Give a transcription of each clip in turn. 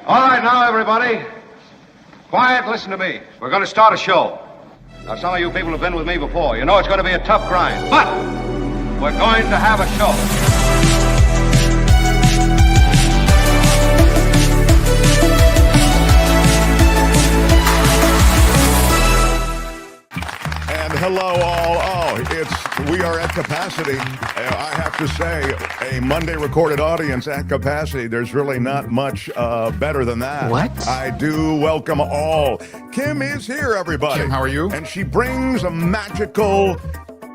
All right, now, everybody. Quiet, listen to me. We're going to start a show. Now, some of you people have been with me before. You know it's going to be a tough grind, but we're going to have a show. Hello, all. We are at capacity. I have to say, a Monday recorded audience at capacity. There's really not much better than that. What? I do welcome all. Kim is here, everybody. Kim, how are you? And she brings a magical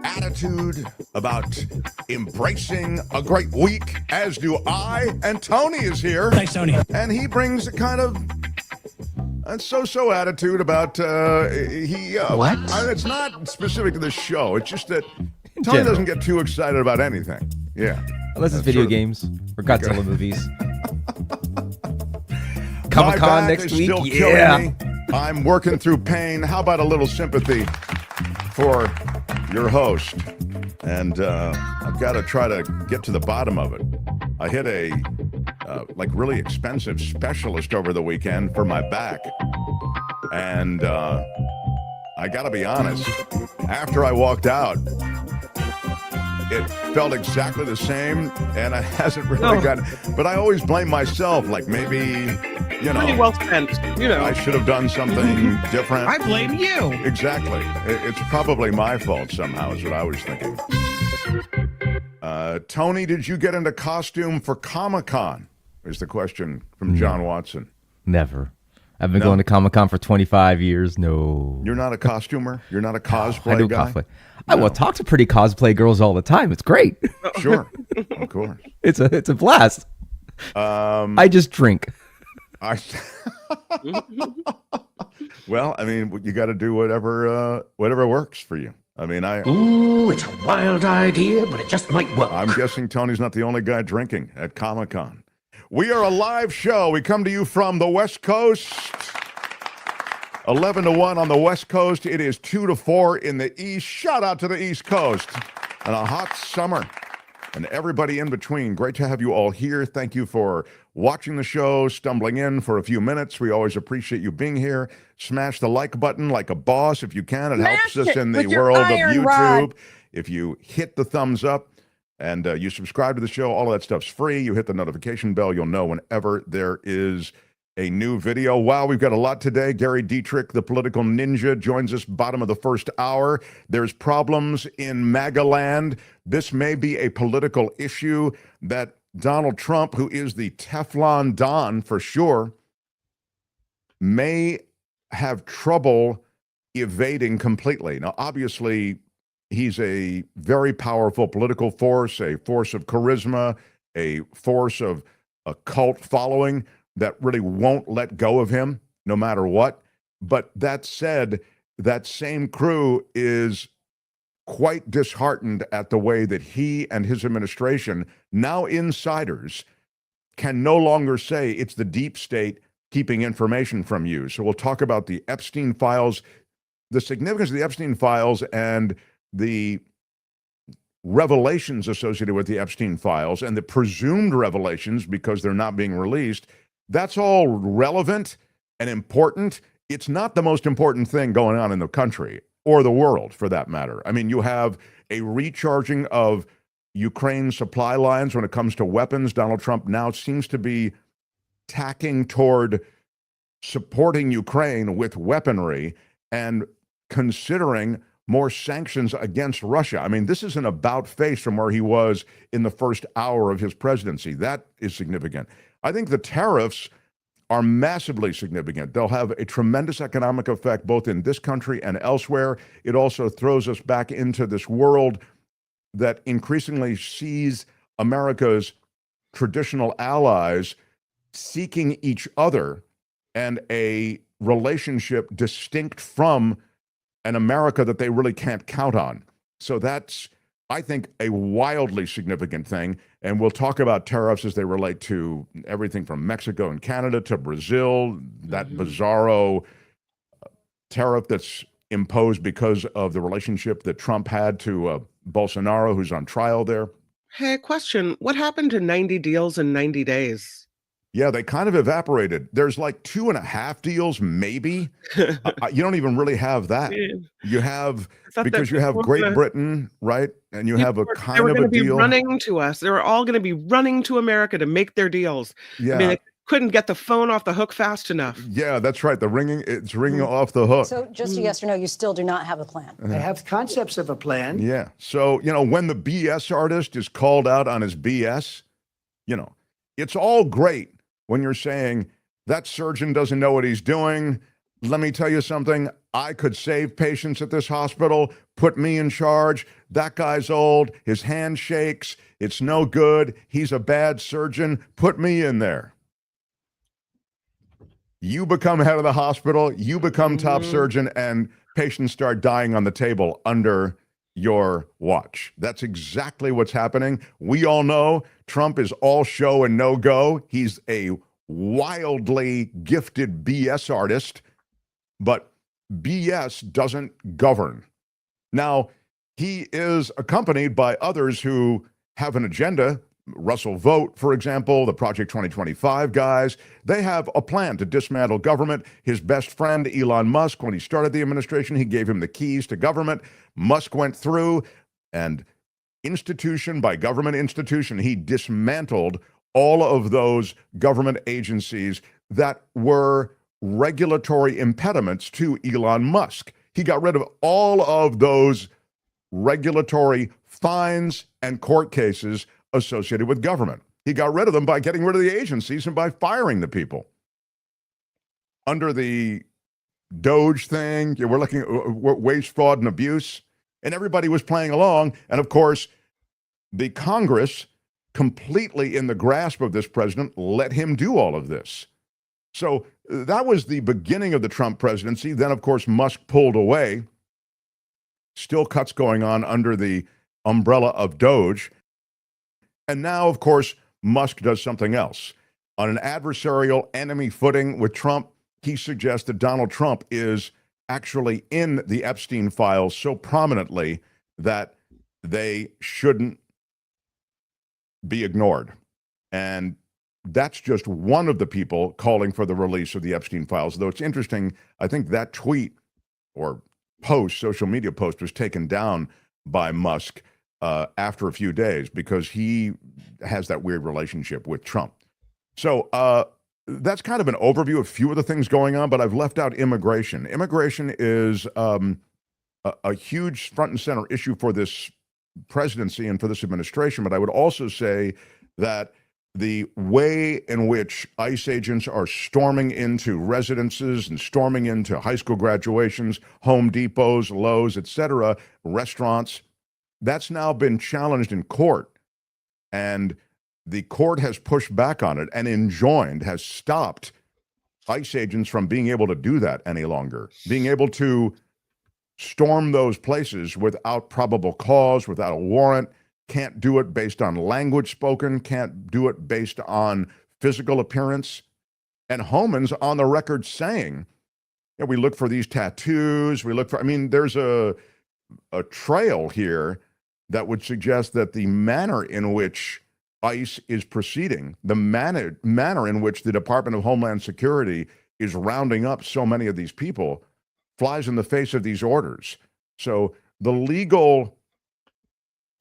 attitude about embracing a great week, as do I. And Tony is here. Thanks, Tony. And he brings a kind of so-so attitude about what? It's not specific to the show. It's just that Tony doesn't get too excited about anything. Yeah. Unless it's video games or Godzilla movies. Comic-Con next week. Still killing me. I'm working through pain. How about a little sympathy for your host? And I've got to try to get to the bottom of it. I hit a really expensive specialist over the weekend for my back. And I got to be honest, after I walked out, it felt exactly the same, and it hasn't really gotten. But I always blame myself, like maybe, Pretty well spent, I should have done something different. I blame you. Exactly. It's probably my fault somehow, is what I was thinking. Tony, did you get into costume for Comic-Con? Is the question from John Watson. Never. I've been going to Comic-Con for 25 years. No. You're not a costumer? You're not a cosplay I do guy? cosplay. I will talk to pretty cosplay girls all the time. It's great. Sure. Of course. It's a blast. I just drink. Well, I mean, you got to do whatever works for you. I mean, Ooh, it's a wild idea, but it just might work. I'm guessing Tony's not the only guy drinking at Comic-Con. We are a live show. We come to you from the West Coast. 11 to 1 on the West Coast. It is 2 to 4 in the East. Shout out to the East Coast. And a hot summer. And everybody in between. Great to have you all here. Thank you for watching the show, stumbling in for a few minutes. We always appreciate you being here. Smash the like button like a boss if you can. It helps us in the world of YouTube. If you hit the thumbs up and you subscribe to the show, all of that stuff's free. You hit the notification bell. You'll know whenever there is a new video. Wow, we've got a lot today. Gary Dietrich, the political ninja, joins us bottom of the first hour. There's problems in MAGA land. This may be a political issue that Donald Trump, who is the Teflon Don for sure, may have trouble evading completely. Now, obviously, he's a very powerful political force, a force of charisma, a force of a cult following that really won't let go of him no matter what. But that said, that same crew is quite disheartened at the way that he and his administration, now insiders, can no longer say it's the deep state keeping information from you. So we'll talk about the Epstein Files, the significance of the Epstein Files and the revelations associated with the Epstein Files and the presumed revelations because they're not being released. That's all relevant and important. It's not the most important thing going on in the country or the world, for that matter. I mean, you have a recharging of Ukraine supply lines when it comes to weapons. Donald Trump now seems to be tacking toward supporting Ukraine with weaponry and considering more sanctions against Russia. I mean, this is an about face from where he was in the first hour of his presidency. That is significant. I think the tariffs are massively significant. They'll have a tremendous economic effect both in this country and elsewhere. It also throws us back into this world that increasingly sees America's traditional allies seeking each other and a relationship distinct from an America that they really can't count on. So that's, I think, a wildly significant thing. And we'll talk about tariffs as they relate to everything from Mexico and Canada to Brazil, that bizarro tariff that's imposed because of the relationship that Trump had to Bolsonaro, who's on trial there. Hey, question. What happened to 90 deals in 90 days? Yeah, they kind of evaporated. There's like 2.5 deals, maybe. You don't even really have that. You have, because you have Great Britain, right? And you have a kind of a deal. They were going to be running to us. They were all going to be running to America to make their deals. Yeah. I mean, they couldn't get the phone off the hook fast enough. Yeah, that's right. It's ringing off the hook. So just a yes or no, you still do not have a plan. I have concepts of a plan. Yeah. So, when the BS artist is called out on his BS, it's all great when you're saying that surgeon doesn't know what he's doing. Let me tell you something. I could save patients at this hospital. Put me in charge. That guy's old. His hand shakes. It's no good. He's a bad surgeon. Put me in there. You become head of the hospital. You become top surgeon, and patients start dying on the table under your watch. That's exactly what's happening. We all know Trump is all show and no go. He's a wildly gifted BS artist, but BS doesn't govern. Now, he is accompanied by others who have an agenda. Russell Vogt, for example, the Project 2025 guys, they have a plan to dismantle government. His best friend, Elon Musk, when he started the administration, he gave him the keys to government. Musk went through, and institution by government institution, he dismantled all of those government agencies that were regulatory impediments to Elon Musk. He got rid of all of those regulatory fines and court cases associated with government. He got rid of them by getting rid of the agencies and by firing the people. Under the Doge thing, we're looking at waste, fraud, and abuse, and everybody was playing along. And of course, the Congress, completely in the grasp of this president, let him do all of this. So that was the beginning of the Trump presidency. Then, of course, Musk pulled away. Still cuts going on under the umbrella of Doge. And now, of course, Musk does something else. On an adversarial enemy footing with Trump, he suggests that Donald Trump is actually in the Epstein Files so prominently that they shouldn't be ignored. And that's just one of the people calling for the release of the Epstein Files. Though it's interesting, I think that tweet or post, social media post, was taken down by Musk after a few days because he has that weird relationship with Trump. So that's kind of an overview of a few of the things going on, but I've left out immigration. Immigration is a huge front and center issue for this presidency and for this administration, but I would also say that the way in which ICE agents are storming into residences and storming into high school graduations, Home Depots, Lowe's, etc., restaurants, that's now been challenged in court. And the court has pushed back on it and enjoined, has stopped ICE agents from being able to do that any longer, being able to storm those places without probable cause, without a warrant, can't do it based on language spoken, can't do it based on physical appearance. And Homan's on the record saying, we look for these tattoos, there's a trail here that would suggest that the manner in which ICE is proceeding, the manner in which the Department of Homeland Security is rounding up so many of these people flies in the face of these orders. So the legal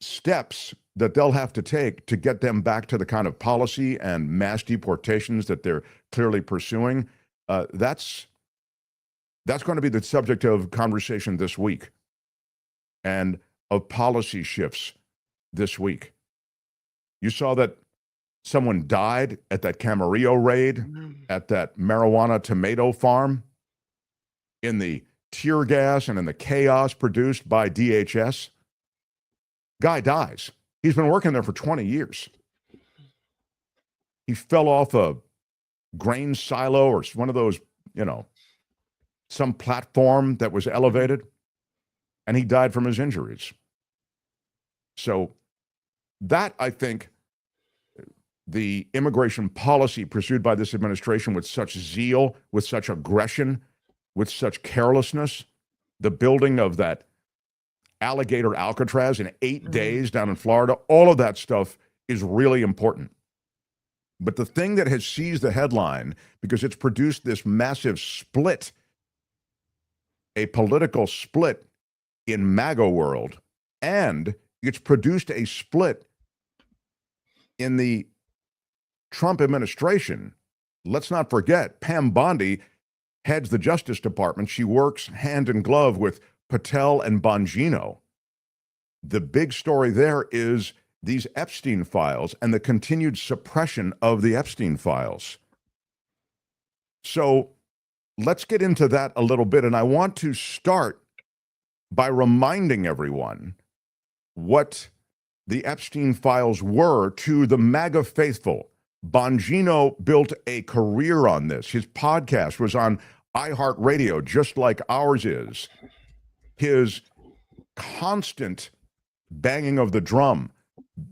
steps that they'll have to take to get them back to the kind of policy and mass deportations that they're clearly pursuing, that's going to be the subject of conversation this week and of policy shifts this week. You saw that someone died at that Camarillo raid, at that marijuana tomato farm, in the tear gas and in the chaos produced by DHS. Guy dies. He's been working there for 20 years. He fell off a grain silo or one of those, some platform that was elevated, and he died from his injuries. So that, I think, the immigration policy pursued by this administration with such zeal, with such aggression, with such carelessness, the building of that alligator Alcatraz in 8 days down in Florida, all of that stuff is really important. But the thing that has seized the headline, because it's produced this massive split, a political split in MAGA world, and it's produced a split in the Trump administration. Let's not forget, Pam Bondi heads the Justice Department. She works hand in glove with Patel and Bongino. The big story there is these Epstein files and the continued suppression of the Epstein files. So let's get into that a little bit. And I want to start by reminding everyone what the Epstein files were to the MAGA faithful. Bongino built a career on this. His podcast was on iHeart Radio, just like ours is. His constant banging of the drum.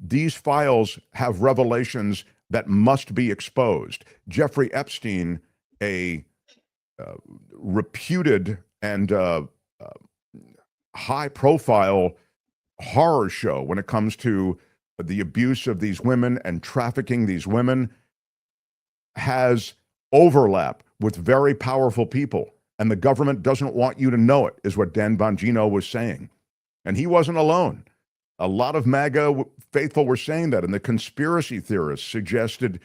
These files have revelations that must be exposed. Jeffery Epstein, a reputed and high-profile horror show when it comes to the abuse of these women and trafficking these women, has overlap with very powerful people. And the government doesn't want you to know it, is what Dan Bongino was saying. And he wasn't alone. A lot of MAGA faithful were saying that, and the conspiracy theorists suggested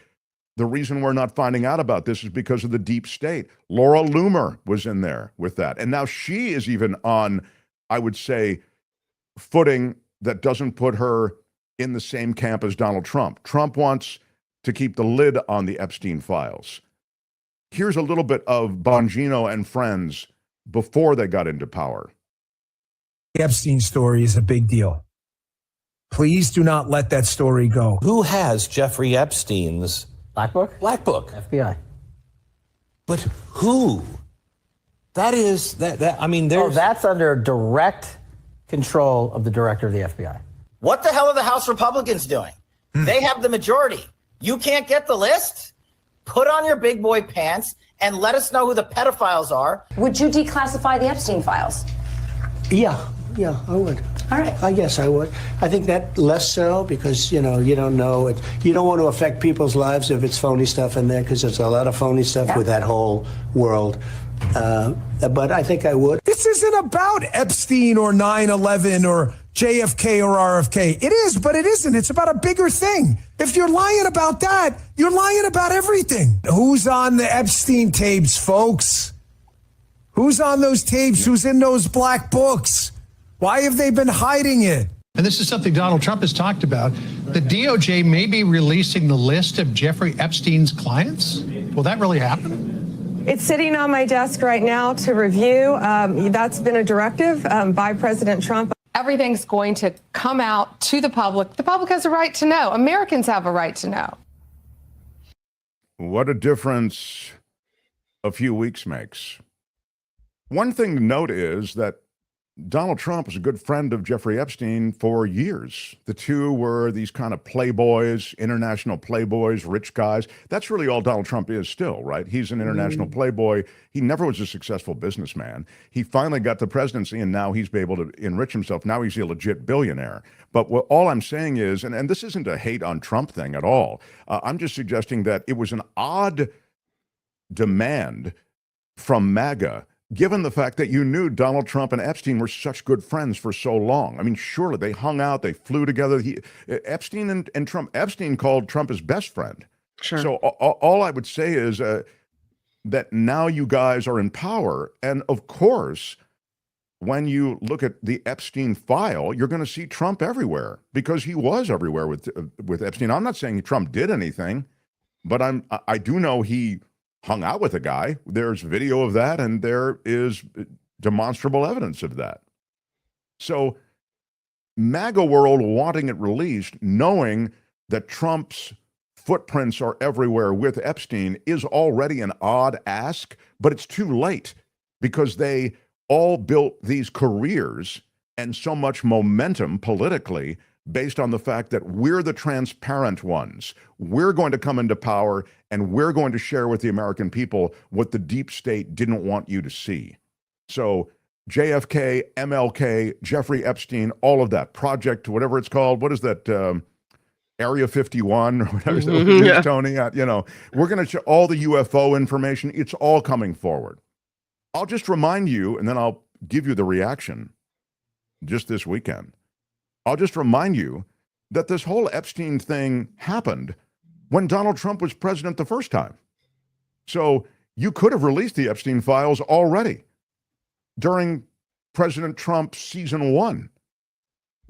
the reason we're not finding out about this is because of the deep state. Laura Loomer was in there with that. And now she is even on, I would say, footing that doesn't put her in the same camp as Donald Trump. Trump wants to keep the lid on the Epstein files. Here's a little bit of Bongino and friends before they got into power. The Epstein story is a big deal. Please do not let that story go. Who has Jeffrey Epstein's Black Book? Black Book? FBI. But who? That is that. I mean, there's. That's under direct control of the director of the FBI. What the hell are the House Republicans doing? They have the majority. You can't get the list? Put on your big boy pants and let us know who the pedophiles are. Would you declassify the Epstein files? Yeah, I would. All right. I guess I would. I think that less so because, you don't know it. You don't want to affect people's lives if it's phony stuff in there because there's a lot of phony stuff with that whole world. But I think I would. This isn't about Epstein or 9/11 or JFK or RFK. It is, but it isn't. It's about a bigger thing. If you're lying about that, you're lying about everything. Who's on the Epstein tapes, folks? Who's on those tapes? Who's in those black books? Why have they been hiding it? And this is something Donald Trump has talked about. The DOJ may be releasing the list of Jeffrey Epstein's clients. Will that really happen? It's sitting on my desk right now to review. That's been a directive by President Trump. Everything's going to come out to the public. The public has a right to know. Americans have a right to know. What a difference a few weeks makes. One thing to note is that Donald Trump was a good friend of Jeffrey Epstein for years. The two were these kind of playboys, international playboys, rich guys. That's really all Donald Trump is still, right? He's an international playboy. He never was a successful businessman. He finally got the presidency, and now he's been able to enrich himself. Now he's a legit billionaire. But all I'm saying is, and this isn't a hate on Trump thing at all. I'm just suggesting that it was an odd demand from MAGA, given the fact that you knew Donald Trump and Epstein were such good friends for so long. I mean, surely they hung out, they flew together. Epstein and Trump, Epstein called Trump his best friend. Sure. So all I would say is that now you guys are in power. And of course, when you look at the Epstein file, you're going to see Trump everywhere because he was everywhere with Epstein. I'm not saying Trump did anything, but I do know he hung out with a guy. There's video of that, and there is demonstrable evidence of that. So MAGA world wanting it released, knowing that Trump's footprints are everywhere with Epstein, is already an odd ask, but it's too late because they all built these careers and so much momentum politically based on the fact that we're the transparent ones. We're going to come into power and we're going to share with the American people what the deep state didn't want you to see. So JFK, MLK, Jeffrey Epstein, all of that, project, whatever it's called. What is that? Area 51 or whatever it is, Yeah. Tony. You know, we're going to show all the UFO information. It's all coming forward. I'll just remind you, and then I'll give you the reaction just this weekend. I'll just remind you that this whole Epstein thing happened when Donald Trump was president the first time. So you could have released the Epstein Files already during President Trump's season 1.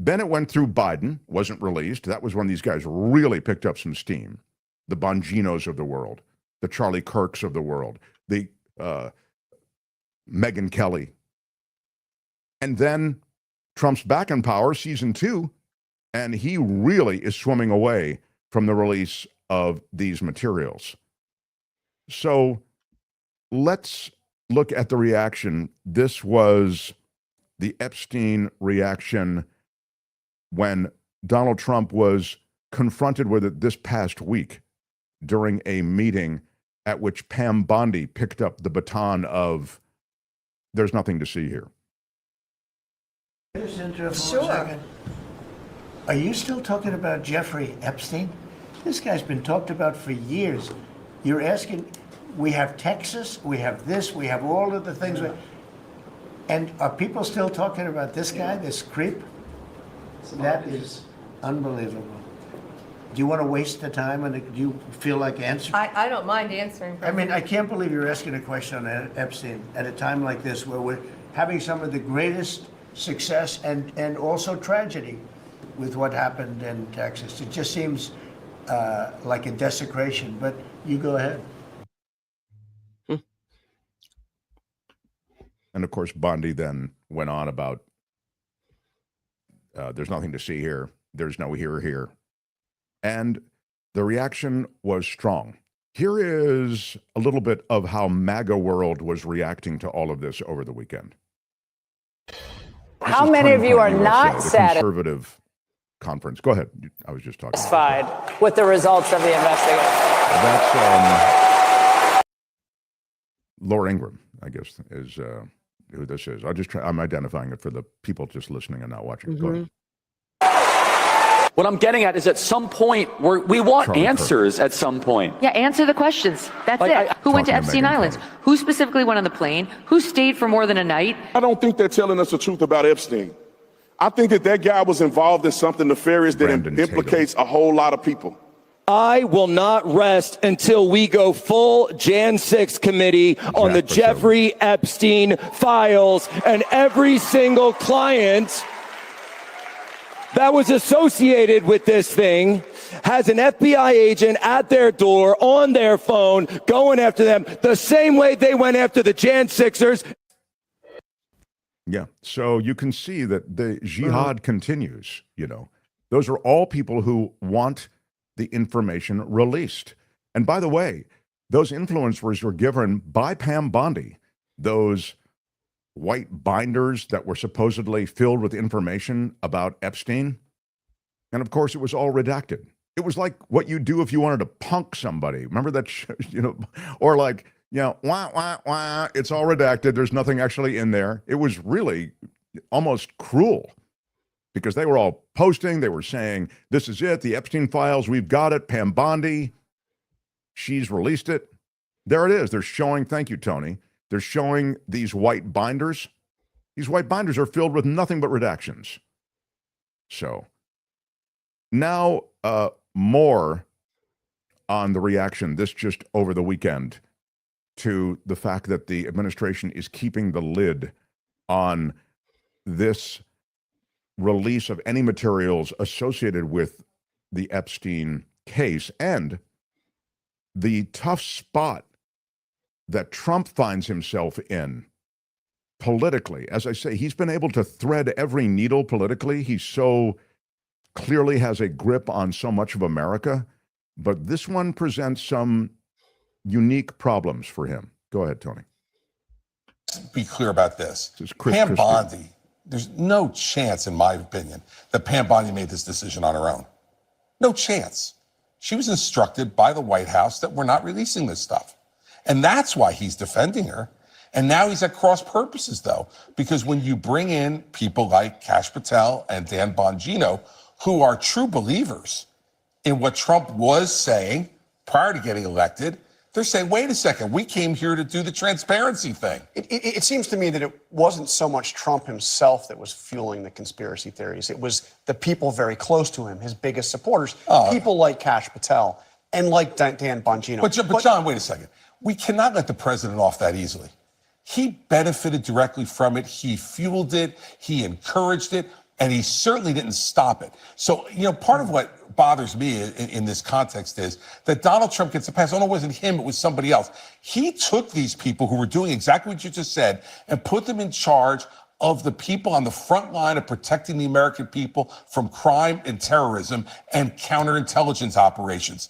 Then it went through Biden, wasn't released. That was when these guys really picked up some steam. The Bonginos of the world, the Charlie Kirks of the world, the Megyn Kelly. And then Trump's back in power, season 2, and he really is swimming away from the release of these materials. So let's look at the reaction. This was the Epstein reaction when Donald Trump was confronted with it this past week during a meeting at which Pam Bondi picked up the baton of, there's nothing to see here. Just interrupt for 1 second. Are you still talking about Jeffrey Epstein? This guy's been talked about for years. You're asking, we have Texas, we have this, we have all of the things. And are people still talking about this guy, this creep? That is unbelievable. Do you want to waste the time, and do you feel like answering? I don't mind answering. I mean, I can't believe you're asking a question on Epstein at a time like this where we're having some of the greatest success and also tragedy with what happened in Texas. It just seems like a desecration, but you go ahead. And of course, Bondi then went on about there's nothing to see here. There's no here. And the reaction was strong. Here is a little bit of how MAGA world was reacting to all of this over the weekend. How many of you are not satisfied Conservative conference. Go ahead. I was just talking. with the results of the investigation? That's Laura Ingraham, I guess, is who this is. I'm identifying it for the people just listening and not watching. Go ahead. What I'm getting at is at some point we want Charlie answers Kirk. at some point. Yeah, answer the questions. That's Like, it. Who went to Talking to Epstein Megyn Islands? Kelly. Who specifically went on the plane? Who stayed for more than a night? I don't think they're telling us the truth about Epstein. I think that guy was involved in something nefarious that Brandon implicates a whole lot of people. I will not rest until we go full Jan 6 committee on the Jeffrey Epstein files and every single client that was associated with this thing has an FBI agent at their door on their phone going after them the same way they went after the Jan 6ers. Yeah. So you can see that the jihad continues, you know. Those are all people who want the information released. And by the way, those influencers were given by Pam Bondi those white binders that were supposedly filled with information about Epstein. And of course, it was all redacted. It was like what you do if you wanted to punk somebody. Remember that, you know, or like, you know, it's all redacted. There's nothing actually in there. It was really almost cruel because they were all posting. They were saying, this is it, the Epstein Files, we've got it, Pam Bondi, she's released it. There it is. They're showing, thank you, Tony. They're showing these white binders. These white binders are filled with nothing but redactions. So now more on the reaction, this just over the weekend, to the fact that the administration is keeping the lid on this release of any materials associated with the Epstein case and the tough spot that Trump finds himself in politically. As I say, he's been able to thread every needle politically. He so clearly has a grip on so much of America, but this one presents some unique problems for him. Go ahead, Tony. Be clear about this. Chris Pam Christie. Bondi, there's no chance, in my opinion, that Pam Bondi made this decision on her own. No chance. She was instructed by the White House that we're not releasing this stuff. And that's why he's defending her. And now he's at cross purposes, though, because when you bring in people like Kash Patel and Dan Bongino, who are true believers in what Trump was saying prior to getting elected. They're saying, wait a second, we came here to do the transparency thing. It seems to me that it wasn't so much Trump himself that was fueling the conspiracy theories. It was the people very close to him, his biggest supporters, people like Kash Patel and like Dan Bongino. But John, wait a second. We cannot let the president off that easily. He benefited directly from it. He fueled it. He encouraged it. And he certainly didn't stop it. So, part of what bothers me in this context is that Donald Trump gets a pass. Oh, no, it wasn't him. It was somebody else. He took these people who were doing exactly what you just said and put them in charge of the people on the front line of protecting the American people from crime and terrorism and counterintelligence operations.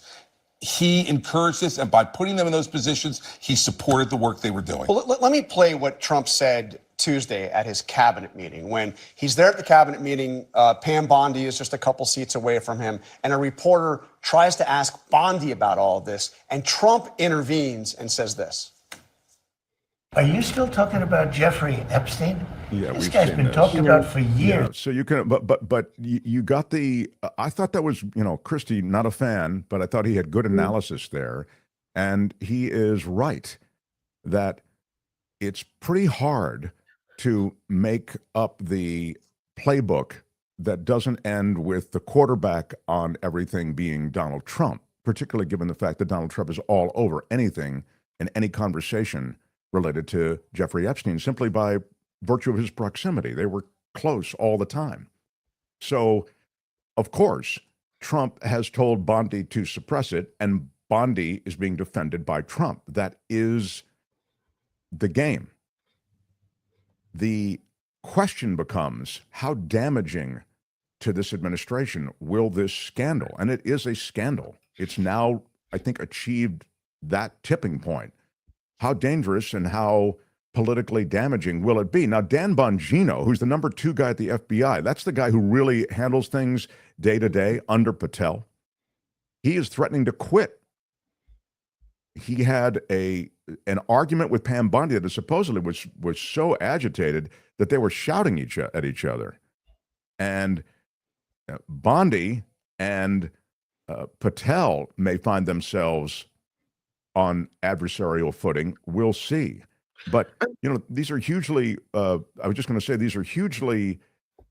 He encouraged this, and by putting them in those positions, he supported the work they were doing. Well, let me play what Trump said Tuesday at his cabinet meeting. When he's there at the cabinet meeting, Pam Bondi is just a couple seats away from him, and a reporter tries to ask Bondi about all of this, and Trump intervenes and says this. Are you still talking about Jeffrey Epstein? Yeah, this guy's been talked about for years. Yeah, so you can, but you got the. I thought that was, Christie, not a fan, but I thought he had good analysis there, and he is right that it's pretty hard to make up the playbook that doesn't end with the quarterback on everything being Donald Trump, particularly given the fact that Donald Trump is all over anything in any conversation related to Jeffrey Epstein simply by virtue of his proximity. They were close all the time. So, of course, Trump has told Bondi to suppress it, and Bondi is being defended by Trump. That is the game. The question becomes, how damaging to this administration will this scandal? And it is a scandal. It's now, I think, achieved that tipping point. How dangerous and how politically damaging will it be? Now, Dan Bongino, who's the number 2 guy at the FBI, that's the guy who really handles things day to day under Patel. He is threatening to quit. He had an argument with Pam Bondi that supposedly was so agitated that they were shouting at each other. And Bondi and Patel may find themselves on adversarial footing. We'll see. But, these are hugely, I was just going to say, these are hugely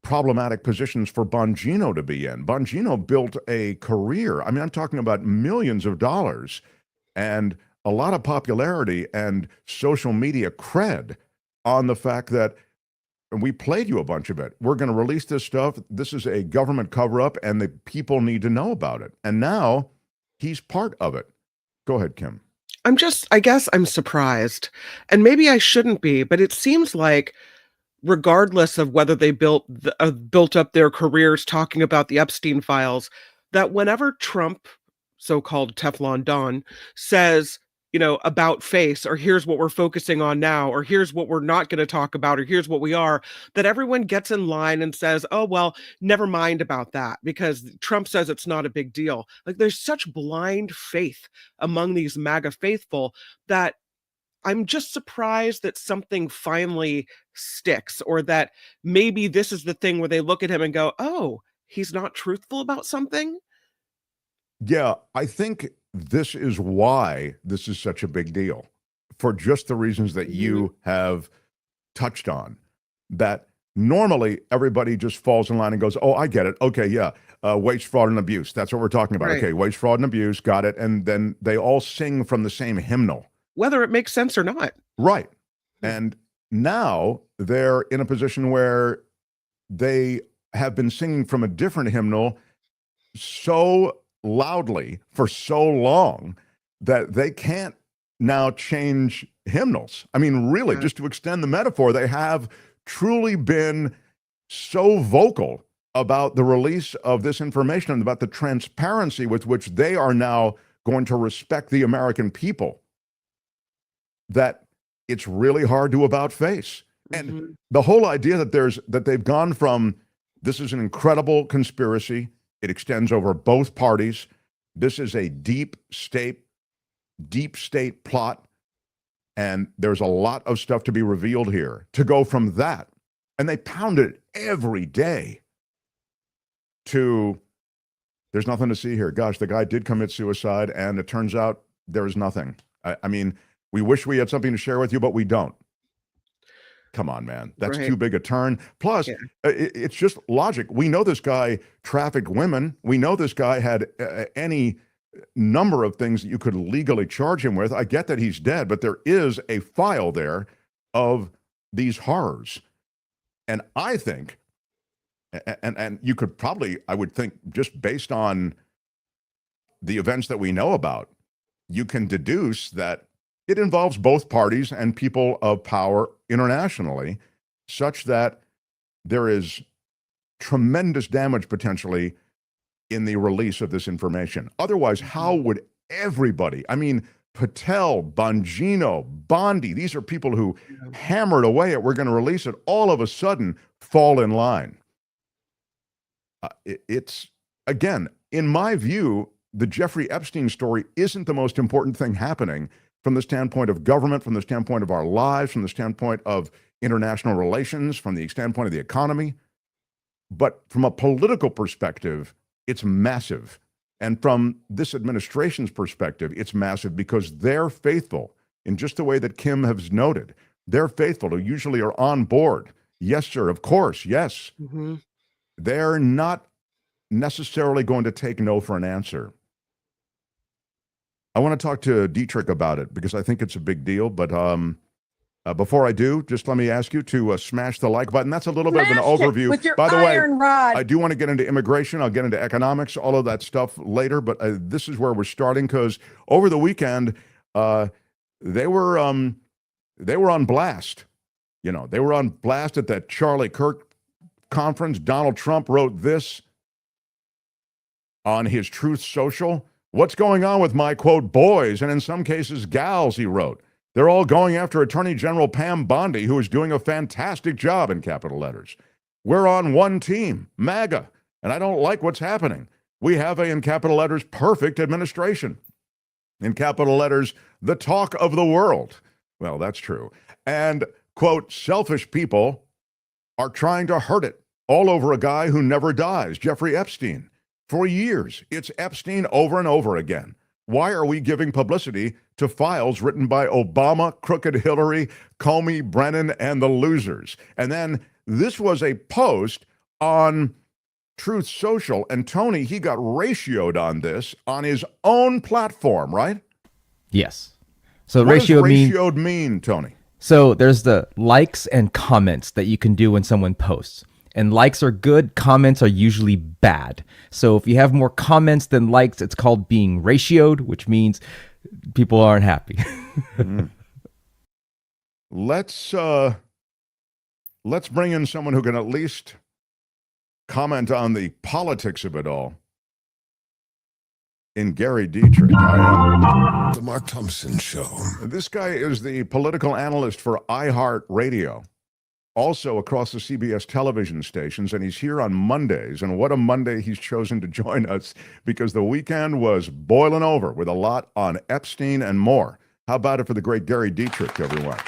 problematic positions for Bongino to be in. Bongino built a career. I mean, I'm talking about millions of dollars and a lot of popularity and social media cred on the fact that, and we played you a bunch of it, we're going to release this stuff. This is a government cover-up, and the people need to know about it. And now he's part of it. Go ahead, Kim. I guess I'm surprised, and maybe I shouldn't be, but it seems like regardless of whether they built up their careers talking about the Epstein files, that whenever Trump, so-called Teflon Don, says, about face, or here's what we're focusing on now, or here's what we're not going to talk about, or here's what we are, that everyone gets in line and says, oh, well, never mind about that, because Trump says it's not a big deal. Like, there's such blind faith among these MAGA faithful that I'm just surprised that something finally sticks, or that maybe this is the thing where they look at him and go, oh, he's not truthful about something. Yeah, I think this is why this is such a big deal, for just the reasons that you have touched on, that normally everybody just falls in line and goes, oh, I get it. Okay, yeah, waste, fraud, and abuse. That's what we're talking about. Right. Okay, waste, fraud, and abuse. Got it. And then they all sing from the same hymnal. Whether it makes sense or not. Right. And now they're in a position where they have been singing from a different hymnal so loudly for so long that they can't now change hymnals. I mean, really, just to extend the metaphor, they have truly been so vocal about the release of this information and about the transparency with which they are now going to respect the American people that it's really hard to about face. And the whole idea that they've gone from, this is an incredible conspiracy, it extends over both parties, this is a deep state plot, and there's a lot of stuff to be revealed here, to go from that, and they pounded it every day, to There's nothing to see here. Gosh, the guy did commit suicide, and it turns out there is nothing. I mean, we wish we had something to share with you, but we don't. Come on, man. That's Right. too big a turn. Plus, it's just logic. We know this guy trafficked women. We know this guy had any number of things that you could legally charge him with. I get that he's dead, but there is a file there of these horrors. And I think, and you could probably, I would think, just based on the events that we know about, you can deduce that it involves both parties and people of power internationally, such that there is tremendous damage potentially in the release of this information. Otherwise, how would everybody, I mean, Patel, Bongino, Bondi, these are people who hammered away at we're going to release it, all of a sudden fall in line. It's, again, in my view, the Jeffrey Epstein story isn't the most important thing happening from the standpoint of government, from the standpoint of our lives, from the standpoint of international relations, from the standpoint of the economy. But from a political perspective, it's massive. And from this administration's perspective, it's massive because they're faithful in just the way that Kim has noted. They're faithful, who usually are on board. Yes, sir, of course, yes. Mm-hmm. They're not necessarily going to take no for an answer. I want to talk to Dietrich about it because I think it's a big deal. But before I do, just let me ask you to smash the like button. That's a little bit of an overview. With your By the way, iron rod. I do want to get into immigration. I'll get into economics, all of that stuff later. But this is where we're starting because over the weekend, they were on blast. You know, they were on blast at that Charlie Kirk conference. Donald Trump wrote this on his Truth Social. What's going on with my, quote, boys, and in some cases, gals, he wrote. They're all going after Attorney General Pam Bondi, who is doing a fantastic job, in capital letters. We're on one team, MAGA, and I don't like what's happening. We have a, in capital letters, perfect administration. In capital letters, the talk of the world. Well, that's true. And, quote, selfish people are trying to hurt it all over a guy who never dies, Jeffrey Epstein. For years, it's Epstein over and over again. Why are we giving publicity to files written by Obama, Crooked Hillary, Comey, Brennan, and the losers? And then this was a post on Truth Social, and Tony, he got ratioed on this on his own platform, right? Yes. So what ratio does ratioed mean, Tony? So there's the likes and comments that you can do when someone posts. And likes are good, comments are usually bad. So if you have more comments than likes, it's called being ratioed, which means people aren't happy. Let's bring in someone who can at least comment on the politics of it all. In Gary Dietrich. The Mark Thompson Show. This guy is the political analyst for iHeart Radio, also across the CBS television stations, and he's here on Mondays. And what a Monday he's chosen to join us, because the weekend was boiling over with a lot on Epstein and more. How about it for the great Gary Dietrich, everyone?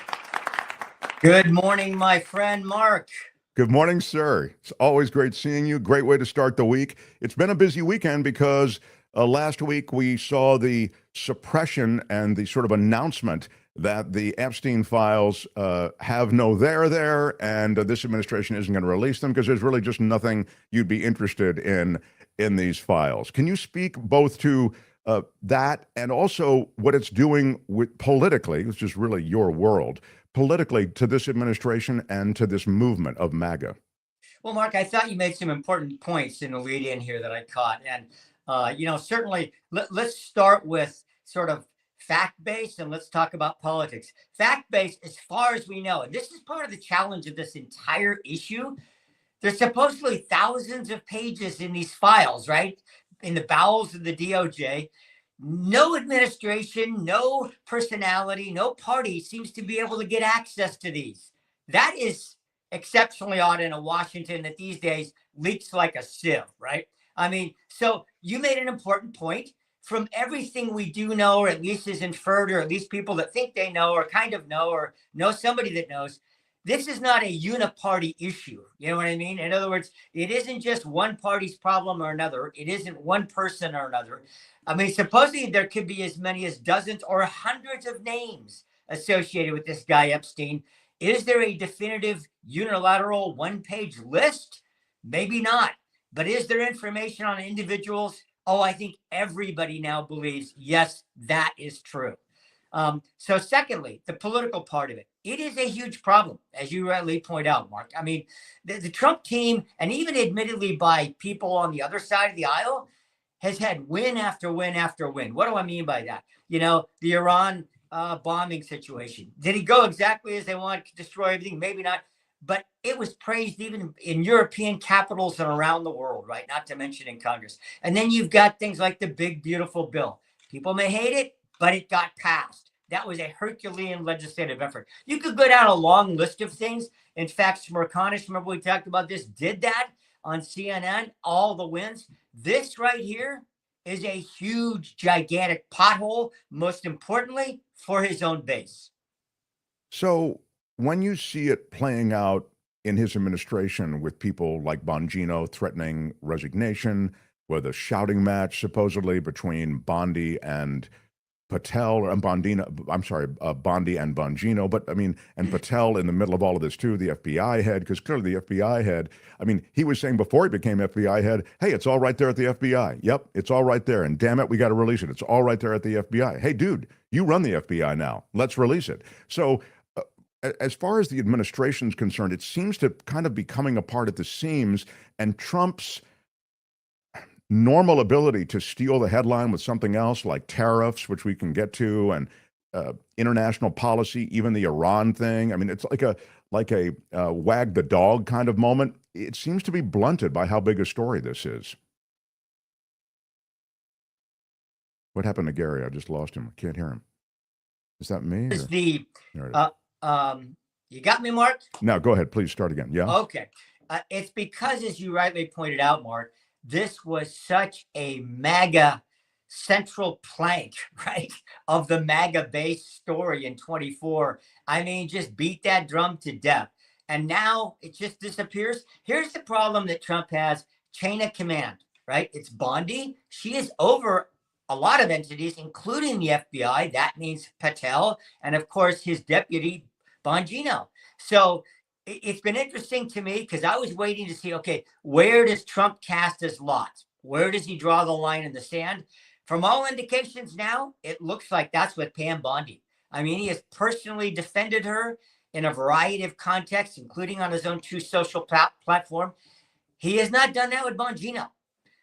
Good morning, my friend Mark. Good morning, sir. It's always great seeing you. Great way to start the week. It's been a busy weekend because last week we saw the suppression and the sort of announcement that the Epstein Files have no there, and this administration isn't going to release them because there's really just nothing you'd be interested in these files. Can you speak both to that and also what it's doing with politically, which is really your world, politically to this administration and to this movement of MAGA? Well, Mark, I thought you made some important points in the lead in here that I caught. And, certainly let's start with sort of fact-based, and let's talk about politics. Fact-based, as far as we know, and this is part of the challenge of this entire issue, there's supposedly thousands of pages in these files, right? In the bowels of the DOJ. No administration, no personality, no party seems to be able to get access to these. That is exceptionally odd in a Washington that these days leaks like a sieve, right? I mean, so you made an important point. From everything we do know, or at least is inferred, or at least people that think they know, or kind of know, or know somebody that knows, this is not a uniparty issue. You know what I mean? In other words, it isn't just one party's problem or another. It isn't one person or another. I mean, supposedly there could be as many as dozens or hundreds of names associated with this guy Epstein. Is there a definitive unilateral one-page list? Maybe not. But is there information on individuals? Oh, I think everybody now believes, yes, that is true. So secondly, the political part of it. It is a huge problem, as you rightly point out, Mark. I mean, the Trump team, and even admittedly by people on the other side of the aisle, has had win after win after win. What do I mean by that? You know, the Iran bombing situation. Did he go exactly as they wanted to destroy everything? Maybe not. But it was praised even in European capitals and around the world, right? Not to mention in Congress. And then you've got things like the big, beautiful bill. People may hate it, but it got passed. That was a Herculean legislative effort. You could go down a long list of things. In fact, Smirkanish, remember we talked about this, did that on CNN, all the wins. This right here is a huge, gigantic pothole, most importantly, for his own base. So when you see it playing out in his administration with people like Bongino threatening resignation, with a shouting match supposedly between Bondi and Patel, and Bondi and Bongino, but I mean, and Patel in the middle of all of this too, the FBI head, because clearly the FBI head, I mean, he was saying before he became FBI head, hey, it's all right there at the FBI. Yep, it's all right there. And damn it, we got to release it. It's all right there at the FBI. Hey, dude, you run the FBI now. Let's release it. So as far as the administration's concerned, it seems to kind of be coming apart at the seams, and Trump's normal ability to steal the headline with something else like tariffs, which we can get to, and international policy, even the Iran thing. I mean, it's like a wag the dog kind of moment. It seems to be blunted by how big a story this is. What happened to Gary? I just lost him. I can't hear him. Is that me? Is the you got me, Mark? No, go ahead. Please start again. Yeah. Okay. It's because, as you rightly pointed out, Mark, this was such a MAGA central plank, right, of the MAGA base story in 24. I mean, just beat that drum to death. And now it just disappears. Here's the problem that Trump has: chain of command, right? It's Bondi. She is over a lot of entities, including the FBI. That means Patel, and of course his deputy, Bongino. So it's been interesting to me because I was waiting to see, okay, where does Trump cast his lot? Where does he draw the line in the sand? From all indications now, it looks like that's with Pam Bondi. I mean, he has personally defended her in a variety of contexts, including on his own True Social platform. He has not done that with Bongino.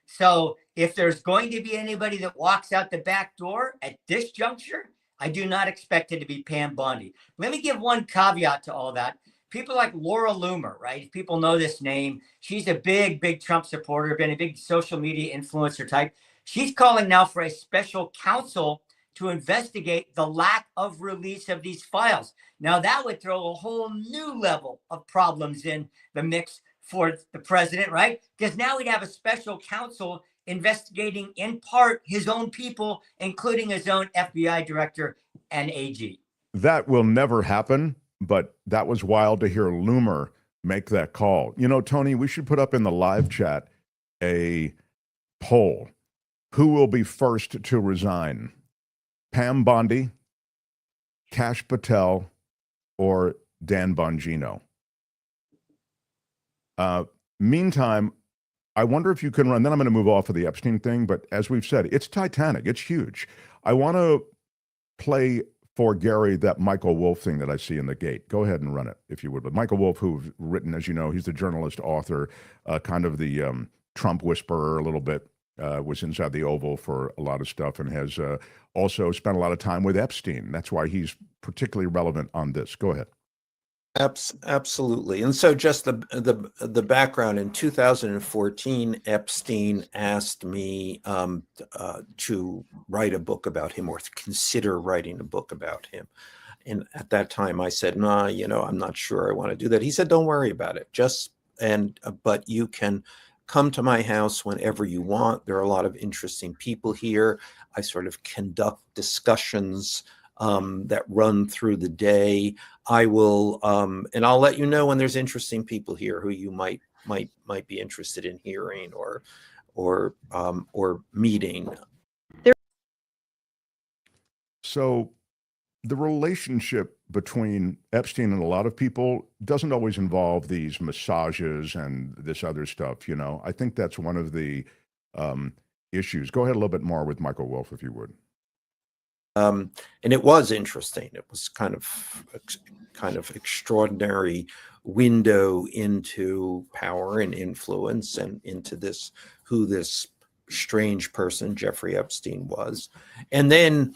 So if there's going to be anybody that walks out the back door at this juncture, I do not expect it to be Pam Bondi. Let me give one caveat to all that. People like Laura Loomer, right? If people know this name, she's a big, big Trump supporter, been a big social media influencer type. She's calling now for a special counsel to investigate the lack of release of these files. Now, that would throw a whole new level of problems in the mix for the president, right? Because now we'd have a special counsel investigating in part his own people, including his own FBI director and AG. That will never happen, but that was wild to hear Loomer make that call. You know, Tony, we should put up in the live chat a poll. Who will be first to resign? Pam Bondi, Kash Patel, or Dan Bongino? Meantime, I wonder if you can run, then I'm going to move off of the Epstein thing, but as we've said, it's titanic, it's huge. I want to play for Gary that Michael Wolff thing that I see in the gate. Go ahead and run it, if you would. But Michael Wolff, who's written, as you know, he's the journalist, author, kind of the Trump whisperer a little bit, was inside the Oval for a lot of stuff, and has also spent a lot of time with Epstein. That's why he's particularly relevant on this. Go ahead. Absolutely. And so just the background, in 2014, Epstein asked me to write a book about him, or to consider writing a book about him. And at that time I said, nah, I'm not sure I want to do that. He said, don't worry about it. But you can come to my house whenever you want. There are a lot of interesting people here. I sort of conduct discussions that run through the day. I will, and I'll let you know when there's interesting people here who you might be interested in hearing or meeting. So the relationship between Epstein and a lot of people doesn't always involve these massages and this other stuff. I think that's one of the issues. Go ahead a little bit more with Michael Wolff, if you would. And it was interesting. It was kind of extraordinary window into power and influence and into who this strange person Jeffrey Epstein was. And then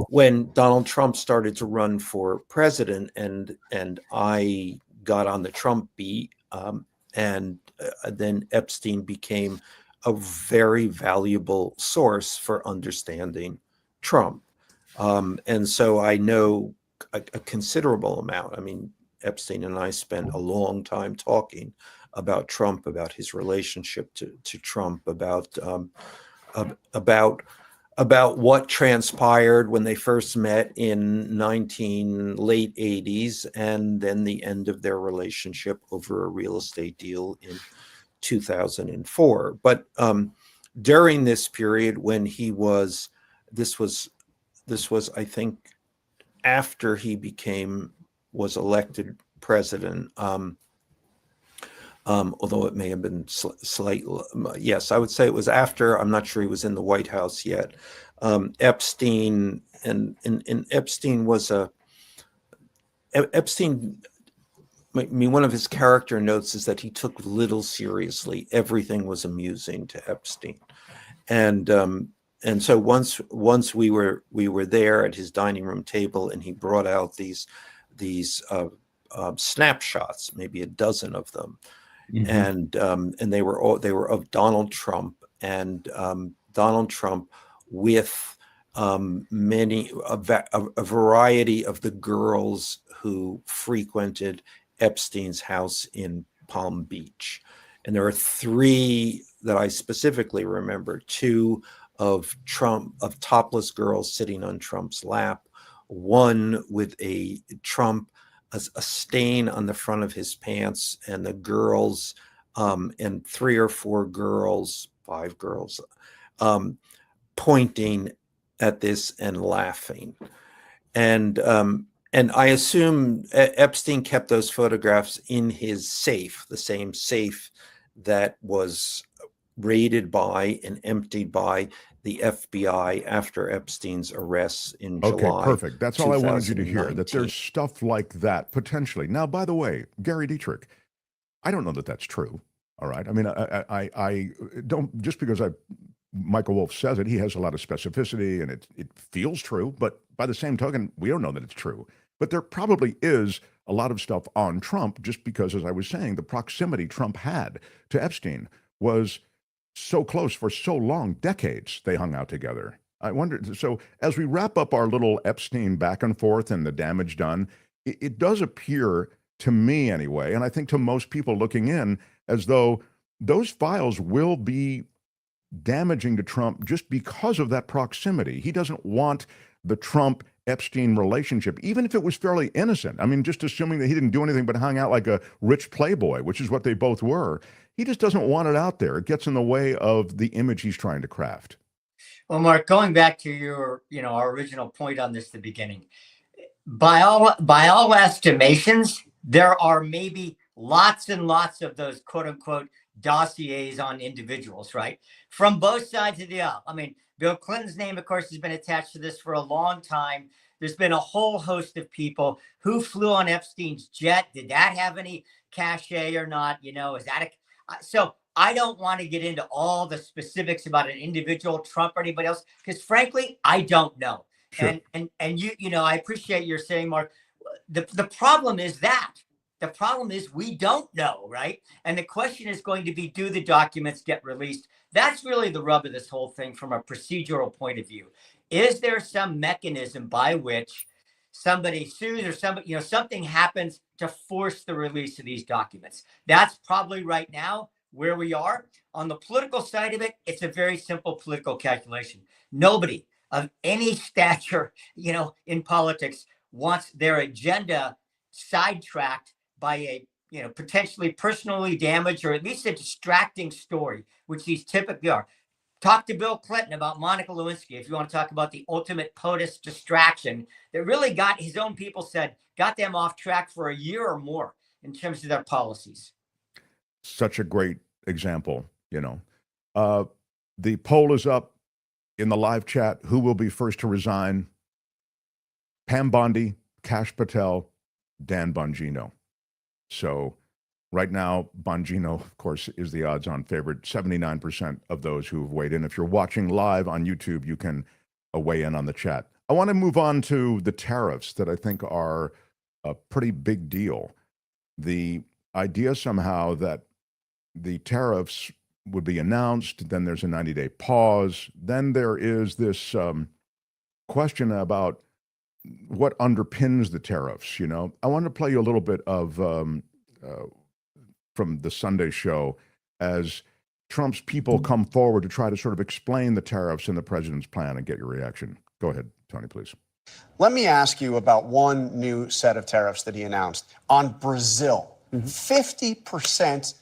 when Donald Trump started to run for president, and I got on the Trump beat, and then Epstein became a very valuable source for understanding Trump. And so I know a considerable amount. I mean, Epstein and I spent a long time talking about Trump, about his relationship to Trump, about what transpired when they first met in late 80s, and then the end of their relationship over a real estate deal in 2004. But during this period when this was I think after he was elected president, although it may have been slightly, yes, I would say it was after. I'm not sure he was in the White House yet. Epstein and Epstein was Epstein. I mean, one of his character notes is that he took little seriously. Everything was amusing to Epstein, and so once we were there at his dining room table, and he brought out these snapshots, maybe a dozen of them. Mm-hmm. And they were of Donald Trump, and Donald Trump with a variety of the girls who frequented Epstein's house in Palm Beach. And there are three that I specifically remember: two of topless girls sitting on Trump's lap, one with a stain on the front of his pants, and the girls, and 3 or 4 girls, 5 girls, pointing at this and laughing. And I assume Epstein kept those photographs in his safe, the same safe that was raided by and emptied by the FBI after Epstein's arrests in July. Okay, perfect. That's all I wanted you to hear, that there's stuff like that potentially. Now, by the way, Gary Dietrich, I don't know that that's true. All right. I mean, I don't, just because Michael Wolff says it, he has a lot of specificity and it feels true, but by the same token, we don't know that it's true. But there probably is a lot of stuff on Trump just because, as I was saying, the proximity Trump had to Epstein was so close for so long, decades they hung out together. I wonder, so as we wrap up our little Epstein back and forth and the damage done, it does appear to me anyway, and I think to most people looking in, as though those files will be damaging to Trump just because of that proximity. He doesn't want the Trump-Epstein relationship, even if it was fairly innocent. I mean, just assuming that he didn't do anything but hang out like a rich playboy, which is what they both were. He just doesn't want it out there. It gets in the way of the image he's trying to craft. Well, Mark, going back to our original point on this at the beginning, by all estimations, there are maybe lots and lots of those quote unquote dossiers on individuals, right? From both sides of the aisle. I mean, Bill Clinton's name, of course, has been attached to this for a long time. There's been a whole host of people who flew on Epstein's jet. Did that have any cachet or not? Is that so I don't want to get into all the specifics about an individual, Trump or anybody else, because frankly, I don't know. Sure. And I appreciate your saying, Mark, the problem is that. The problem is we don't know, right? And the question is going to be, do the documents get released? That's really the rub of this whole thing from a procedural point of view. Is there some mechanism by which somebody sues or something happens to force the release of these documents? That's probably right now where we are. On the political side of it, it's a very simple political calculation. Nobody, of any stature, in politics wants their agenda sidetracked by a, potentially personally damaged or at least a distracting story, which these typically are. Talk to Bill Clinton about Monica Lewinsky if you want to talk about the ultimate POTUS distraction that really got his own people said, got them off track for a year or more in terms of their policies. Such a great example, The poll is up in the live chat. Who will be first to resign? Pam Bondi, Kash Patel, Dan Bongino. So right now, Bongino, of course, is the odds-on favorite. 79% of those who have weighed in. If you're watching live on YouTube, you can weigh in on the chat. I want to move on to the tariffs that I think are a pretty big deal. The idea somehow that the tariffs would be announced, then there's a 90-day pause, then there is this question about what underpins the tariffs. I want to play you a little bit of from the Sunday show as Trump's people come forward to try to sort of explain the tariffs and the president's plan and get your reaction. Go ahead, Tony, please. Let me ask you about one new set of tariffs that he announced on Brazil. 50%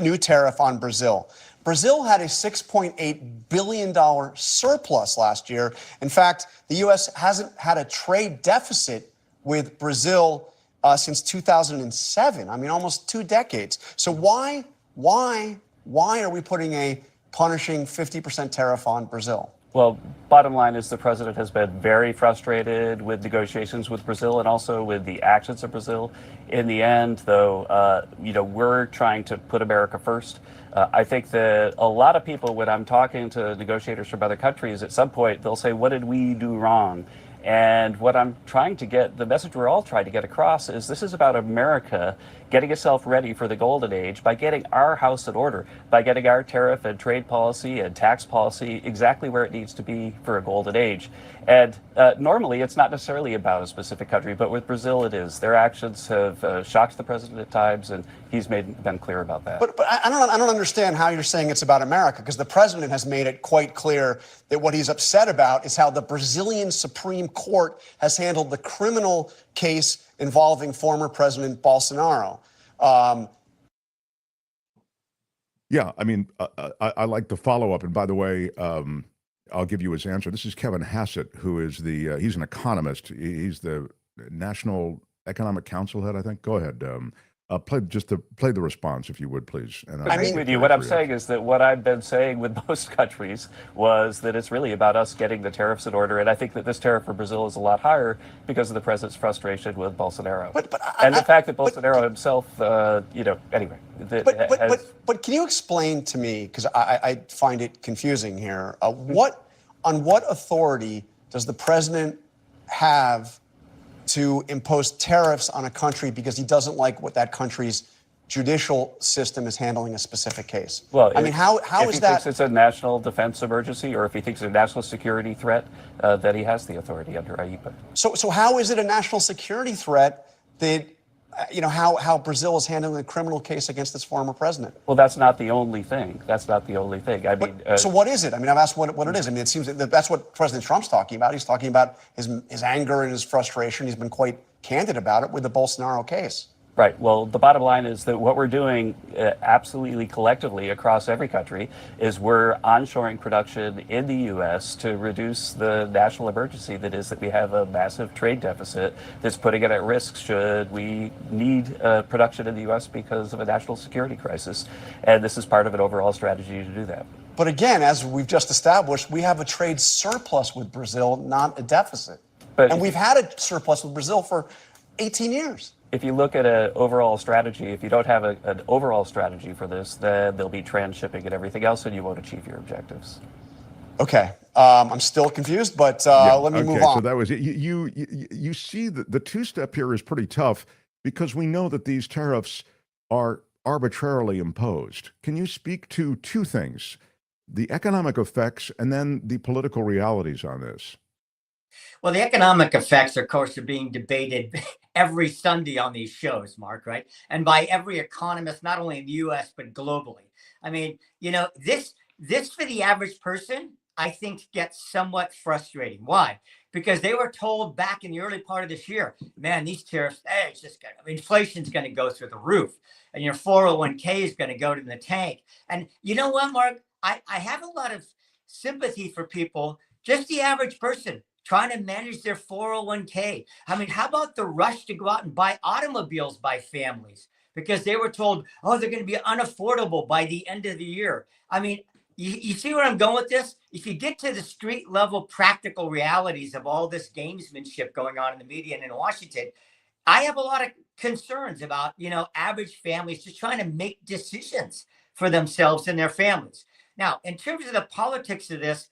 new tariff on Brazil. Brazil had a $6.8 billion surplus last year. In fact, the U.S. hasn't had a trade deficit with Brazil since 2007. I mean, almost 2 decades. So why are we putting a punishing 50% tariff on Brazil? Well, bottom line is the president has been very frustrated with negotiations with Brazil and also with the actions of Brazil. In the end, though, we're trying to put America first. I think that a lot of people, when I'm talking to negotiators from other countries, at some point they'll say, what did we do wrong? And what I'm trying to get, the message we're all trying to get across is this is about America getting itself ready for the golden age by getting our house in order, by getting our tariff and trade policy and tax policy exactly where it needs to be for a golden age. And normally it's not necessarily about a specific country, but with Brazil it is. Their actions have shocked the president at times, and he's been clear about that. But I don't understand how you're saying it's about America, because the president has made it quite clear that what he's upset about is how the Brazilian Supreme Court has handled the criminal case involving former President Bolsonaro. Yeah, I mean, I like the follow-up. And by the way, I'll give you his answer. This is Kevin Hassett, who is he's an economist. He's the National Economic Council head, I think. Go ahead. Play the response, if you would, please. And I agree with you. What I'm saying is that what I've been saying with most countries was that it's really about us getting the tariffs in order. And I think that this tariff for Brazil is a lot higher because of the president's frustration with Bolsonaro. And the fact that Bolsonaro himself, anyway. But can you explain to me, because I find it confusing here, on what authority does the president have to impose tariffs on a country because he doesn't like what that country's judicial system is handling a specific case? Well, I mean, how is that? If he thinks it's a national defense emergency, or if he thinks it's a national security threat, then he has the authority under IEPA. So how is it a national security threat that, how Brazil is handling a criminal case against its former president? Well, that's not the only thing. I mean, so what is it? I mean, I've asked what it is. I mean, it seems that that's what President Trump's talking about. He's talking about his anger and his frustration. He's been quite candid about it with the Bolsonaro case. Right. Well, the bottom line is that what we're doing absolutely collectively across every country is we're onshoring production in the U.S. to reduce the national emergency that is that we have a massive trade deficit that's putting it at risk should we need production in the U.S. because of a national security crisis. And this is part of an overall strategy to do that. But again, as we've just established, we have a trade surplus with Brazil, not a deficit. And we've had a surplus with Brazil for 18 years. If you look at an overall strategy, if you don't have an overall strategy for this, then there'll be transshipping and everything else, and you won't achieve your objectives. Okay. I'm still confused, but let me move on. So that was it. You see the two-step here is pretty tough because we know that these tariffs are arbitrarily imposed. Can you speak to two things, the economic effects and then the political realities on this? Well, the economic effects, of course, are being debated every Sunday on these shows, Mark, right? And by every economist, not only in the U.S., but globally. I mean, this for the average person, I think gets somewhat frustrating. Why? Because they were told back in the early part of this year, man, these tariffs, hey, it's just inflation's going to go through the roof, and your 401k is going to go to the tank. And you know what, Mark? I have a lot of sympathy for people, just the average person trying to manage their 401k. I mean, how about the rush to go out and buy automobiles by families because they were told, oh, they're going to be unaffordable by the end of the year. I mean, you see where I'm going with this? If you get to the street level practical realities of all this gamesmanship going on in the media and in Washington, I have a lot of concerns about, average families just trying to make decisions for themselves and their families. Now, in terms of the politics of this,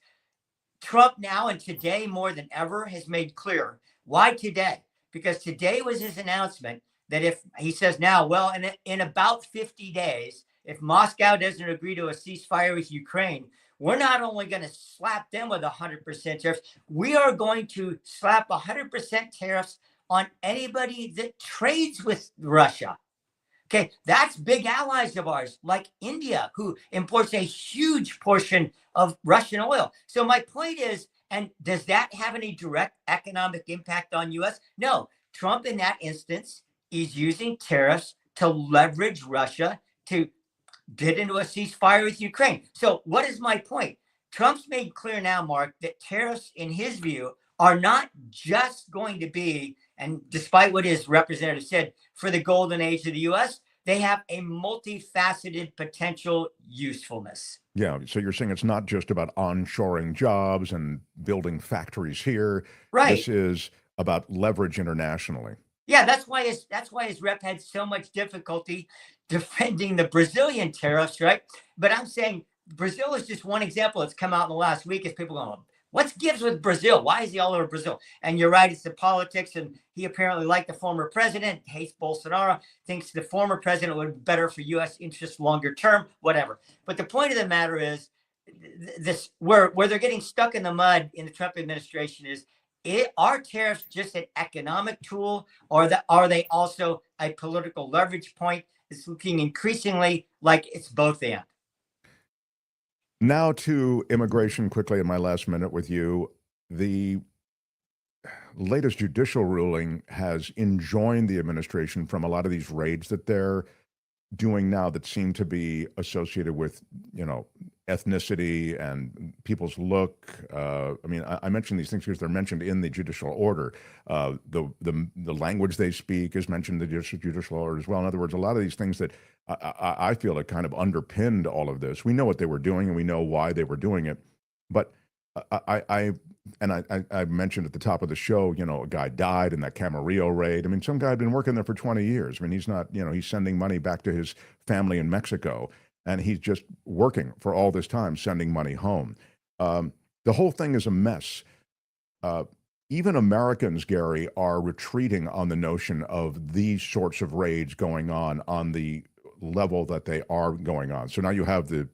Trump now and today more than ever has made clear. Why today? Because today was his announcement that if he says now, well, in about 50 days, if Moscow doesn't agree to a ceasefire with Ukraine, we're not only going to slap them with 100% tariffs, we are going to slap 100% tariffs on anybody that trades with Russia. Okay, that's big allies of ours, like India, who imports a huge portion of Russian oil. So my point is, and does that have any direct economic impact on U.S.? No. Trump, in that instance, is using tariffs to leverage Russia to get into a ceasefire with Ukraine. So what is my point? Trump's made clear now, Mark, that tariffs, in his view, are not just going to be, and despite what his representative said, for the golden age of the U.S., they have a multifaceted potential usefulness. Yeah, so you're saying it's not just about onshoring jobs and building factories here. Right. This is about leverage internationally. Yeah, that's why his rep had so much difficulty defending the Brazilian tariffs, right? But I'm saying Brazil is just one example that's come out in the last week. Is people going, what's gives with Brazil? Why is he all over Brazil? And you're right, it's the politics. And he apparently liked the former president, hates Bolsonaro, thinks the former president would be better for U.S. interests longer term, whatever. But the point of the matter is, this where they're getting stuck in the mud in the Trump administration is, are tariffs just an economic tool, or are they also a political leverage point? It's looking increasingly like it's both and. Now to immigration quickly in my last minute with you. The latest judicial ruling has enjoined the administration from a lot of these raids that they're doing now that seem to be associated with, ethnicity and people's look. I mentioned these things because they're mentioned in the judicial order. The language they speak is mentioned in the judicial order as well. In other words, a lot of these things that I feel it kind of underpinned all of this. We know what they were doing and we know why they were doing it. But I mentioned at the top of the show, a guy died in that Camarillo raid. I mean, some guy had been working there for 20 years. I mean, he's not, he's sending money back to his family in Mexico, and he's just working for all this time, sending money home. The whole thing is a mess. Even Americans, Gary, are retreating on the notion of these sorts of raids going on the level that they are going on. So now you have the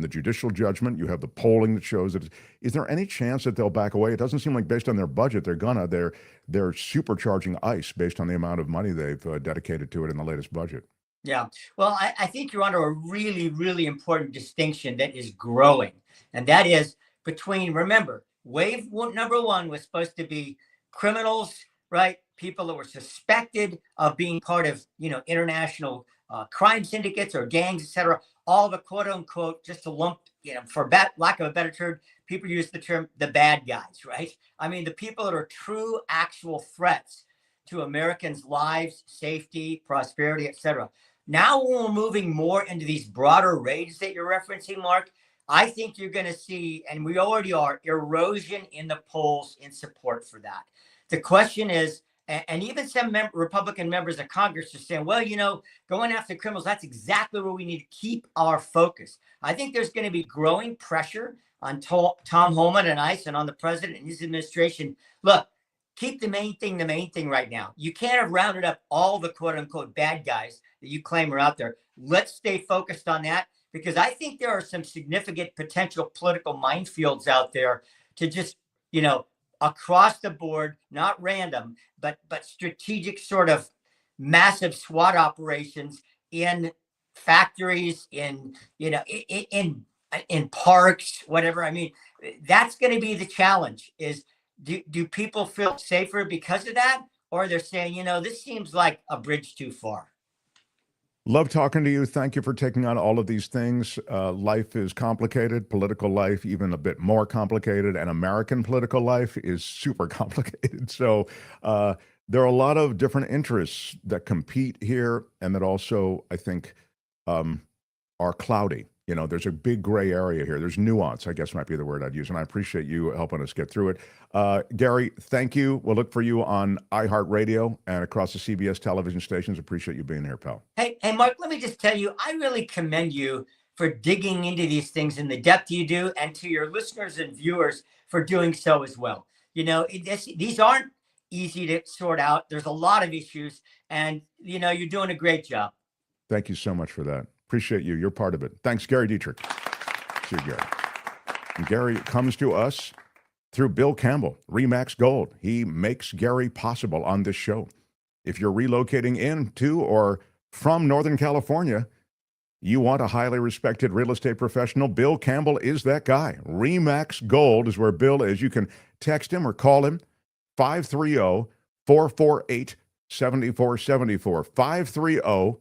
judicial judgment, you have the polling that shows that. Is there any chance that they'll back away? It doesn't seem like, based on their budget, they're supercharging ICE based on the amount of money they've dedicated to it in the latest budget. Yeah, well, I think you're onto a really, really important distinction that is growing. And that is between, remember, wave number one was supposed to be criminals, right? People that were suspected of being part of, international crime syndicates or gangs, et cetera. All the quote unquote, just to lump, for lack of a better term, people use the term the bad guys, right? I mean, the people that are true, actual threats to Americans' lives, safety, prosperity, et cetera. Now when we're moving more into these broader raids that you're referencing, Mark, I think you're going to see, and we already are, erosion in the polls in support for that. The question is, and even some Republican members of Congress are saying, well, going after criminals, that's exactly where we need to keep our focus. I think there's going to be growing pressure on Tom Homan and ICE and on the president and his administration. Look, keep the main thing right now. You can't have rounded up all the quote unquote bad guys that you claim are out there. Let's stay focused on that, because I think there are some significant potential political minefields out there to just, across the board, not random, but strategic sort of massive SWAT operations in factories, in in parks, whatever. I mean, that's going to be the challenge is do people feel safer because of that? Or they're saying, this seems like a bridge too far. Love talking to you. Thank you for taking on all of these things. Life is complicated, political life even a bit more complicated, and American political life is super complicated. So there are a lot of different interests that compete here and that also, I think, are cloudy. There's a big gray area here. There's nuance, I guess might be the word I'd use, and I appreciate you helping us get through it. Gary, thank you. We'll look for you on iHeart Radio and across the CBS television stations. Appreciate you being here, pal. Hey, Mark, let me just tell you, I really commend you for digging into these things in the depth you do, and to your listeners and viewers for doing so as well. These aren't easy to sort out. There's a lot of issues, and, you're doing a great job. Thank you so much for that. Appreciate you. You're part of it. Thanks, Gary Dietrich. See you, Gary. And Gary comes to us through Bill Campbell, Remax Gold. He makes Gary possible on this show. If you're relocating into or from Northern California, you want a highly respected real estate professional, Bill Campbell is that guy. Remax Gold is where Bill is. You can text him or call him, 530-448-7474.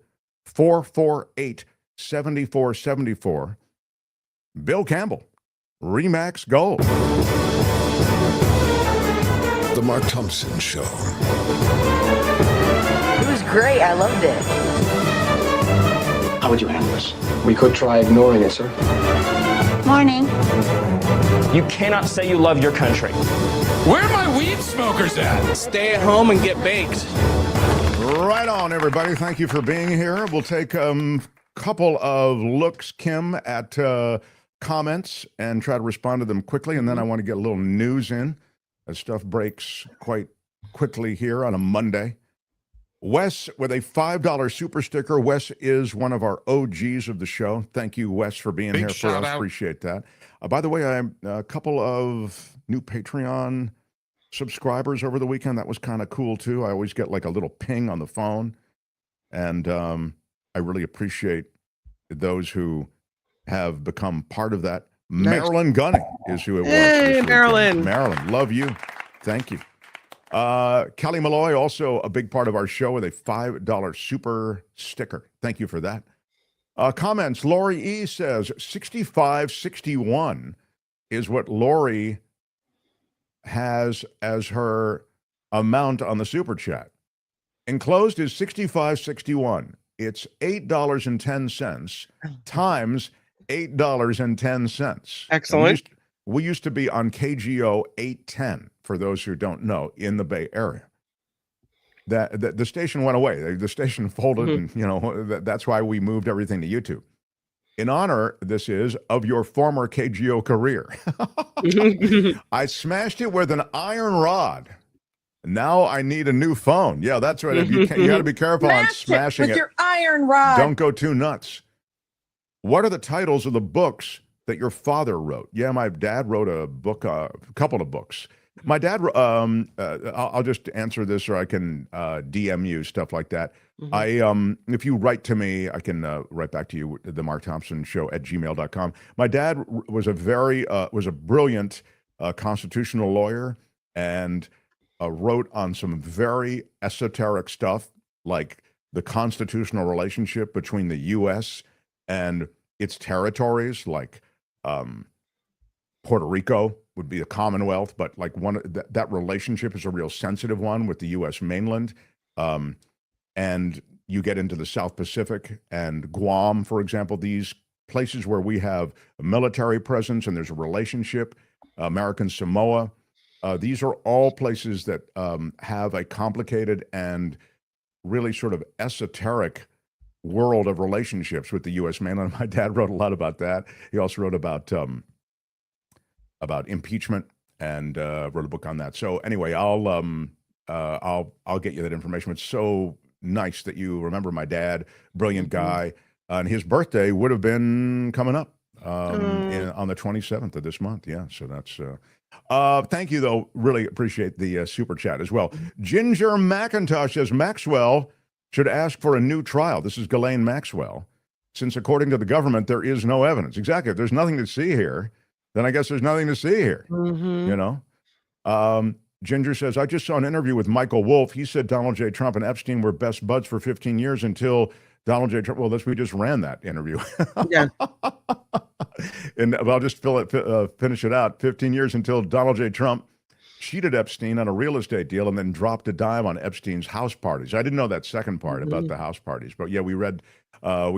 530-448-7474. Bill Campbell, Remax Gold. The Mark Thompson Show. It was great. I loved it. How would you handle this? We could try ignoring it, sir. Morning. You cannot say you love your country. Where are my weed smokers at? Stay at home and get baked. Right on, everybody. Thank you for being here. We'll take a couple of looks, Kim, at comments and try to respond to them quickly. And then I want to get a little news in as stuff breaks quite quickly here on a Monday. Wes with a $5 super sticker. Wes is one of our OGs of the show. Thank you, Wes, for being here for us. Appreciate that. By the way, I'm a couple of new Patreon subscribers over the weekend. That was kind of cool too. I always get like a little ping on the phone, and I really appreciate those who have become part of that. Nice. Marilyn Gunning is who it was. Hey, Marilyn. Marilyn, love you. Thank you. Kelly Malloy, also a big part of our show, with a $5 super sticker. Thank you for that. Comments. Lori E says 6561 is what Lori has as her amount on the super chat. Enclosed is 6561. It's $8.10 times $8.10. Excellent. We used to be on KGO 810, for those who don't know, in the Bay Area. That the station went away. The station folded, and that's why we moved everything to YouTube. In honor, this is, of your former KGO career. I smashed it with an iron rod. Now I need a new phone. Yeah, that's right. You got to be careful on smashing it with your iron rod. Don't go too nuts. What are the titles of the books that your father wrote? Yeah, my dad wrote a book, a couple of books. My dad, I'll just answer this, or I can DM you, stuff like that. If you write to me, I can write back to you, the Mark Thompson Show at gmail.com. My dad was a brilliant constitutional lawyer, and wrote on some very esoteric stuff, like the constitutional relationship between the U.S. and its territories, like Puerto Rico would be a Commonwealth, but like that relationship is a real sensitive one with the U.S. mainland. And you get into the South Pacific and Guam, for example, these places where we have a military presence and there's a relationship, American Samoa. These are all places that have a complicated and really sort of esoteric world of relationships with the U.S. mainland. My dad wrote a lot about that. He also wrote about impeachment and wrote a book on that. So anyway, I'll get you that information. It's so nice that you remember my dad, brilliant guy, and his birthday would have been coming up on the 27th of this month. Yeah, so that's. Thank you, though. Really appreciate the super chat as well. Ginger McIntosh says Maxwell should ask for a new trial. This is Ghislaine Maxwell. since according to the government, there is no evidence. Exactly. If there's nothing to see here, then I guess there's nothing to see here, you know? Ginger says, I just saw an interview with Michael Wolff. He said Donald J. Trump and Epstein were best buds for 15 years until Donald J. Trump. Well, we just ran that interview. Yeah. And I'll just finish it out. 15 years until Donald J. Trump cheated Epstein on a real estate deal and then dropped a dime on Epstein's house parties. I didn't know that second part about the house parties, but yeah, we ran a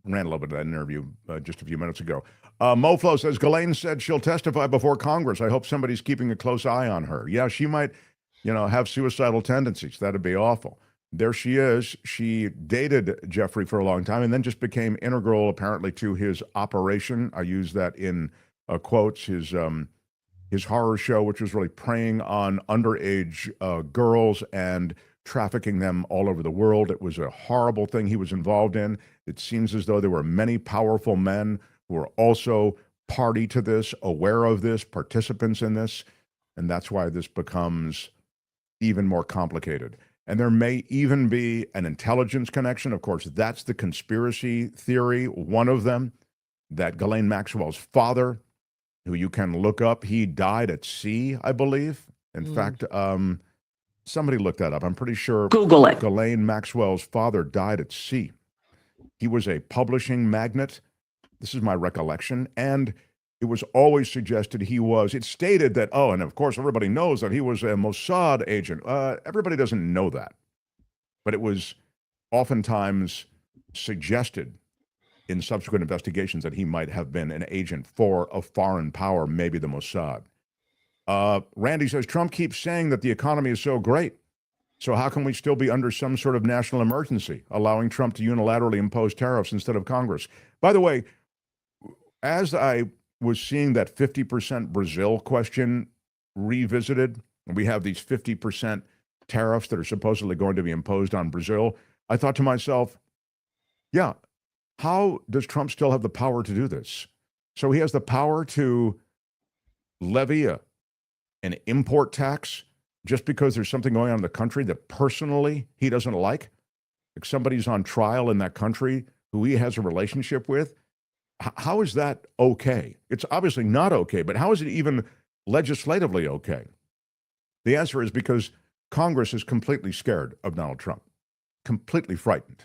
little bit of that interview just a few minutes ago. Moflo says, Ghislaine said she'll testify before Congress. I hope somebody's keeping a close eye on her. Yeah, she might, have suicidal tendencies. That'd be awful. There she is. She dated Jeffrey for a long time and then just became integral, apparently, to his operation. I use that in quotes. His horror show, which was really preying on underage girls and trafficking them all over the world. It was a horrible thing he was involved in. It seems as though there were many powerful men who were also party to this, aware of this, participants in this, and that's why this becomes even more complicated. And there may even be an intelligence connection. Of course, that's the conspiracy theory, one of them, that Ghislaine Maxwell's father, who you can look up, he died at sea, I believe. In fact, somebody looked that up. I'm pretty sure Google it. Ghislaine Maxwell's father died at sea. He was a publishing magnate. This is my recollection. And it was always suggested it's stated that, and of course everybody knows that he was a Mossad agent. Everybody doesn't know that. But it was oftentimes suggested in subsequent investigations that he might have been an agent for a foreign power, maybe the Mossad. Randy says, Trump keeps saying that the economy is so great. So how can we still be under some sort of national emergency, allowing Trump to unilaterally impose tariffs instead of Congress? By the way, as I was seeing that 50% Brazil question revisited, and we have these 50% tariffs that are supposedly going to be imposed on Brazil, I thought to myself, yeah, how does Trump still have the power to do this? So he has the power to levy an import tax just because there's something going on in the country that personally he doesn't like somebody's on trial in that country who he has a relationship with. How is that okay? It's obviously not okay, but how is it even legislatively okay? The answer is because Congress is completely scared of Donald Trump, completely frightened.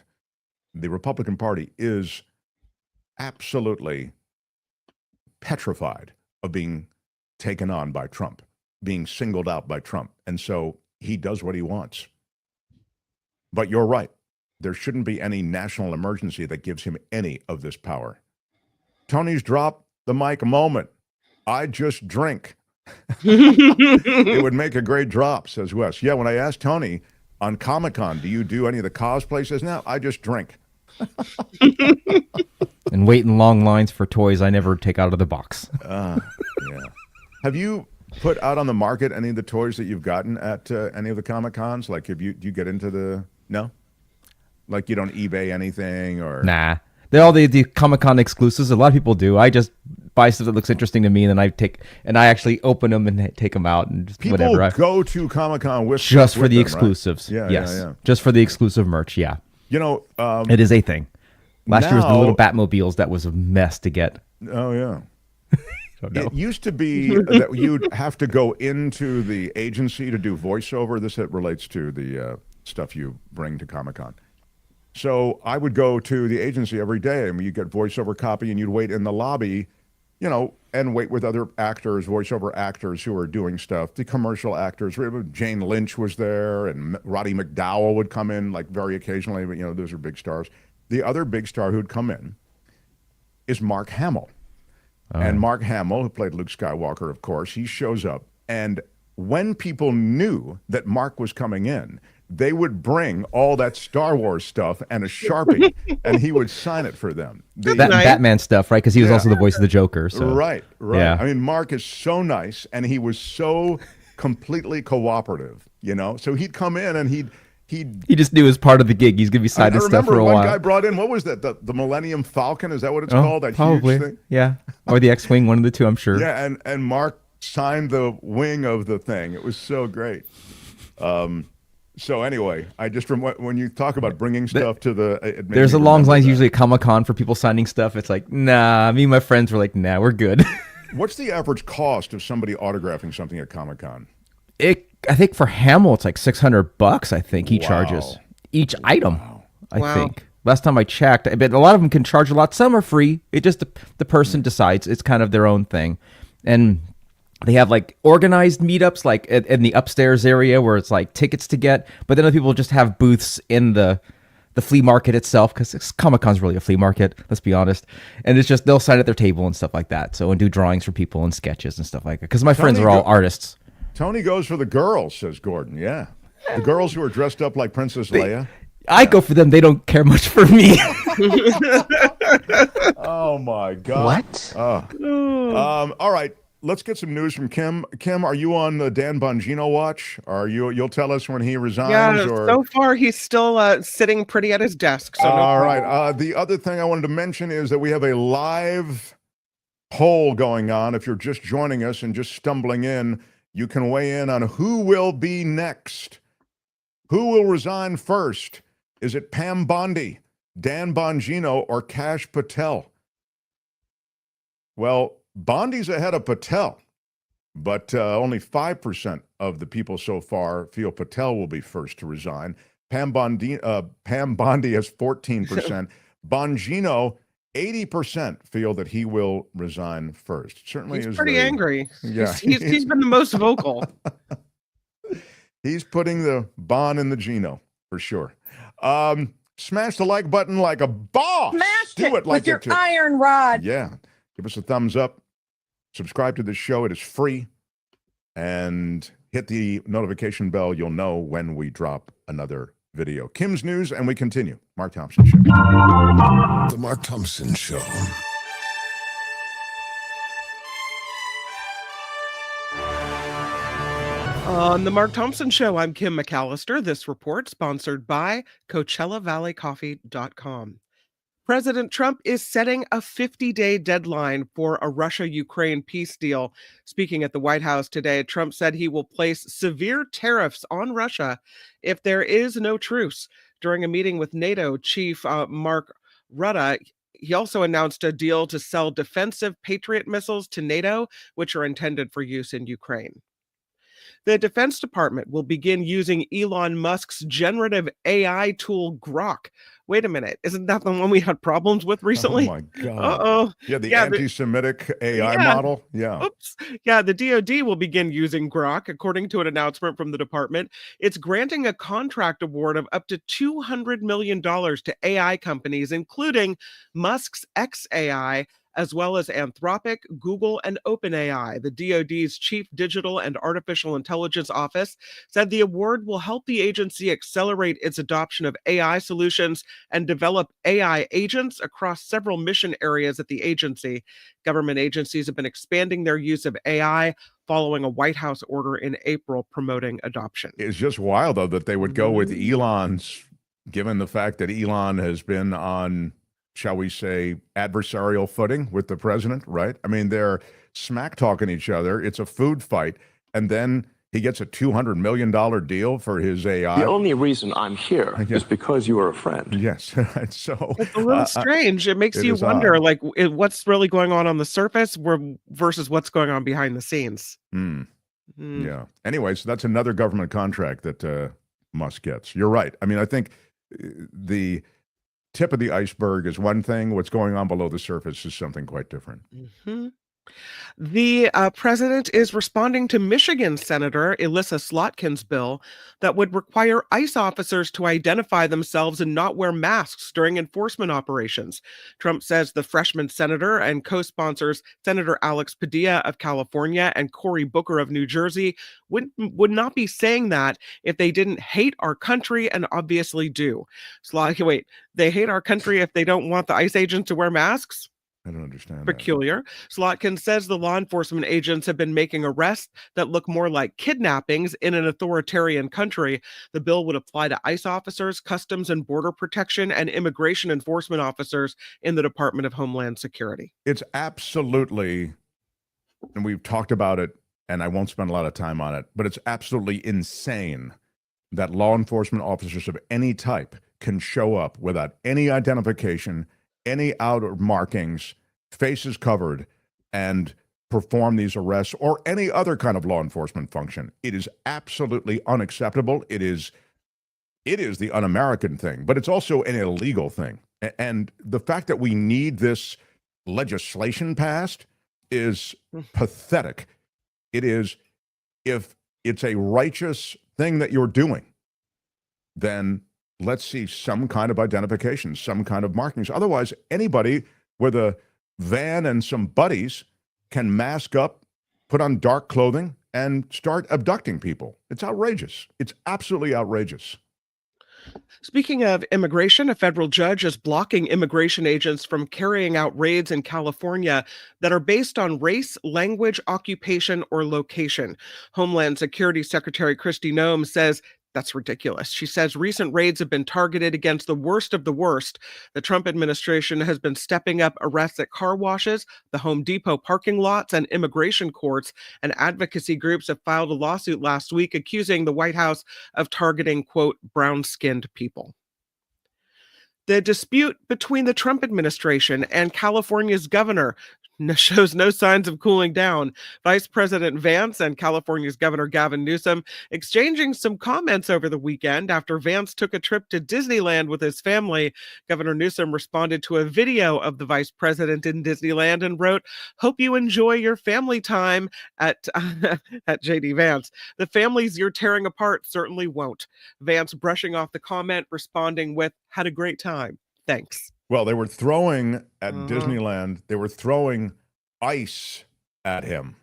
The Republican Party is absolutely petrified of being taken on by Trump, being singled out by Trump. And so he does what he wants. But you're right. There shouldn't be any national emergency that gives him any of this power. Tony's drop the mic moment. I just drink. It would make a great drop, says Wes. Yeah, when I asked Tony on Comic-Con, do you do any of the cosplay? He says, no, I just drink. And wait in long lines for toys I never take out of the box. Yeah. Have you put out on the market any of the toys that you've gotten at any of the Comic-Cons? Like, do you get into no? Like, you don't eBay anything or? Nah. They're all the Comic-Con exclusives. A lot of people do. I just buy stuff that looks interesting to me, and then I actually open them and take them out and just people whatever. Go to Comic-Con with just for the them, exclusives. Right? Yeah. Just for the exclusive merch. Yeah. You know, it is a thing. Last year was the little Batmobiles. That was a mess to get. Oh yeah. It used to be that you'd have to go into the agency to do voiceover. This relates to the stuff you bring to Comic-Con. So I would go to the agency every day, and you get voiceover copy, and you'd wait in the lobby, and wait with other actors, voiceover actors who are doing stuff. The commercial actors, Jane Lynch was there, and Roddy McDowell would come in, like, very occasionally, but, those are big stars. The other big star who'd come in is Mark Hamill. And Mark Hamill, who played Luke Skywalker, of course, he shows up. And when people knew that Mark was coming in, they would bring all that Star Wars stuff and a Sharpie, and he would sign it for them. Batman stuff, right? Because he was also the voice of the Joker. So. Right. Yeah. I mean, Mark is so nice, and he was so completely cooperative, So he'd come in, and he just knew as part of the gig. He's going to be signing stuff for a while. I remember one guy brought in, what was that, the Millennium Falcon? Is that what it's called? That probably. Huge thing? Yeah. Or the X-Wing, one of the two, I'm sure. Yeah, and Mark signed the wing of the thing. It was so great. So anyway, I just when you talk about bringing stuff to the, it made There's me a long remember lines that. usually at Comic-Con for people signing stuff. It's like, nah, me and my friends were like, nah, we're good. What's the average cost of somebody autographing something at Comic-Con? I think for Hamill, it's like $600. I think he charges each item. I Wow. think last time I checked, but a lot of them can charge a lot. Some are free. It just the person decides. It's kind of their own thing, and they have like organized meetups, like in the upstairs area where it's like tickets to get. But then other people just have booths in the flea market itself, because Comic-Con's really a flea market, let's be honest. And it's just they'll sign at their table and stuff like that. So and do drawings for people and sketches and stuff like that. Because my friends are all artists. Tony goes for the girls, says Gordon. Yeah, the girls who are dressed up like Princess Leia. I go for them. They don't care much for me. Oh my God! What? All right. Let's get some news from Kim. Kim, are you on the Dan Bongino watch? You'll tell us when he resigns? Yeah, or... so far he's still sitting pretty at his desk. So All right. The other thing I wanted to mention is that we have a live poll going on. If you're just joining us and just stumbling in, you can weigh in on who will be next. Who will resign first? Is it Pam Bondi, Dan Bongino, or Kash Patel? Well, Bondi's ahead of Patel, but only 5% of the people so far feel Patel will be first to resign. Pam Bondi has 14%. Bongino, 80% feel that he will resign first. Certainly, he's pretty angry. Yeah, he's been the most vocal. He's putting the Bon in the Gino for sure. Smash the like button like a boss. Smash Do it like with your it. iron rod. Yeah. Give us a thumbs up. Subscribe to this show. It is free. And hit the notification bell. You'll know when we drop another video. Kim's News, and we continue. Mark Thompson Show. The Mark Thompson Show. On the Mark Thompson Show, I'm Kim McAllister. This report sponsored by CoachellaValleyCoffee.com. President Trump is setting a 50-day deadline for a Russia-Ukraine peace deal. Speaking at the White House today, Trump said he will place severe tariffs on Russia if there is no truce. During a meeting with NATO chief Mark Rutte, he also announced a deal to sell defensive Patriot missiles to NATO, which are intended for use in Ukraine. The Defense Department will begin using Elon Musk's generative AI tool Grok. Wait a minute, isn't that the one we had problems with recently? Oh my God. Uh-oh. Yeah, the anti-Semitic AI model. Yeah. Oops. Yeah, the DoD will begin using Grok, according to an announcement from the department. It's granting a contract award of up to $200 million to AI companies, including Musk's xAI, as well as Anthropic, Google, and OpenAI. The DoD's Chief Digital and Artificial Intelligence Office said the award will help the agency accelerate its adoption of AI solutions and develop AI agents across several mission areas at the agency. Government agencies have been expanding their use of AI following a White House order in April promoting adoption. It's just wild, though, that they would go with Elon's, given the fact that Elon has been on, shall we say, adversarial footing with the president, right? I mean, they're smack talking each other. It's a food fight. And then he gets a $200 million deal for his AI. The only reason I'm here is because you are a friend. Yes. So it's a little strange. It makes you wonder, like, what's really going on the surface versus what's going on behind the scenes. Yeah. Anyway, so that's another government contract that Musk gets. You're right. I mean, I think the tip of the iceberg is one thing. What's going on below the surface is something quite different. The president is responding to Michigan Senator Elissa Slotkin's bill that would require ICE officers to identify themselves and not wear masks during enforcement operations. Trump says the freshman senator and co-sponsors Senator Alex Padilla of California and Cory Booker of New Jersey would not be saying that if they didn't hate our country, and obviously do. Wait, they hate our country if they don't want the ICE agents to wear masks? I don't understand. Peculiar. Slotkin says the law enforcement agents have been making arrests that look more like kidnappings in an authoritarian country. The bill would apply to ICE officers, Customs and Border Protection, and immigration enforcement officers in the Department of Homeland Security. It's absolutely, and we've talked about it, and I won't spend a lot of time on it, but it's absolutely insane that law enforcement officers of any type can show up without any identification, any outer markings, faces covered, and perform these arrests or any other kind of law enforcement function. It is absolutely unacceptable. It is the un-American thing, but it's also an illegal thing. And the fact that we need this legislation passed is pathetic. It is, if it's a righteous thing that you're doing, then let's see some kind of identification, some kind of markings. Otherwise, anybody with a van and some buddies can mask up, put on dark clothing, and start abducting people. It's outrageous. It's absolutely outrageous. Speaking of immigration, a federal judge is blocking immigration agents from carrying out raids in California that are based on race, language, occupation, or location. Homeland Security Secretary Kristi Noem says that's ridiculous. She says recent raids have been targeted against the worst of the worst. The Trump administration has been stepping up arrests at car washes, the Home Depot parking lots, and immigration courts. And advocacy groups have filed a lawsuit last week accusing the White House of targeting, quote, brown-skinned people. The dispute between the Trump administration and California's governor shows no signs of cooling down. Vice President Vance and California's Governor Gavin Newsom exchanging some comments over the weekend after Vance took a trip to Disneyland with his family. Governor Newsom responded to a video of the vice president in Disneyland and wrote, "Hope you enjoy your family time at JD Vance. The families you're tearing apart certainly won't." Vance brushing off the comment, responding with, "Had a great time. Thanks." Well, they were throwing at Disneyland, they were throwing ice at him,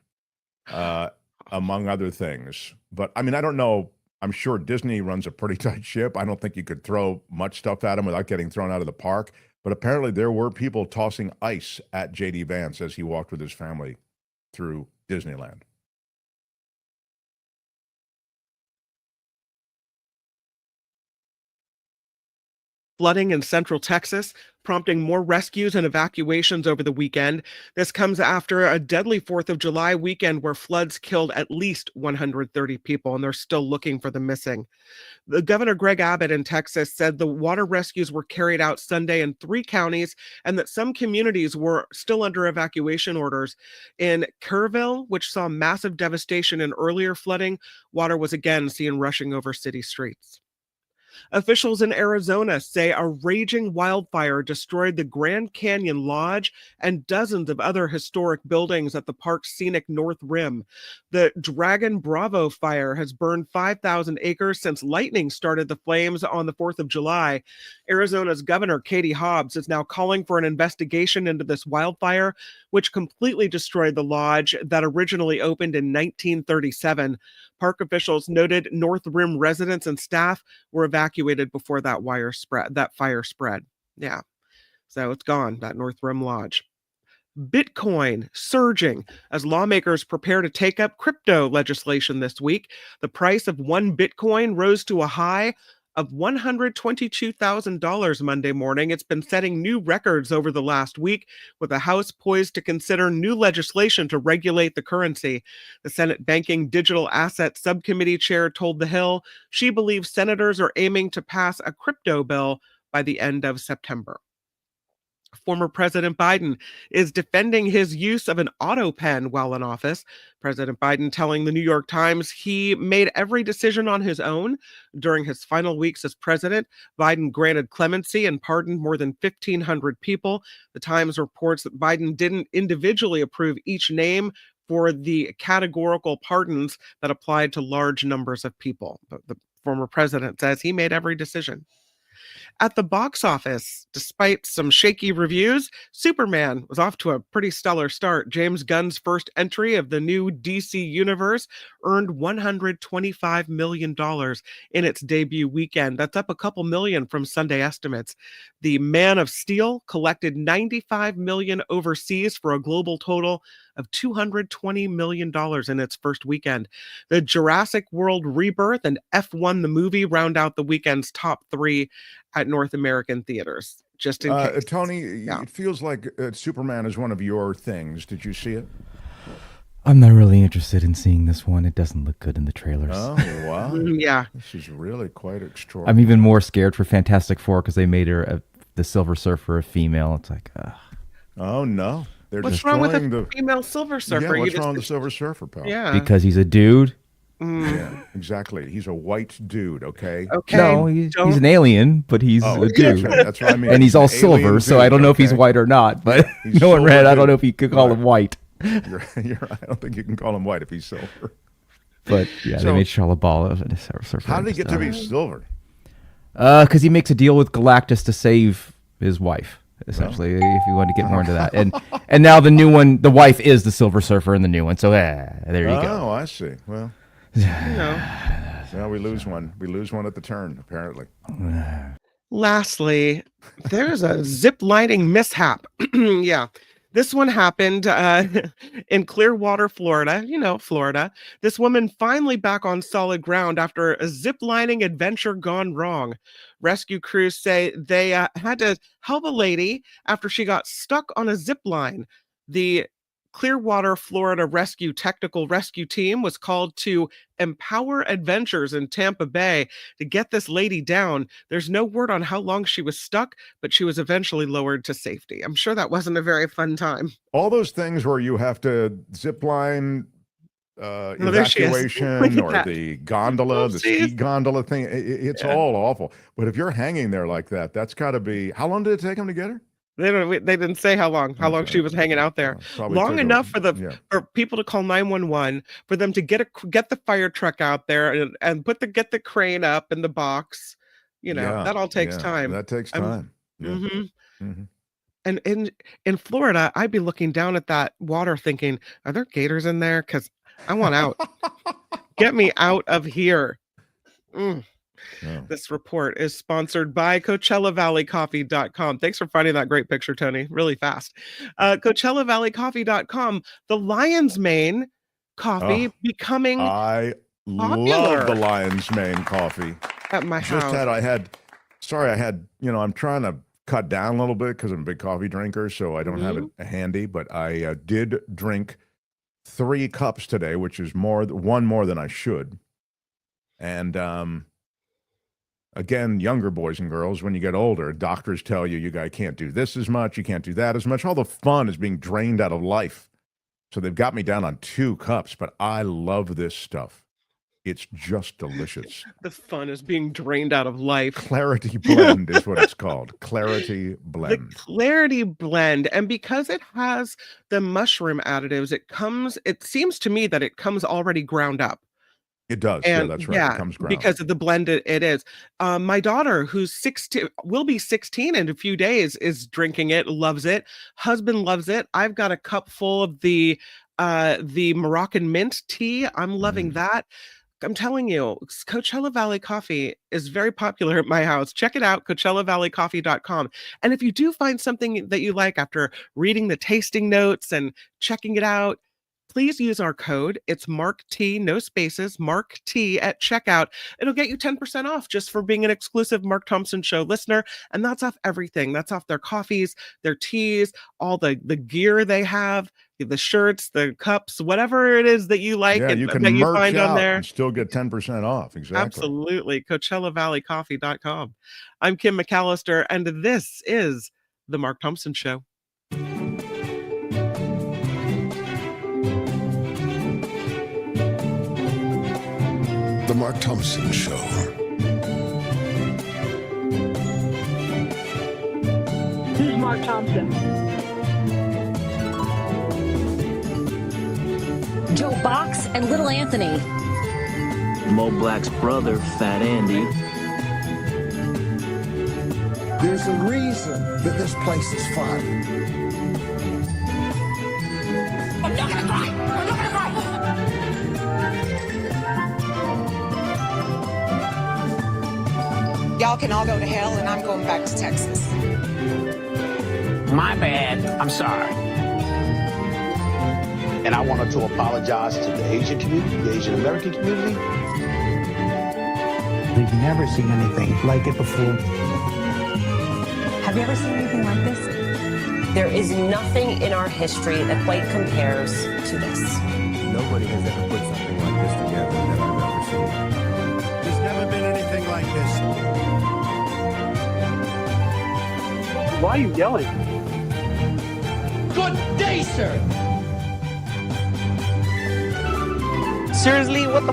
among other things. But I mean, I don't know. I'm sure Disney runs a pretty tight ship. I don't think you could throw much stuff at him without getting thrown out of the park. But apparently there were people tossing ice at JD Vance as he walked with his family through Disneyland. Flooding in central Texas, prompting more rescues and evacuations over the weekend. This comes after a deadly 4th of July weekend where floods killed at least 130 people, and they're still looking for the missing. The Governor Greg Abbott in Texas said the water rescues were carried out Sunday in 3 counties and that some communities were still under evacuation orders. In Kerrville, which saw massive devastation in earlier flooding, water was again seen rushing over city streets. Officials in Arizona say a raging wildfire destroyed the Grand Canyon Lodge and dozens of other historic buildings at the park's scenic North Rim. The Dragon Bravo fire has burned 5,000 acres since lightning started the flames on the 4th of July. Arizona's Governor Katie Hobbs is now calling for an investigation into this wildfire, which completely destroyed the lodge that originally opened in 1937. Park officials noted North Rim residents and staff were evacuated before that fire spread. Yeah. So it's gone, that North Rim Lodge. Bitcoin surging as lawmakers prepare to take up crypto legislation this week. The price of one Bitcoin rose to a high of $122,000 Monday morning. It's been setting new records over the last week, with the House poised to consider new legislation to regulate the currency. The Senate Banking Digital Assets Subcommittee chair told The Hill she believes senators are aiming to pass a crypto bill by the end of September. Former President Biden is defending his use of an auto pen while in office. President Biden telling the New York Times he made every decision on his own. During his final weeks as president, Biden granted clemency and pardoned more than 1,500 people. The Times reports that Biden didn't individually approve each name for the categorical pardons that applied to large numbers of people. But the former president says he made every decision. At the box office, despite some shaky reviews, Superman was off to a pretty stellar start. James Gunn's first entry of the new DC universe earned $125 million in its debut weekend. That's up a couple million from Sunday estimates. The Man of Steel collected $95 million overseas for a global total of $220 million in its first weekend. The Jurassic World Rebirth and F1 the movie round out the weekend's top 3 at North American theaters. Just in case. Tony, it feels like Superman is one of your things. Did you see it? I'm not really interested in seeing this one. It doesn't look good in the trailers. Oh, wow. Yeah. This is really quite extraordinary. I'm even more scared for Fantastic Four because they made her the Silver Surfer a female. It's like, oh, no. They're What's wrong with destroying a female Silver Surfer? Yeah, what's You wrong with just- the Silver Surfer, pal? Yeah. because he's a dude. Yeah, exactly. He's a white dude, okay? Okay. No, he's an alien, but he's Oh, a dude. that's what I mean. And he's all An alien silver, so dude, I don't know if he's okay? white or not. But He's knowing silver Red, I don't dude. know if you could call him white. You're right. I don't think you can call him white if he's silver. But yeah, So- they made Charlotte Ball of a surfer. How did he get to be silver? Because he makes a deal with Galactus to save his wife. Essentially, if you want to get more into that, and now the new one, the wife is the Silver Surfer in the new one. So there you go. Oh, I see. Well, we lose one. We lose one at the turn, apparently. Lastly, there's a zip lining mishap. Yeah. This one happened in Clearwater, Florida. You know, Florida. This woman finally back on solid ground after a zip lining adventure gone wrong. Rescue crews say they had to help a lady after she got stuck on a zip line. The Clearwater, Florida Technical Rescue Team was called to Empower Adventures in Tampa Bay to get this lady down. There's no word on how long she was stuck, but she was eventually lowered to safety. I'm sure that wasn't a very fun time. All those things where you have to zip line there she is. evacuation Look at or that. the gondola, the ski gondola thing, it's all awful. But if you're hanging there like that, that's got to be, how long did it take him to get her? They didn't say how long she was hanging out there. Probably Long took enough a- for people to call 911, for them to get the fire truck out there and get the crane up in the box. You know, Yeah, that all takes yeah, time. That takes time. Yeah. Mm-hmm. And in Florida, I'd be looking down at that water thinking, are there gators in there? Because I want out. Get me out of here. This report is sponsored by CoachellaValleyCoffee.com. Thanks for finding that great picture, Tony. Really fast. CoachellaValleyCoffee.com. The Lion's Mane coffee becoming I popular love the Lion's Mane coffee. at my house. I'm trying to cut down a little bit because I'm a big coffee drinker, so I don't have it handy, but I did drink 3 cups today, which is one more than I should. And again, younger boys and girls, when you get older, doctors tell you guys can't do this as much, you can't do that as much. All the fun is being drained out of life. So they've got me down on 2 cups, but I love this stuff. It's just delicious. The fun is being drained out of life. Clarity Blend is what it's called. Clarity Blend. The Clarity Blend. And because it has the mushroom additives, it seems to me that it comes already ground up. It does. And Yeah, that's right. It comes ground. because of the blend it is. My daughter, who's 16, will be 16 in a few days, is drinking it, loves it. Husband loves it. I've got a cup full of the Moroccan mint tea. I'm loving that. I'm telling you, Coachella Valley Coffee is very popular at my house. Check it out, CoachellaValleyCoffee.com. And if you do find something that you like after reading the tasting notes and checking it out, please use our code. It's Mark T, no spaces, Mark T at checkout. It'll get you 10% off just for being an exclusive Mark Thompson Show listener. And that's off everything. That's off their coffees, their teas, all the gear they have, the shirts, the cups, whatever it is that you like Yeah, you can that you merch find on out there. and still get 10% off. Exactly. Absolutely. CoachellaValleyCoffee.com. I'm Kim McAllister, and this is The Mark Thompson Show. The Mark Thompson Show. Who's Mark Thompson? Joe Box and Little Anthony. Mo Black's brother, Fat Andy. There's a reason that this place is fun. I'm not gonna cry! I'm not gonna cry! Y'all can all go to hell, and I'm going back to Texas. My bad. I'm sorry. And I wanted to apologize to the Asian community, the Asian American community. We've never seen anything like it before. Have you ever seen anything like this? There is nothing in our history that quite compares to this. Nobody has ever put something like this together that I've ever seen. There's never been anything like this. Why are you yelling? Good day, sir. Seriously, what the?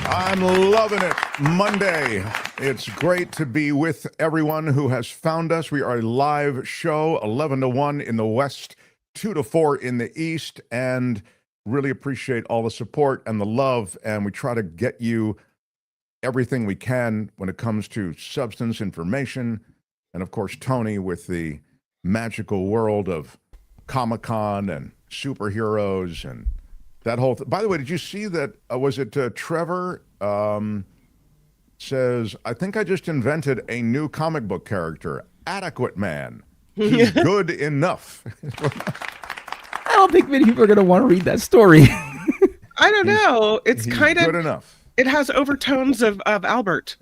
I'm loving it. Monday. It's great to be with everyone who has found us. We are a live show, 11 to 1 in the West, 2 to 4 in the East, and really appreciate all the support and the love. And we try to get you everything we can when it comes to substance information. And of course, Tony with the magical world of Comic-Con and superheroes and that whole thing. By the way, did you see that? Was it Trevor says, I think I just invented a new comic book character, Adequate Man. He's good enough. I don't think many people are going to want to read that story. I don't know. It's kind of good enough. It has overtones of Albert.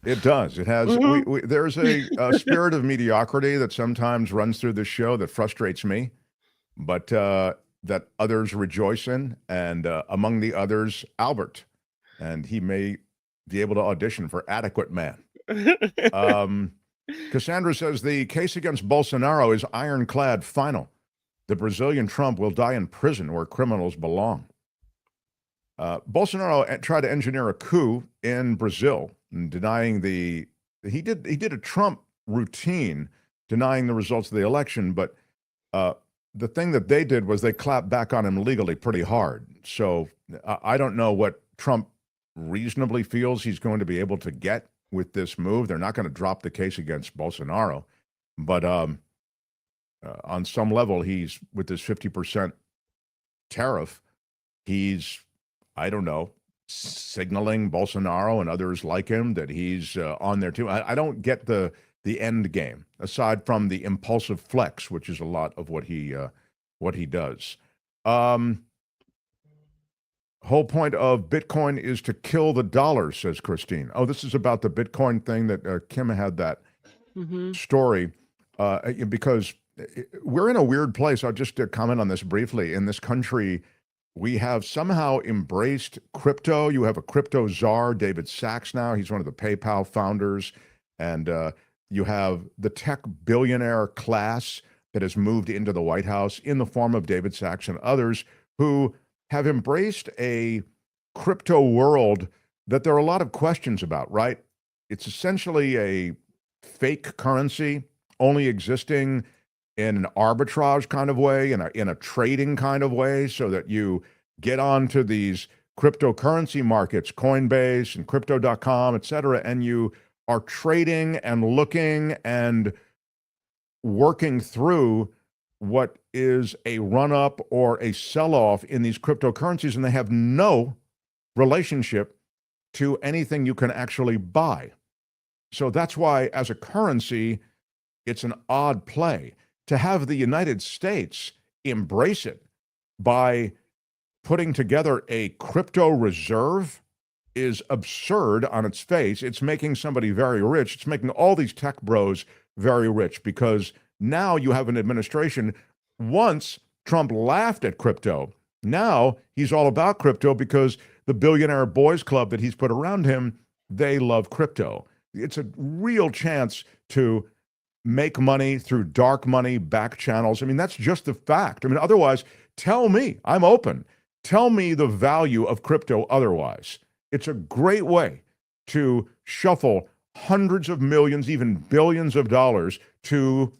It does. It has. There's a spirit of mediocrity that sometimes runs through this show that frustrates me, but that others rejoice in, and among the others, Albert, and he may be able to audition for Adequate Man. Cassandra says the case against Bolsonaro is ironclad final. The Brazilian Trump will die in prison where criminals belong. Bolsonaro tried to engineer a coup in Brazil, denying he did a Trump routine denying the results of the election, but the thing that they did was they clapped back on him legally pretty hard. So I don't know what Trump reasonably feels he's going to be able to get with this move. They're not going to drop the case against Bolsonaro, but on some level, he's with this 50% tariff, he's, I don't know, signaling Bolsonaro and others like him that he's on there too. I don't get the end game aside from the impulsive flex, which is a lot of what he does. Whole point of Bitcoin is to kill the dollar, says Christine. Oh, this is about the Bitcoin thing that Kim had that story because we're in a weird place. I'll just comment on this briefly. In this country, we have somehow embraced crypto. You have a crypto czar, David Sachs now. He's one of the PayPal founders. And you have the tech billionaire class that has moved into the White House in the form of David Sachs and others who have embraced a crypto world that there are a lot of questions about, right? It's essentially a fake currency only existing in an arbitrage kind of way, in a trading kind of way, so that you get onto these cryptocurrency markets, Coinbase and crypto.com, et cetera, and you are trading and looking and working through what is a run-up or a sell-off in these cryptocurrencies, and they have no relationship to anything you can actually buy. So that's why, as a currency, it's an odd play. To have the United States embrace it by putting together a crypto reserve is absurd on its face. It's making somebody very rich. It's making all these tech bros very rich because now you have an administration. Once Trump laughed at crypto, now he's all about crypto because the billionaire boys club that he's put around him, they love crypto. It's a real chance to make money through dark money back channels. I mean, that's just the fact. I mean, otherwise, tell me, I'm open. Tell me the value of crypto otherwise. It's a great way to shuffle hundreds of millions, even billions of dollars to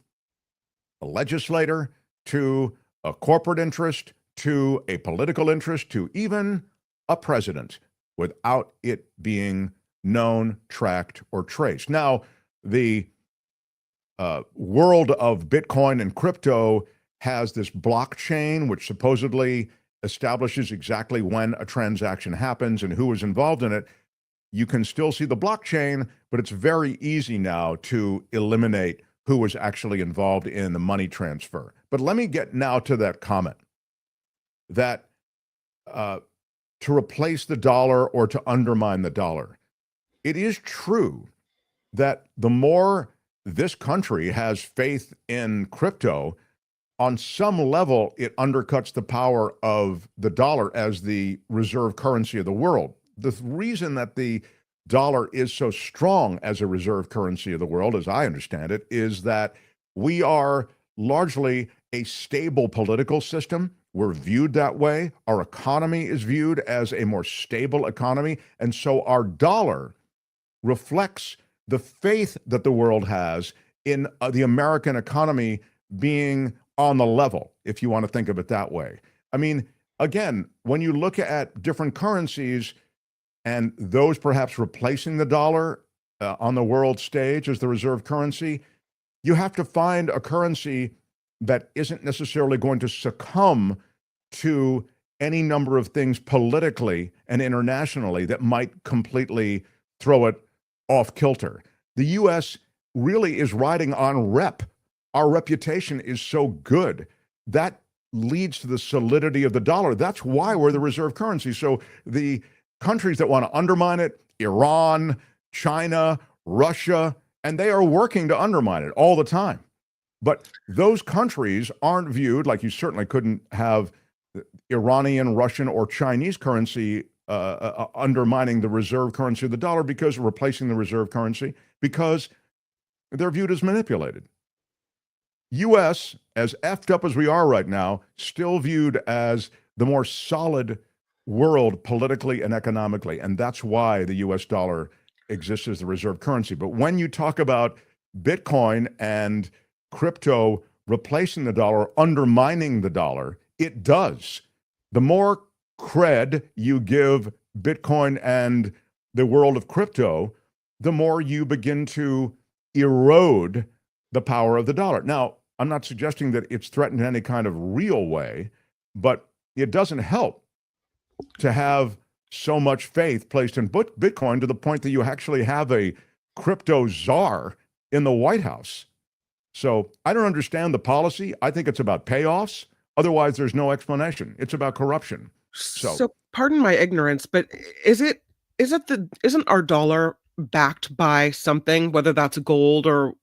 a legislator, to a corporate interest, to a political interest, to even a president without it being known, tracked, or traced. Now, the world of Bitcoin and crypto has this blockchain, which supposedly establishes exactly when a transaction happens and who is involved in it. You can still see the blockchain, but it's very easy now to eliminate who was actually involved in the money transfer. But let me get now to that comment that to replace the dollar or to undermine the dollar. It is true that the more this country has faith in crypto, on some level, it undercuts the power of the dollar as the reserve currency of the world. The reason that the dollar is so strong as a reserve currency of the world, as I understand it, is that we are largely a stable political system. We're viewed that way. Our economy is viewed as a more stable economy. And so our dollar reflects the faith that the world has in the American economy being on the level, if you want to think of it that way. I mean, again, when you look at different currencies and those perhaps replacing the dollar on the world stage as the reserve currency, you have to find a currency that isn't necessarily going to succumb to any number of things politically and internationally that might completely throw it off kilter. The U.S. really is riding on rep. Our reputation is so good. That leads to the solidity of the dollar. That's why we're the reserve currency. So the countries that want to undermine it, Iran, China, Russia, and they are working to undermine it all the time. But those countries aren't viewed, like you certainly couldn't have Iranian, Russian, or Chinese currency undermining the reserve currency of the dollar, because replacing the reserve currency, because they're viewed as manipulated. U.S., as effed up as we are right now, still viewed as the more solid world politically and economically. And that's why the U.S. dollar exists as the reserve currency. But when you talk about Bitcoin and crypto replacing the dollar, undermining the dollar, it does. The more cred you give Bitcoin and the world of crypto, the more you begin to erode the power of the dollar. Now, I'm not suggesting that it's threatened in any kind of real way, but it doesn't help to have so much faith placed in Bitcoin to the point that you actually have a crypto czar in the White House. So I don't understand the policy. I think it's about payoffs. Otherwise, there's no explanation. It's about corruption. So pardon my ignorance, but isn't our dollar backed by something, whether that's gold or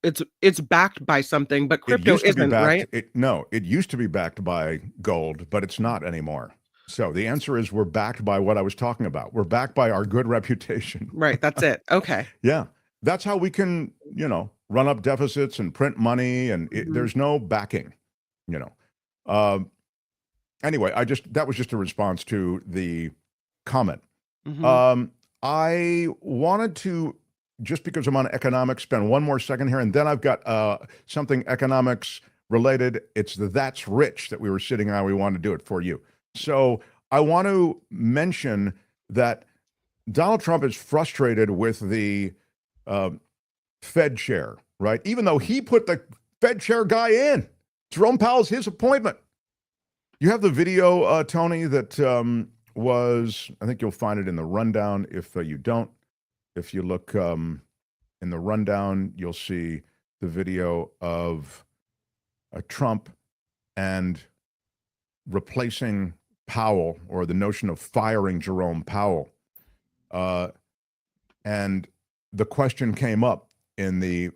it's backed by something, but crypto isn't, right? It used to be backed by gold, but it's not anymore. So the answer is we're backed by what I was talking about. We're backed by our good reputation. Right. That's it. Okay. Yeah. That's how we can, run up deficits and print money, and there's no backing, Anyway, that was just a response to the comment. I wanted to, just because I'm on economics, spend one more second here, and then I've got something economics related. It's the That's Rich that we were sitting on. We want to do it for you. So I want to mention that Donald Trump is frustrated with the Fed chair, right? Even though he put the Fed chair guy in. Jerome Powell's his appointment. You have the video, Tony, that was, I think you'll find it in the rundown. If you don't, if you look in the rundown, you'll see the video of Trump and replacing Powell, or the notion of firing Jerome Powell. And the question came up in the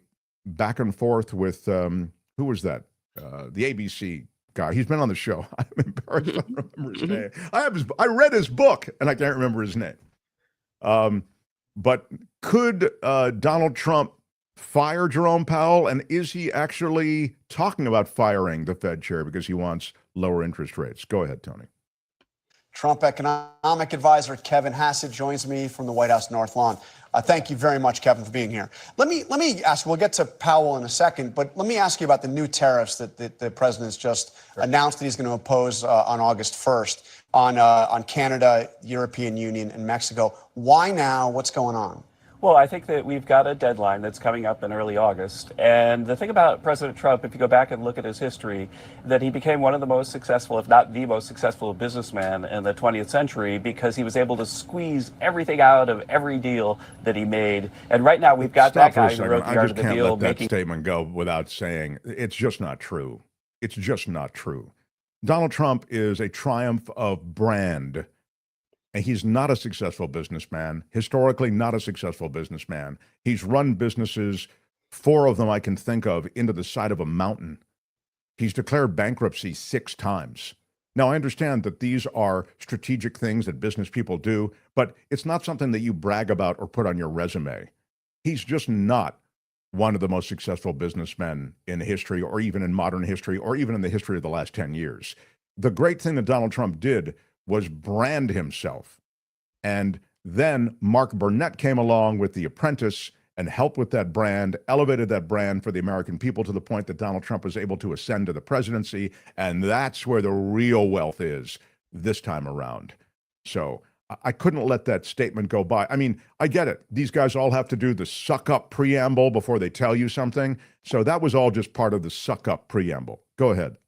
back and forth with, who was that? The ABC guy. He's been on the show. I'm embarrassed. I don't remember his name. I read his book and I can't remember his name. But could Donald Trump fire Jerome Powell? And is he actually talking about firing the Fed chair because he wants lower interest rates? Go ahead, Tony. Trump economic advisor Kevin Hassett joins me from the White House North Lawn. Thank you very much, Kevin, for being here. Let me ask, we'll get to Powell in a second, but let me ask you about the new tariffs that the president's just announced that he's going to impose on August 1st on Canada, European Union, and Mexico. Why now? What's going on? Well, I think that we've got a deadline that's coming up in early August. And the thing about President Trump, if you go back and look at his history, that he became one of the most successful, if not the most successful businessman in the 20th century, because he was able to squeeze everything out of every deal that he made. And right now we've got that guy who wrote the art of the deal. I just can't let that statement go without saying it's just not true. It's just not true. Donald Trump is a triumph of brand. And he's not a successful businessman, historically not a successful businessman. He's run businesses, 4 of them I can think of, into the side of a mountain. He's declared bankruptcy 6 times. Now, I understand that these are strategic things that business people do, but it's not something that you brag about or put on your resume. He's just not one of the most successful businessmen in history, or even in modern history, or even in the history of the last 10 years. The great thing that Donald Trump did was brand himself. And then Mark Burnett came along with The Apprentice and helped with that brand, elevated that brand for the American people to the point that Donald Trump was able to ascend to the presidency. And that's where the real wealth is this time around. So I couldn't let that statement go by. I mean, I get it. These guys all have to do the suck up preamble before they tell you something. So that was all just part of the suck up preamble. Go ahead.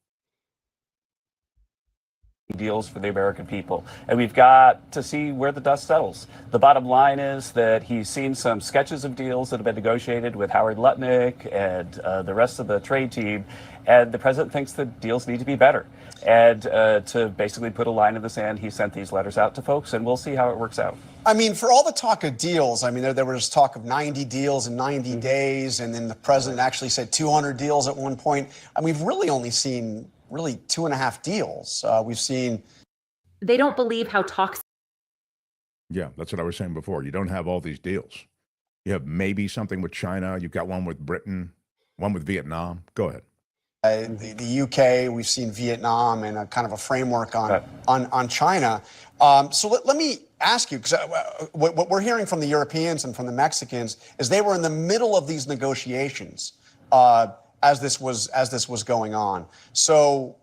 Deals for the American people, and we've got to see where the dust settles. The bottom line is that he's seen some sketches of deals that have been negotiated with Howard Lutnick and the rest of the trade team, and the president thinks the deals need to be better. And to basically put a line in the sand, he sent these letters out to folks, and we'll see how it works out. I mean, for all the talk of deals, I mean, there was talk of 90 deals in 90 days, and then the president actually said 200 deals at one point. I mean, we've really only seen 2.5 deals. We've seen. They don't believe how toxic. Yeah, that's what I was saying before. You don't have all these deals. You have maybe something with China. You've got one with Britain, one with Vietnam. Go ahead. The UK, we've seen Vietnam, and a kind of a framework on China. So let me ask you, because what we're hearing from the Europeans and from the Mexicans is they were in the middle of these negotiations as this was going on. So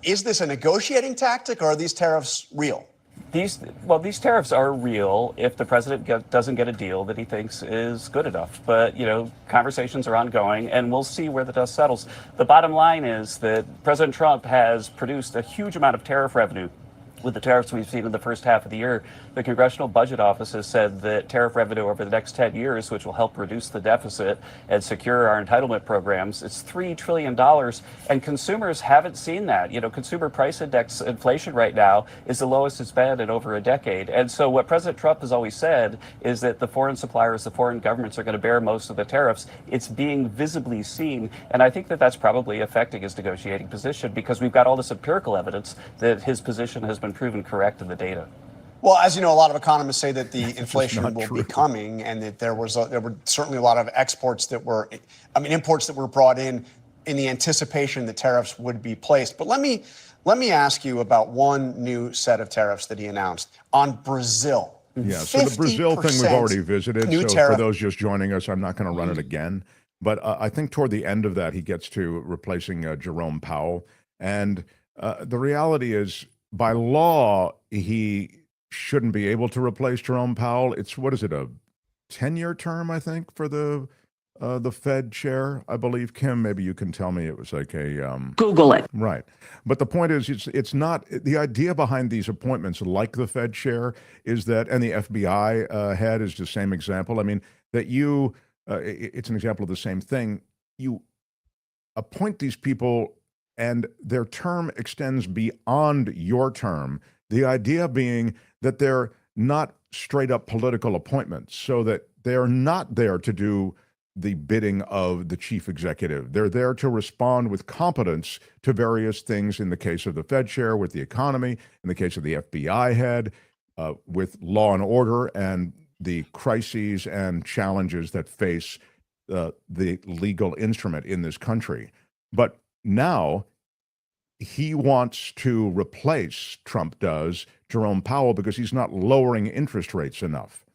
is this a negotiating tactic, or are these tariffs real? These tariffs are real if the president doesn't get a deal that he thinks is good enough. But, conversations are ongoing, and we'll see where the dust settles. The bottom line is that President Trump has produced a huge amount of tariff revenue. With the tariffs we've seen in the first half of the year, the Congressional Budget Office has said that tariff revenue over the next 10 years, which will help reduce the deficit and secure our entitlement programs, it's $3 trillion. And consumers haven't seen that. Consumer price index inflation right now is the lowest it's been in over a decade. And so what President Trump has always said is that the foreign suppliers, the foreign governments are going to bear most of the tariffs. It's being visibly seen. And I think that that's probably affecting his negotiating position, because we've got all this empirical evidence that his position has been proven correct in the data. Well, as you know, a lot of economists say that the inflation will be coming, and that there were certainly a lot of imports that were brought in the anticipation that tariffs would be placed. But let me ask you about one new set of tariffs that he announced on Brazil. Yeah, so the Brazil thing we've already visited. So for those just joining us, I'm not going to run it again. But I think toward the end of that, he gets to replacing Jerome Powell. And the reality is, by law, he shouldn't be able to replace Jerome Powell. It's, what is it, a 10-year term, I think, for the Fed chair, I believe. Kim, maybe you can tell me. It was like a... Google it. Right. But the point is, it's not... The idea behind these appointments, like the Fed chair, is that, and the FBI head is the same example. I mean, that you... it's an example of the same thing. You appoint these people, and their term extends beyond your term. The idea being that they're not straight up political appointments, so that they're not there to do the bidding of the chief executive. They're there to respond with competence to various things, in the case of the Fed chair, with the economy, in the case of the FBI head, with law and order and the crises and challenges that face the legal instrument in this country. But now he wants to replace, Trump does, Jerome Powell, because he's not lowering interest rates enough.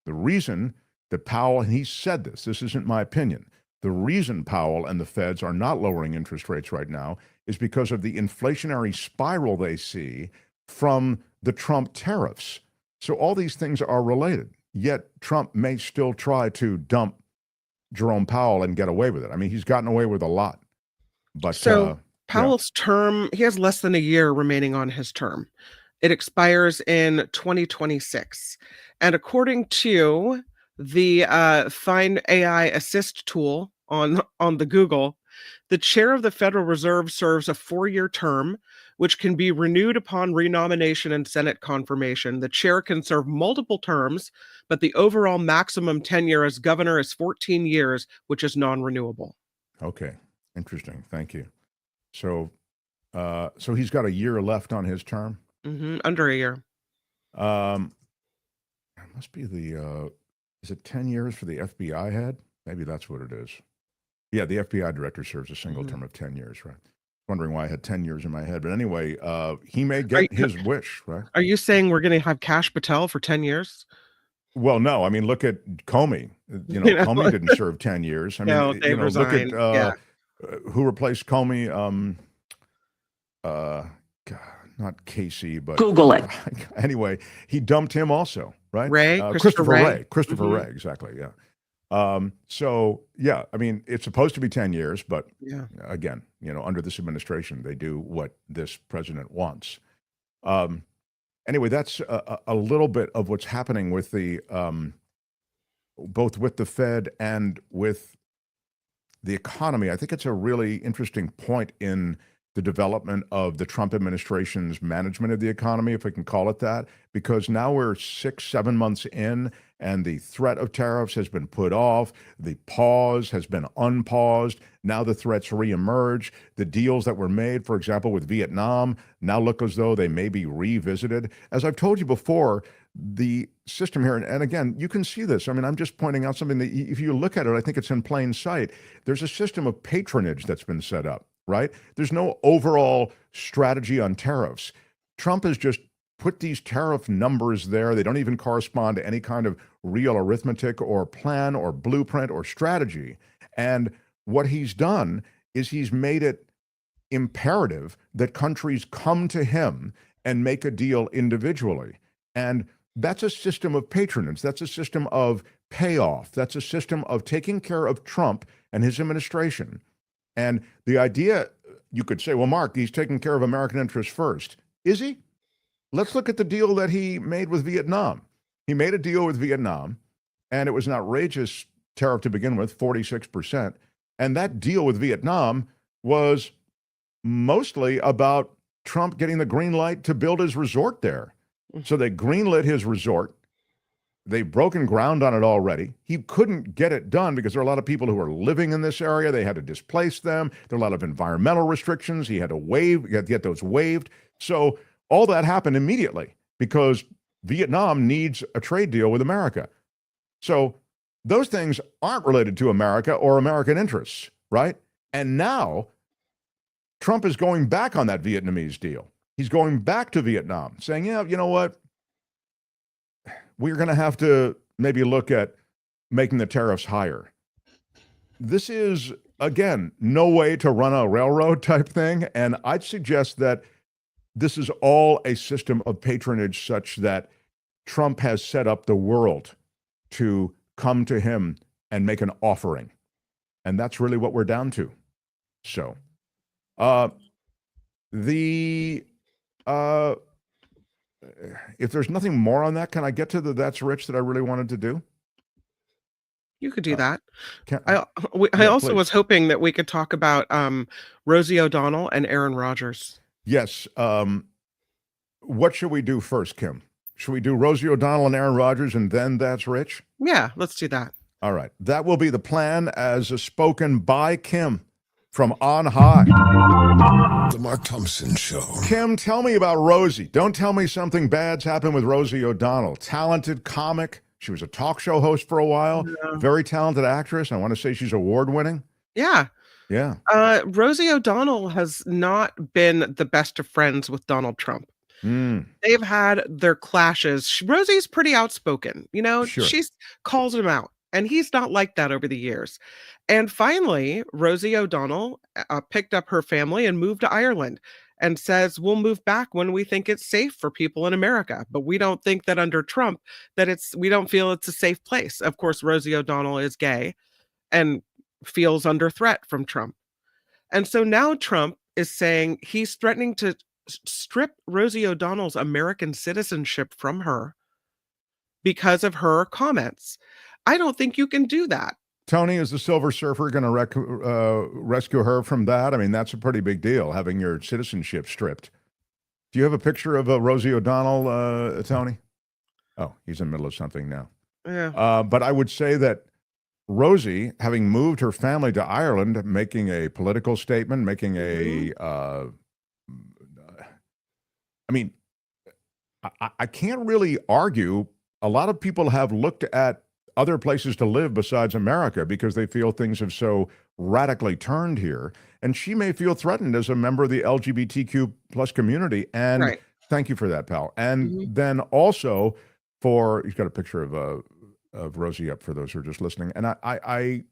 The reason that Powell, and he said this isn't my opinion, the reason Powell and the Feds are not lowering interest rates right now is because of the inflationary spiral they see from the Trump tariffs. So all these things are related, yet Trump may still try to dump Jerome Powell and get away with it. I mean, he's gotten away with a lot. But Powell's term, he has less than a year remaining on his term. It expires in 2026. And according to the Find AI Assist tool on the Google, the chair of the Federal Reserve serves a 4-year term, which can be renewed upon renomination and Senate confirmation. The chair can serve multiple terms, but the overall maximum tenure as governor is 14 years, which is non-renewable. Okay, interesting. Thank you. So, so he's got a year left on his term. Under a year. It must be the, is it 10 years for the FBI head? Maybe that's what it is. Yeah, the FBI director serves a single term of 10 years, right? Wondering why I had 10 years in my head. But anyway, he may get his wish, right? Are you saying we're going to have Kash Patel for 10 years? Well, no. I mean, look at Comey. You know, Comey didn't serve 10 years. I mean, No, they resigned. look at who replaced Comey. God, not Casey, but Google it. Anyway, he dumped him also, right? Ray, Christopher Ray. Christopher Mhm. Ray, exactly. Yeah. So yeah, I mean, it's supposed to be 10 years, but Yeah. again, you know, under this administration, they do what this president wants. Anyway, that's a little bit of what's happening with the both with the Fed and with the economy. I think it's a really interesting point in the development of the Trump administration's management of the economy, if we can call it that, because now we're 6-7 months in and the threat of tariffs has been put off. The pause has been unpaused. Now the threats reemerge. The deals that were made, for example, with Vietnam, now look as though they may be revisited. As I've told you before, the system here, and again, you can see this. I mean, I'm just pointing out something that if you look at it, I think it's in plain sight. There's a system of patronage that's been set up, right? There's no overall strategy on tariffs. Trump has just put these tariff numbers there. They don't even correspond to any kind of real arithmetic or plan or blueprint or strategy. And what he's done is he's made it imperative that countries come to him and make a deal individually. And that's a system of patronage. That's a system of payoff. That's a system of taking care of Trump and his administration. And the idea, you could say, well, Mark, he's taking care of American interests first. Is he? Let's look at the deal that he made with Vietnam. He made a deal with Vietnam, and it was an outrageous tariff to begin with, 46%. And that deal with Vietnam was mostly about Trump getting the green light to build his resort there. So they greenlit his resort. They've broken ground on it already. He couldn't get it done because there are a lot of people who are living in this area. They had to displace them. There are a lot of environmental restrictions. He had to get those waived. So all that happened immediately because Vietnam needs a trade deal with America. So those things aren't related to America or American interests, right? And now Trump is going back on that Vietnamese deal. He's going back to Vietnam saying, yeah, you know what? We're going to have to maybe look at making the tariffs higher. This is, again, no way to run a railroad type thing. And I'd suggest that this is all a system of patronage such that Trump has set up the world to come to him and make an offering. And that's really what we're down to. So, if there's nothing more on that, can I get to the That's Rich that I really wanted to do? You could do that. Yeah, I also please. was hoping that we could talk about Rosie O'Donnell and Aaron Rodgers. Yes. What should we do first, Kim? Should we do Rosie O'Donnell and Aaron Rodgers and then That's Rich? Yeah, let's do that. All right. That will be the plan as spoken by Kim from on high. The Mark Thompson Show. Kim, tell me about Rosie. Don't tell me something bad's happened with Rosie O'Donnell. Talented comic. She was a talk show host for a while. Yeah. Very talented actress. I want to say she's award-winning. Yeah. Yeah. Rosie O'Donnell has not been the best of friends with Donald Trump. They've had their clashes. Rosie's pretty outspoken. You know, Sure. she calls him out, and he's not like that over the years. And finally, Rosie O'Donnell picked up her family and moved to Ireland and says, we'll move back when we think it's safe for people in America. But we don't think that under Trump we don't feel it's a safe place. Of course, Rosie O'Donnell is gay and feels under threat from Trump. And so now Trump is saying he's threatening to strip Rosie O'Donnell's American citizenship from her because of her comments. I don't think you can do that. Tony, is the Silver Surfer going to rescue her from that? I mean, that's a pretty big deal, having your citizenship stripped. Do you have a picture of Rosie O'Donnell, Tony? Oh, he's in the middle of something now. Yeah. But I would say that Rosie, having moved her family to Ireland, making a political statement, making I mean, I can't really argue. A lot of people have looked at other places to live besides America because they feel things have so radically turned here. And she may feel threatened as a member of the LGBTQ plus community. And Right. thank you for that, pal. And then also he's got a picture of Rosie up for those who are just listening. And I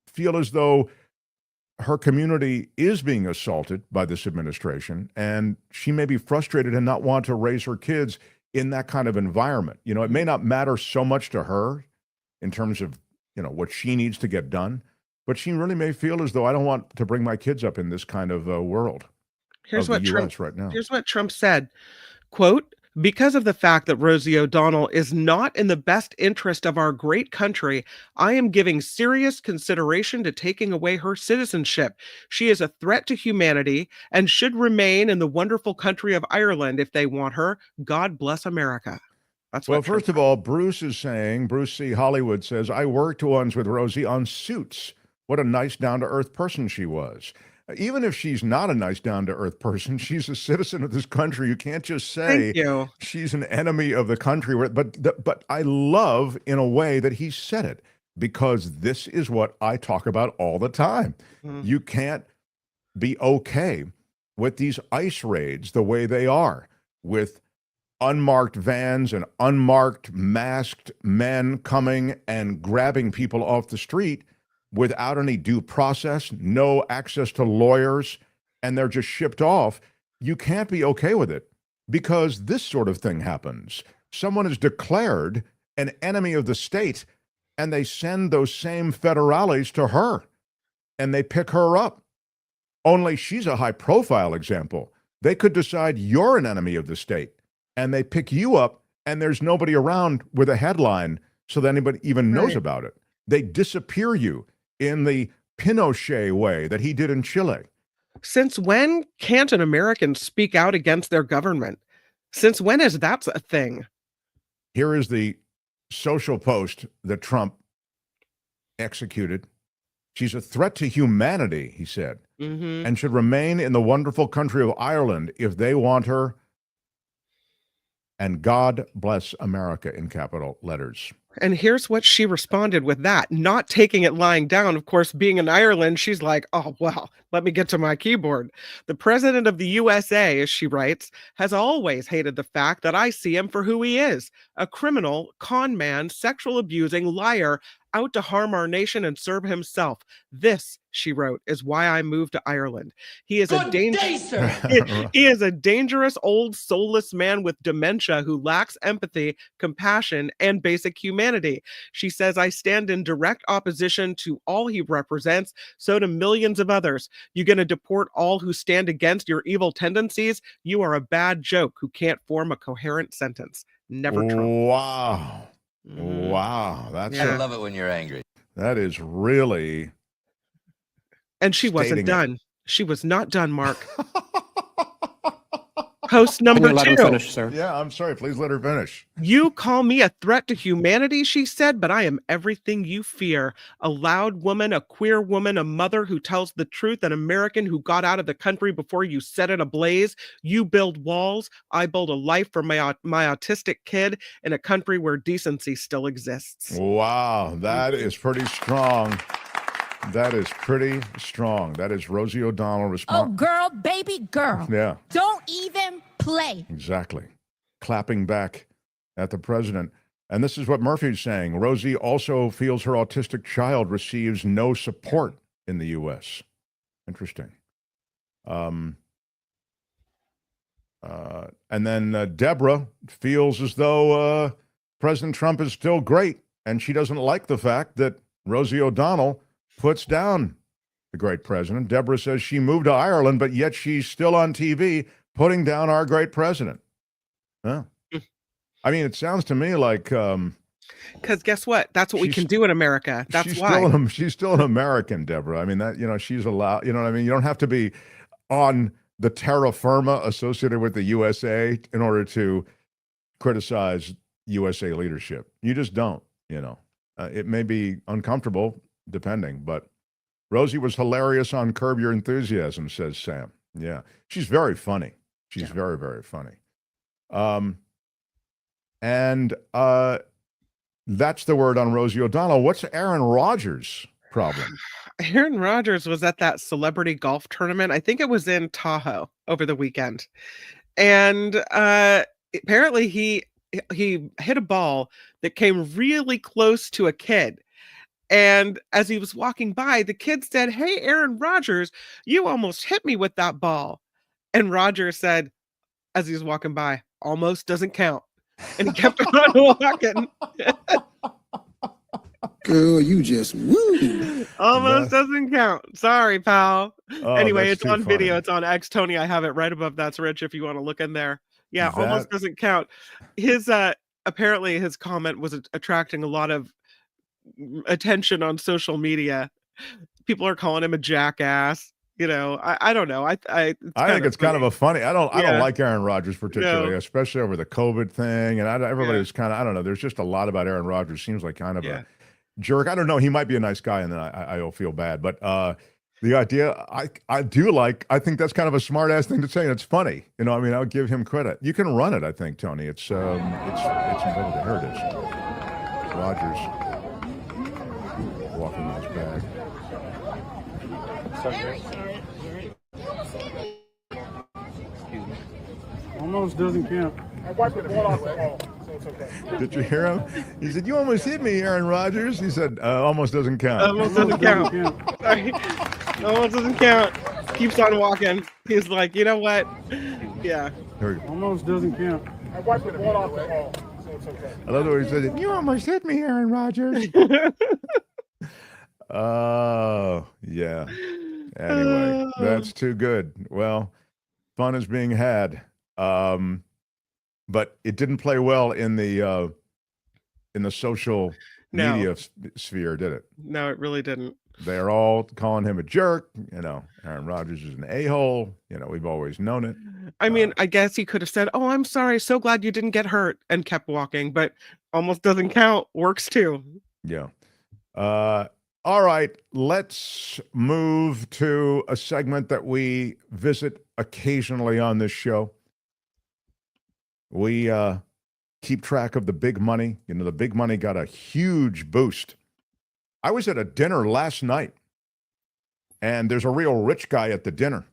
feel as though her community is being assaulted by this administration, and she may be frustrated and not want to raise her kids in that kind of environment. You know, it may not matter so much to her in terms of, you know, what she needs to get done, but she really may feel as though I don't want to bring my kids up in this kind of world. Here's of what the Trump US right now. Here's what Trump said, quote, "Because of the fact that Rosie O'Donnell is not in the best interest of our great country, I am giving serious consideration to taking away her citizenship. She is a threat to humanity and should remain in the wonderful country of Ireland if they want her. God bless America." That's Well, what Trump first of all, Bruce C. Hollywood says, I worked once with Rosie on Suits. What a nice, down-to-earth person she was. Even if she's not a nice, down-to-earth person, she's a citizen of this country. You can't just say Thank you. she's an enemy of the country. But I love, in a way, that he said it, because this is what I talk about all the time. You can't be okay with these ICE raids the way they are, with unmarked vans and unmarked masked men coming and grabbing people off the street without any due process, no access to lawyers, and they're just shipped off. You can't be okay with it, because this sort of thing happens. Someone is declared an enemy of the state, and they send those same federales to her, and they pick her up. Only she's a high-profile example. They could decide you're an enemy of the state, and they pick you up, and there's nobody around with a headline so that anybody even knows about it. They disappear you in the Pinochet way that he did in Chile. Since when can't an American speak out against their government? Since when is that a thing? Here is the social post that Trump executed. She's a threat to humanity, he said, and should remain in the wonderful country of Ireland if they want her. And God bless America in capital letters. And here's what she responded with that, not taking it lying down. Of course, being in Ireland, she's like, oh, well, let me get to my keyboard. "The president of the USA," as she writes, "has always hated the fact that I see him for who he is, a criminal, con man, sexual abusing liar, out to harm our nation and serve himself. This," she wrote, "is why I moved to Ireland. He is he is a dangerous, old, soulless man with dementia who lacks empathy, compassion, and basic humanity." She says, "I stand in direct opposition to all he represents, so do millions of others. You going to deport all who stand against your evil tendencies? You are a bad joke who can't form a coherent sentence." Never Trump. Wow. Wow. That's I love it when you're angry. That is really. And she wasn't stating it. done. She was not done, Mark. Post number 2. Let him finish, sir. Yeah, I'm sorry. Please let her finish. "You call me a threat to humanity," she said, "but I am everything you fear. A loud woman, a queer woman, a mother who tells the truth, an American who got out of the country before you set it ablaze. You build walls. I build a life for my autistic kid in a country where decency still exists." Wow. That is pretty strong. That is pretty strong. That is Rosie O'Donnell Oh, responding. girl, baby girl. Yeah. Don't even play. Exactly. Clapping back at the president. And this is what Murphy's saying. Rosie also feels her autistic child receives no support in the U.S. Interesting. And then Deborah feels as though President Trump is still great, and she doesn't like the fact that Rosie O'Donnell puts down the great president. Deborah says she moved to Ireland, but yet she's still on TV putting down our great president. Huh? I mean, it sounds to me like because guess what? That's what we can do in America. That's why she's still an American, Deborah. I mean, that, you know, she's allowed. You know what I mean? You don't have to be on the terra firma associated with the USA in order to criticize USA leadership. You just don't. You know. It may be uncomfortable, depending, but Rosie was hilarious on Curb Your Enthusiasm, says Sam. Yeah, she's very funny. She's very, very funny. And that's the word on Rosie O'Donnell. What's Aaron Rodgers' problem? Aaron Rodgers was at that celebrity golf tournament. I think it was in Tahoe over the weekend. And apparently he hit a ball that came really close to a kid. And as he was walking by, the kid said, "Hey, Aaron Rodgers, you almost hit me with that ball." And Rodgers said, as he was walking by, "Almost doesn't count." And he kept on walking. Girl, you just woo. Almost doesn't count. Sorry, pal. Oh, Anyway, that's it's on too funny. video. It's on X, Tony. I have it right above That's Rich if you want to look in there. Yeah, That- almost doesn't count. His apparently his comment was attracting a lot of attention on social media. People are calling him a jackass. You know, I don't know. I think it's kind of a funny. I don't Yeah. like Aaron Rodgers particularly, No. especially over the COVID thing. And everybody's kind of, I don't know. There's just a lot about Aaron Rodgers. Seems like kind of a jerk. I don't know. He might be a nice guy, and then I'll feel bad. But the idea, I do like. I think that's kind of a smart ass thing to say, and it's funny. You know, I mean, I'll give him credit. You can run it, I think, Tony. It's here it is. Rodgers walking in his bag. Almost doesn't count. I wiped the ball off the ball, so it's okay. Did you hear him? He said, "You almost hit me, Aaron Rodgers." He said, "Almost doesn't count." Almost doesn't count. Sorry. Almost doesn't count. Keeps on walking. He's like, you know what? Yeah. Here we go. Almost doesn't count. I wiped the ball off the ball, so it's okay. I love the way he said it. "You almost hit me, Aaron Rodgers." Oh, yeah. Anyway, that's too good. Well, fun is being had. But it didn't play well in the social No. media sphere, did it? No, it really didn't. They're all calling him a jerk. You know, Aaron Rodgers is an a-hole. You know, we've always known it. I mean, I guess he could have said, "Oh, I'm sorry. So glad you didn't get hurt," and kept walking, but almost doesn't count. Works too. Yeah. All right, let's move to a segment that we visit occasionally on this show. We keep track of the big money. You know, the big money got a huge boost. I was at a dinner last night, and there's a real rich guy at the dinner.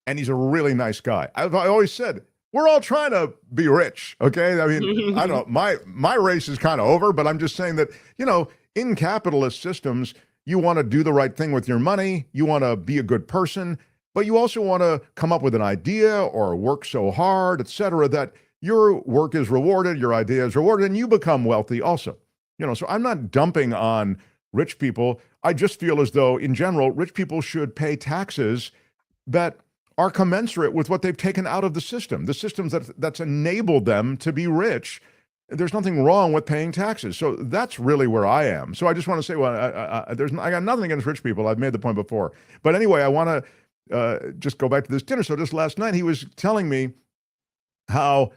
And he's a really nice guy. I always said, we're all trying to be rich, okay? I mean, I don't know. My race is kind of over, but I'm just saying that, you know, in capitalist systems, you want to do the right thing with your money. You want to be a good person, but you also want to come up with an idea or work so hard, et cetera, that your work is rewarded, your idea is rewarded, and you become wealthy also. You know, so I'm not dumping on rich people. I just feel as though, in general, rich people should pay taxes that are commensurate with what they've taken out of the systems that's enabled them to be rich. There's nothing wrong with paying taxes. So that's really where I am. So I just want to say, well, I got nothing against rich people. I've made the point before. But anyway, I want to just go back to this dinner. So just last night, he was telling me how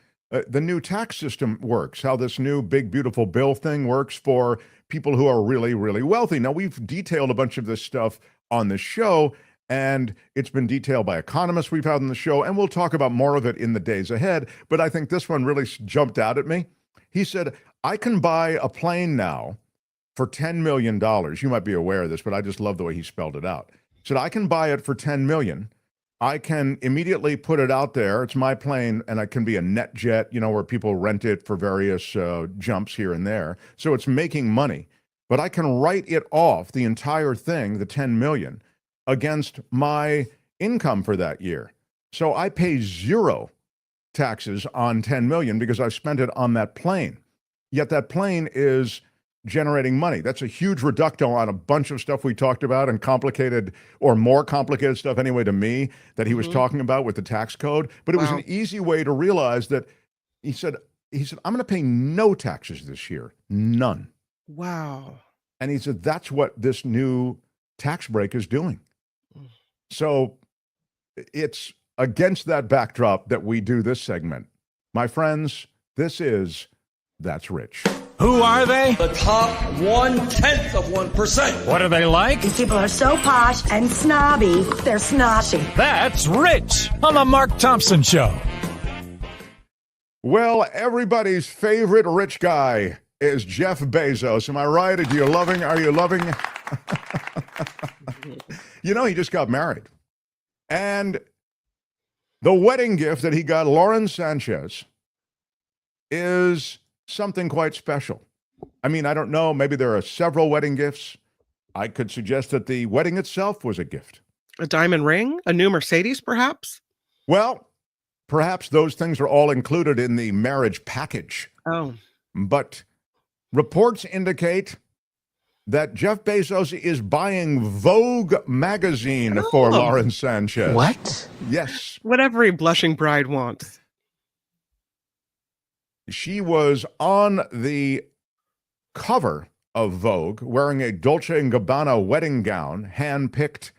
the new tax system works, how this new big, beautiful bill thing works for people who are really, really wealthy. Now, we've detailed a bunch of this stuff on the show, and it's been detailed by economists we've had on the show, and we'll talk about more of it in the days ahead. But I think this one really jumped out at me. He said, I can buy a plane now for $10 million. You might be aware of this, but I just love the way he spelled it out. He said, I can buy it for $10 million. I can immediately put it out there. It's my plane, and it can be a net jet, you know, where people rent it for various jumps here and there. So it's making money. But I can write it off, the entire thing, the $10 million, against my income for that year. So I pay zero taxes on $10 million because I've spent it on that plane. Yet that plane is generating money. That's a huge reducto on a bunch of stuff we talked about, and complicated, or more complicated stuff anyway to me, that he was talking about with the tax code. But it was an easy way to realize that he said, I'm going to pay no taxes this year. None. Wow. And he said, that's what this new tax break is doing. So it's against that backdrop that we do this segment. My friends, this is That's Rich. Who are they? The top 1/10%. What are they like? These people are so posh and snobby, they're snotty. That's Rich on the Mark Thompson Show. Well, everybody's favorite rich guy is Jeff Bezos. Am I right? Are you loving? You know, he just got married. And the wedding gift that he got Lauren Sanchez is something quite special. I mean, I don't know. Maybe there are several wedding gifts. I could suggest that the wedding itself was a gift. A diamond ring? A new Mercedes, perhaps? Well, perhaps those things are all included in the marriage package. Oh. But reports indicate that Jeff Bezos is buying Vogue magazine for Lauren Sanchez. What? Yes. What every blushing bride wants. She was on the cover of Vogue wearing a Dolce & Gabbana wedding gown, handpicked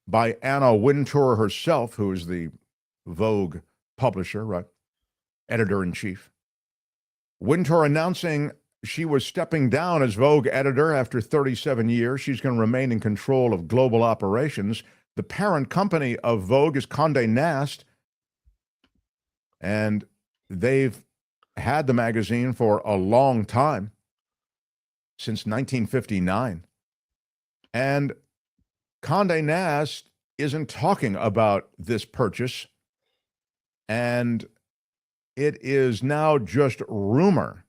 by Anna Wintour herself, who is the Vogue publisher, right? Editor-in-chief. Wintour announcing she was stepping down as Vogue editor after 37 years. She's going to remain in control of global operations. The parent company of Vogue is Condé Nast, and they've had the magazine for a long time, since 1959. And Condé Nast isn't talking about this purchase, and it is now just rumor.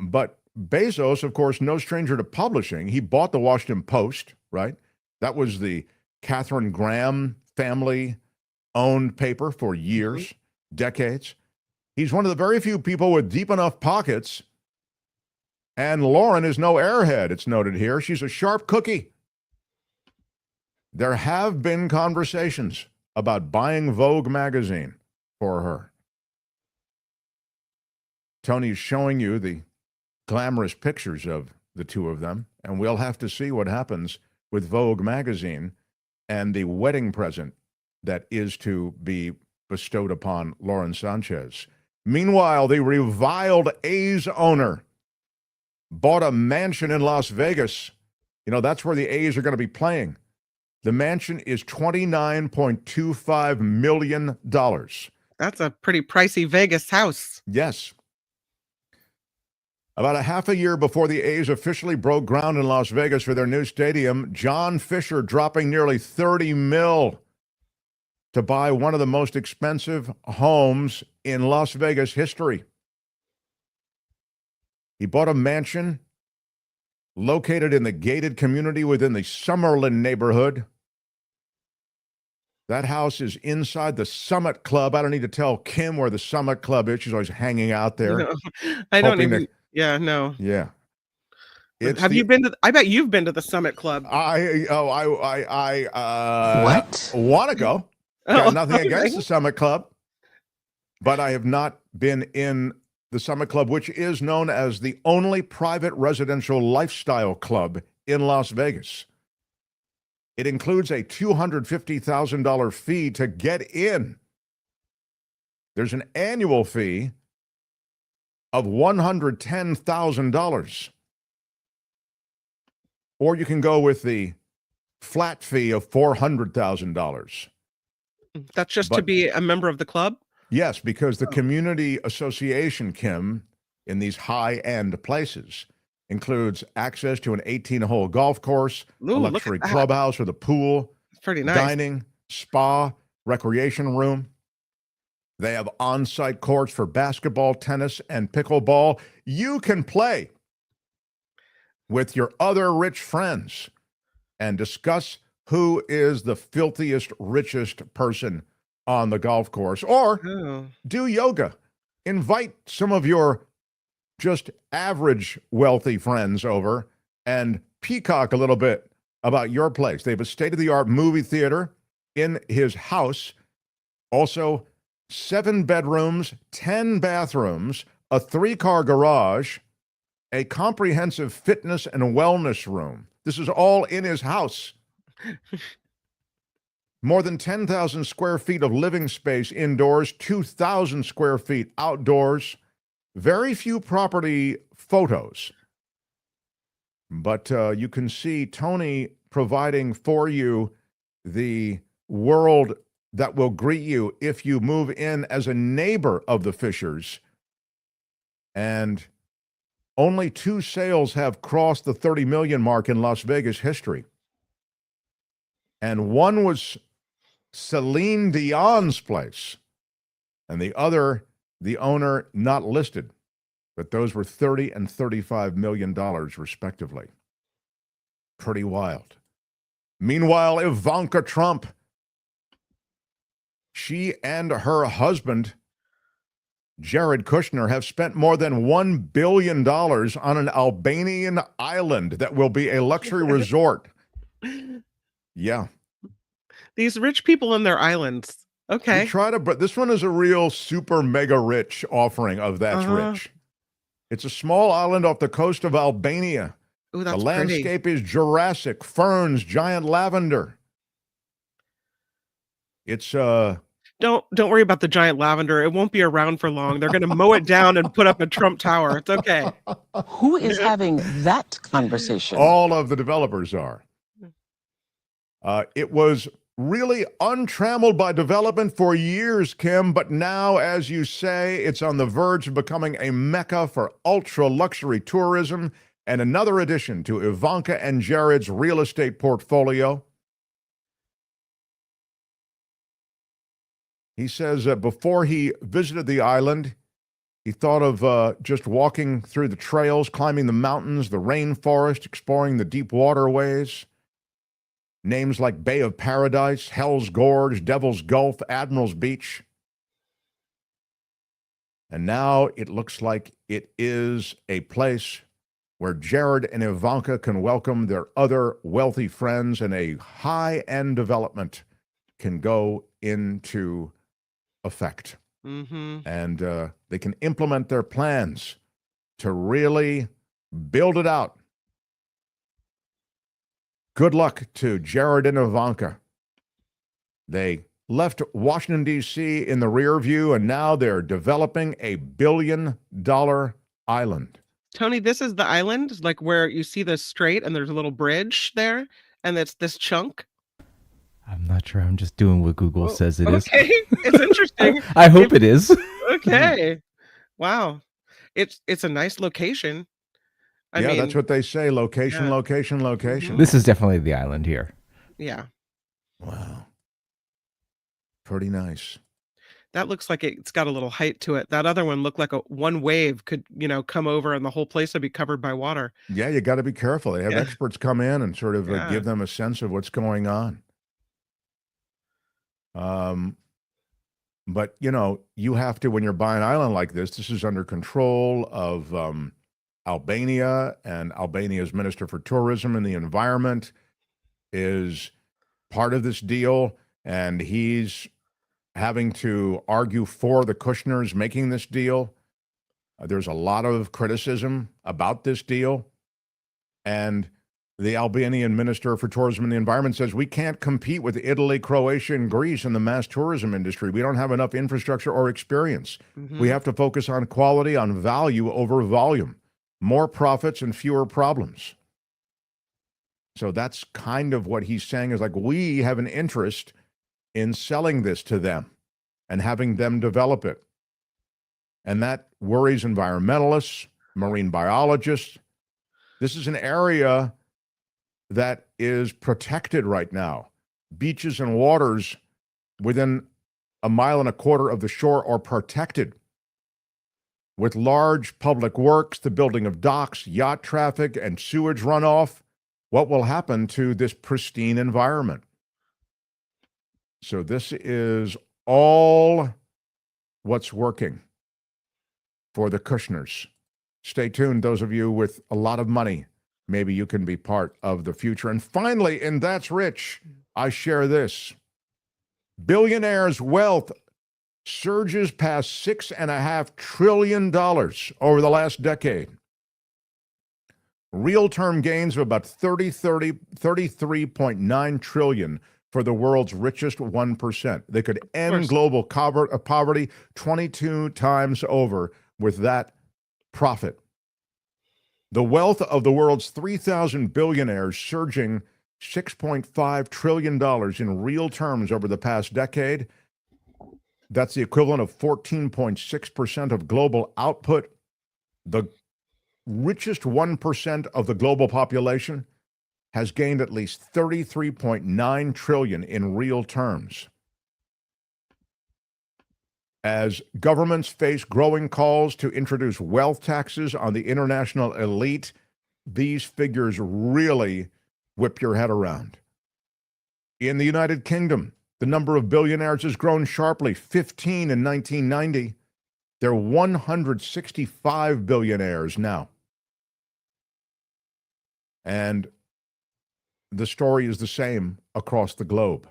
But Bezos, of course, no stranger to publishing. He bought the Washington Post, right? That was the Katharine Graham family-owned paper for years, decades. He's one of the very few people with deep enough pockets. And Lauren is no airhead, it's noted here. She's a sharp cookie. There have been conversations about buying Vogue magazine for her. Tony's showing you the glamorous pictures of the two of them, and we'll have to see what happens with Vogue magazine and the wedding present that is to be bestowed upon Lauren Sanchez. Meanwhile, the reviled A's owner bought a mansion in Las Vegas. You know, that's where the A's are going to be playing. The mansion is $29.25 million. That's a pretty pricey Vegas house. Yes. About a half a year before the A's officially broke ground in Las Vegas for their new stadium, John Fisher dropping nearly $30 million to buy one of the most expensive homes in Las Vegas history. He bought a mansion located in the gated community within the Summerlin neighborhood. That house is inside the Summit Club. I don't need to tell Kim where the Summit Club is. She's always hanging out there. No, I don't even. Yeah, no. Yeah. Have you been to? I bet you've been to the Summit Club. I What? Want to go. Oh, Got nothing okay. against the Summit Club, but I have not been in the Summit Club, which is known as the only private residential lifestyle club in Las Vegas. It includes a $250,000 fee to get in. There's an annual fee of $110,000. Or you can go with the flat fee of $400,000. That's just to be a member of the club? Yes, because the community association, Kim, in these high-end places includes access to an 18-hole golf course, Ooh, a look luxury at that. clubhouse with a pool, It's pretty nice. dining, spa, recreation room. They have on-site courts for basketball, tennis, and pickleball. You can play with your other rich friends and discuss who is the filthiest, richest person on the golf course, or do yoga. Invite some of your just average wealthy friends over and peacock a little bit about your place. They have a state-of-the-art movie theater in his house. Also, 7 bedrooms, 10 bathrooms, a 3-car garage, a comprehensive fitness and wellness room. This is all in his house. More than 10,000 square feet of living space indoors, 2,000 square feet outdoors. Very few property photos. But you can see Tony providing for you the world that will greet you if you move in as a neighbor of the Fishers. And only 2 sales have crossed the 30 million mark in Las Vegas history. And one was Celine Dion's place, and the other, the owner not listed. But those were $30 and $35 million, respectively. Pretty wild. Meanwhile, Ivanka Trump, she and her husband, Jared Kushner, have spent more than $1 billion on an Albanian island that will be a luxury resort. Yeah. These rich people in their islands. Okay. But this one is a real super mega rich offering of That's Rich. It's a small island off the coast of Albania. Ooh, that's the landscape is Jurassic, ferns, giant lavender. It's Don't worry about the giant lavender. It won't be around for long. They're going to mow it down and put up a Trump tower. It's okay. Who is having that conversation? All of the developers are. It was really untrammeled by development for years, Kim, but now, as you say, it's on the verge of becoming a mecca for ultra-luxury tourism and another addition to Ivanka and Jared's real estate portfolio. He says before he visited the island, he thought of just walking through the trails, climbing the mountains, the rainforest, exploring the deep waterways. Names like Bay of Paradise, Hell's Gorge, Devil's Gulf, Admiral's Beach. And now it looks like it is a place where Jared and Ivanka can welcome their other wealthy friends, and a high-end development can go into effect. Mm-hmm. And they can implement their plans to really build it out. Good luck to Jared and Ivanka. They left Washington, D.C. in the rear view, and now they're developing a $1 billion island. Tony, this is the island, like where you see the strait and there's a little bridge there, and it's this chunk. I'm not sure. I'm just doing what Google says it is. Okay, it's interesting. I hope it is. Okay. Wow. It's a nice location. I mean, that's what they say. Location, location, location. This is definitely the island here. Yeah. Wow. Pretty nice. That looks like it's got a little height to it. That other one looked like one wave could, come over and the whole place would be covered by water. Yeah, you got to be careful. They have experts come in and sort of give them a sense of what's going on. But, you have to, when you're buying an island like this is under control of Albania, and Albania's Minister for Tourism and the Environment is part of this deal, and he's having to argue for the Kushners making this deal. There's a lot of criticism about this deal, and the Albanian Minister for Tourism and the Environment says we can't compete with Italy, Croatia, and Greece in the mass tourism industry. We don't have enough infrastructure or experience. Mm-hmm. We have to focus on quality, on value over volume. More profits and fewer problems. So that's kind of what he's saying, is like, we have an interest in selling this to them and having them develop it. And that worries environmentalists, marine biologists. This is an area that is protected right now. Beaches and waters within 1.25 miles of the shore are protected, with large public works, the building of docks, yacht traffic, and sewage runoff. What will happen to this pristine environment? So this is all what's working for the Kushners. Stay tuned, those of you with a lot of money. Maybe you can be part of the future. And finally, in That's Rich, I share this. Billionaires' wealth surges past $6.5 trillion over the last decade. Real term gains of about 33.9 trillion for the world's richest 1%. They could end global poverty 22 times over with that profit. The wealth of the world's 3,000 billionaires surging $6.5 trillion in real terms over the past decade. That's the equivalent of 14.6% of global output. The richest 1% of the global population has gained at least 33.9 trillion in real terms. As governments face growing calls to introduce wealth taxes on the international elite, these figures really whip your head around. In the United Kingdom, the number of billionaires has grown sharply, 15 in 1990. There are 165 billionaires now. And the story is the same across the globe.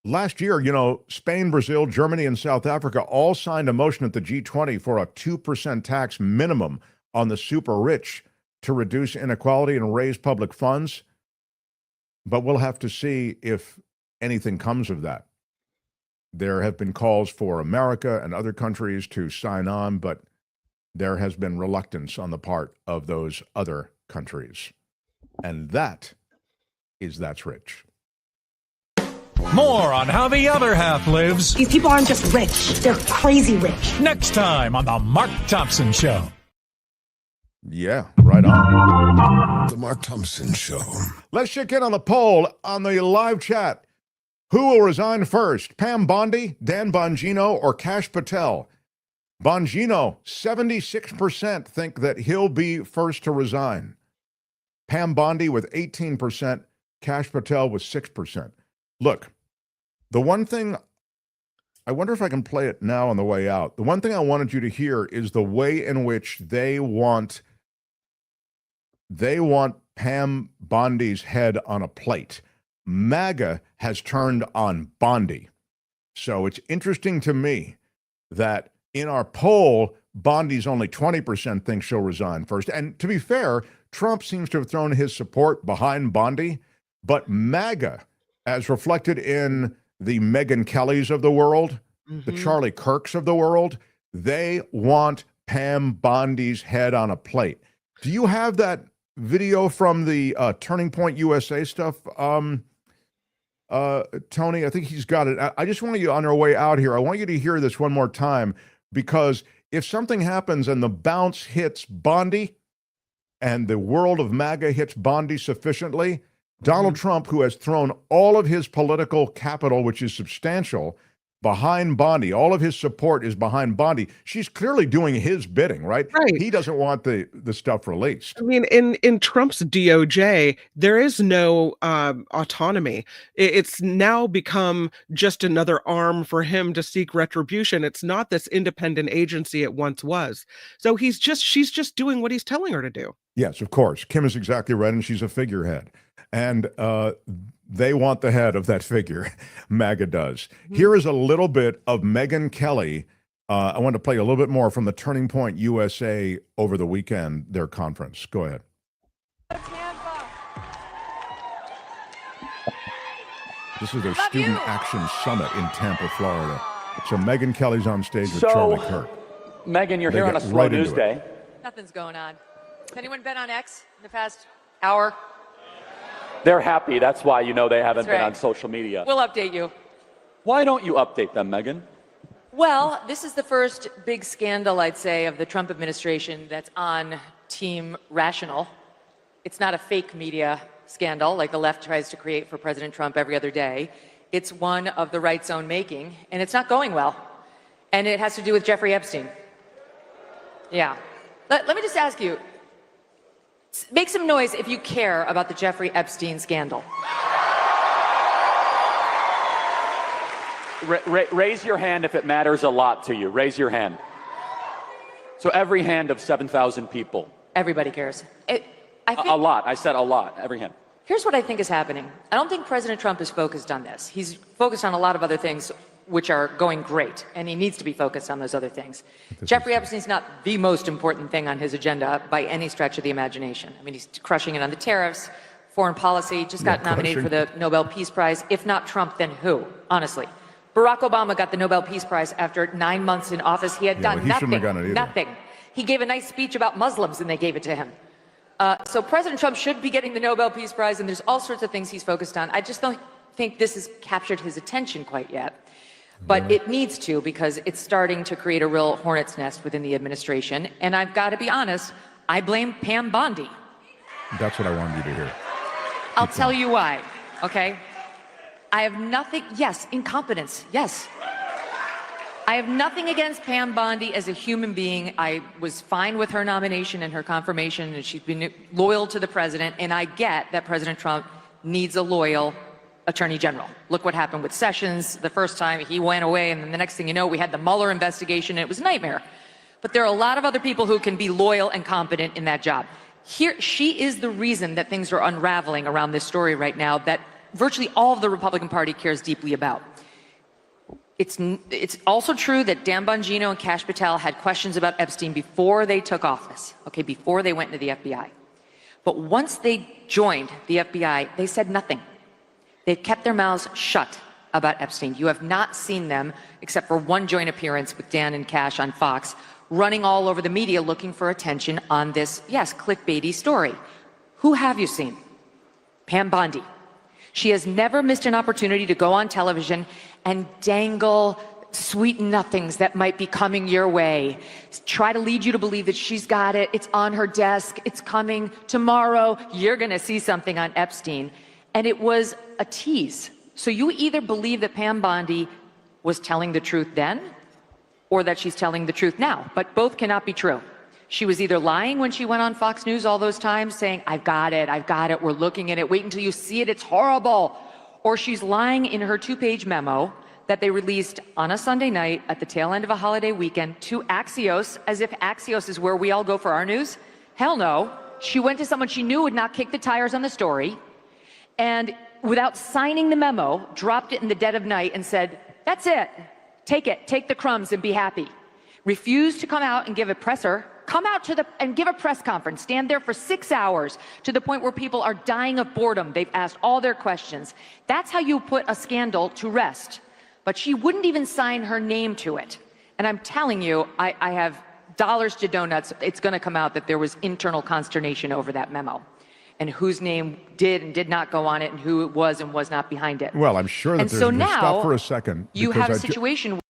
Last year, Spain, Brazil, Germany, and South Africa all signed a motion at the G20 for a 2% tax minimum on the super rich to reduce inequality and raise public funds. But we'll have to see if anything comes of that. There have been calls for America and other countries to sign on, but there has been reluctance on the part of those other countries. And that's rich. More on how the other half lives. These people aren't just rich, they're crazy rich. Next time on The Mark Thompson Show. Yeah, right on. The Mark Thompson Show. Let's check in on the poll on the live chat. Who will resign first? Pam Bondi, Dan Bongino, or Kash Patel? Bongino, 76% think that he'll be first to resign. Pam Bondi with 18%, Kash Patel with 6%. Look, the one thing, I wonder if I can play it now on the way out. The one thing I wanted you to hear is the way in which they want Pam Bondi's head on a plate. MAGA has turned on Bondi. So it's interesting to me that in our poll, Bondi's only 20% think she'll resign first. And to be fair, Trump seems to have thrown his support behind Bondi, but MAGA, as reflected in the Megyn Kellys of the world, the Charlie Kirks of the world, they want Pam Bondi's head on a plate. Do you have that video from the Turning Point USA stuff, Tony? I think he's got it. I just want you, on our way out here, I want you to hear this one more time, because if something happens and the bounce hits Bondi and the world of MAGA hits Bondi sufficiently, Donald Trump, who has thrown all of his political capital, which is substantial, behind Bondi, all of his support is behind Bondi. She's clearly doing his bidding, right? Right. He doesn't want the stuff released. I mean, in Trump's DOJ, there is no autonomy. It's now become just another arm for him to seek retribution. It's not this independent agency it once was. So she's just doing what he's telling her to do. Yes, of course. Kim is exactly right, and she's a figurehead. And they want the head of that figure. MAGA does. Here is a little bit of Megyn Kelly. I want to play a little bit more from the Turning Point USA over the weekend, their conference. Go ahead. This is their Student Action Summit in Tampa, Florida. So Megyn Kelly's on stage with Charlie Kirk. Megyn, you're here on a slow right news day. Nothing's going on. Has anyone been on X in the past hour? They're happy. That's why you know they haven't That's right. been on social media. We'll update you. Why don't you update them, Megyn? Well, this is the first big scandal, I'd say, of the Trump administration that's on Team Rational. It's not a fake media scandal like the left tries to create for President Trump every other day. It's one of the right's own making, and it's not going well. And it has to do with Jeffrey Epstein. Yeah. Let me just ask you, make some noise if you care about the Jeffrey Epstein scandal. Raise your hand if it matters a lot to you. Raise your hand. So every hand of 7,000 people. Everybody cares. A lot. I said a lot. Every hand. Here's what I think is happening. I don't think President Trump is focused on this. He's focused on a lot of other things which are going great, and he needs to be focused on those other things. Jeffrey Epstein's not the most important thing on his agenda by any stretch of the imagination. I mean, he's crushing it on the tariffs, foreign policy, just got nominated for the Nobel Peace Prize. If not Trump, then who? Honestly. Barack Obama got the Nobel Peace Prize after 9 months in office. He had done he shouldn't have gotten it either. nothing. He gave a nice speech about Muslims and they gave it to him. So President Trump should be getting the Nobel Peace Prize, and there's all sorts of things he's focused on. I just don't think this has captured his attention quite yet. But it needs to, because it's starting to create a real hornet's nest within the administration. And I've got to be honest, I blame Pam Bondi. That's what I wanted you to hear. I'll tell you why, okay? I have nothing, yes, incompetence, yes. I have nothing against Pam Bondi as a human being. I was fine with her nomination and her confirmation, and she's been loyal to the president, and I get that President Trump needs a loyal attorney general. Look what happened with Sessions the first time. He went away, and then the next thing you know, we had the Mueller investigation, and it was a nightmare. But there are a lot of other people who can be loyal and competent in that job. Here, she is the reason that things are unraveling around this story right now that virtually all of the Republican Party cares deeply about. It's also true that Dan Bongino and Kash Patel had questions about Epstein before they took office, okay, before they went into the FBI. But once they joined the FBI, they said nothing. They've kept their mouths shut about Epstein. You have not seen them, except for one joint appearance with Dan and Kash on Fox, running all over the media looking for attention on this, yes, clickbaity story. Who have you seen? Pam Bondi. She has never missed an opportunity to go on television and dangle sweet nothings that might be coming your way. Try to lead you to believe that she's got it, it's on her desk, it's coming tomorrow, you're gonna see something on Epstein. And it was a tease. So you either believe that Pam Bondi was telling the truth then, or that she's telling the truth now, but both cannot be true. She was either lying when she went on Fox News all those times saying, I've got it, we're looking at it, wait until you see it, it's horrible. Or she's lying in her 2-page memo that they released on a Sunday night at the tail end of a holiday weekend to Axios, as if Axios is where we all go for our news. Hell no. She went to someone she knew would not kick the tires on the story, and without signing the memo, dropped it in the dead of night and said, that's it, take the crumbs and be happy. Refused to come out and give a presser. Come out and give a press conference, stand there for 6 hours to the point where people are dying of boredom. They've asked all their questions. That's how you put a scandal to rest. But she wouldn't even sign her name to it. And I'm telling you, I have dollars to donuts. It's going to come out that there was internal consternation over that memo and whose name did and did not go on it and who it was and was not behind it. Well, I'm sure that and there's so now, stop for a second. You have a situation.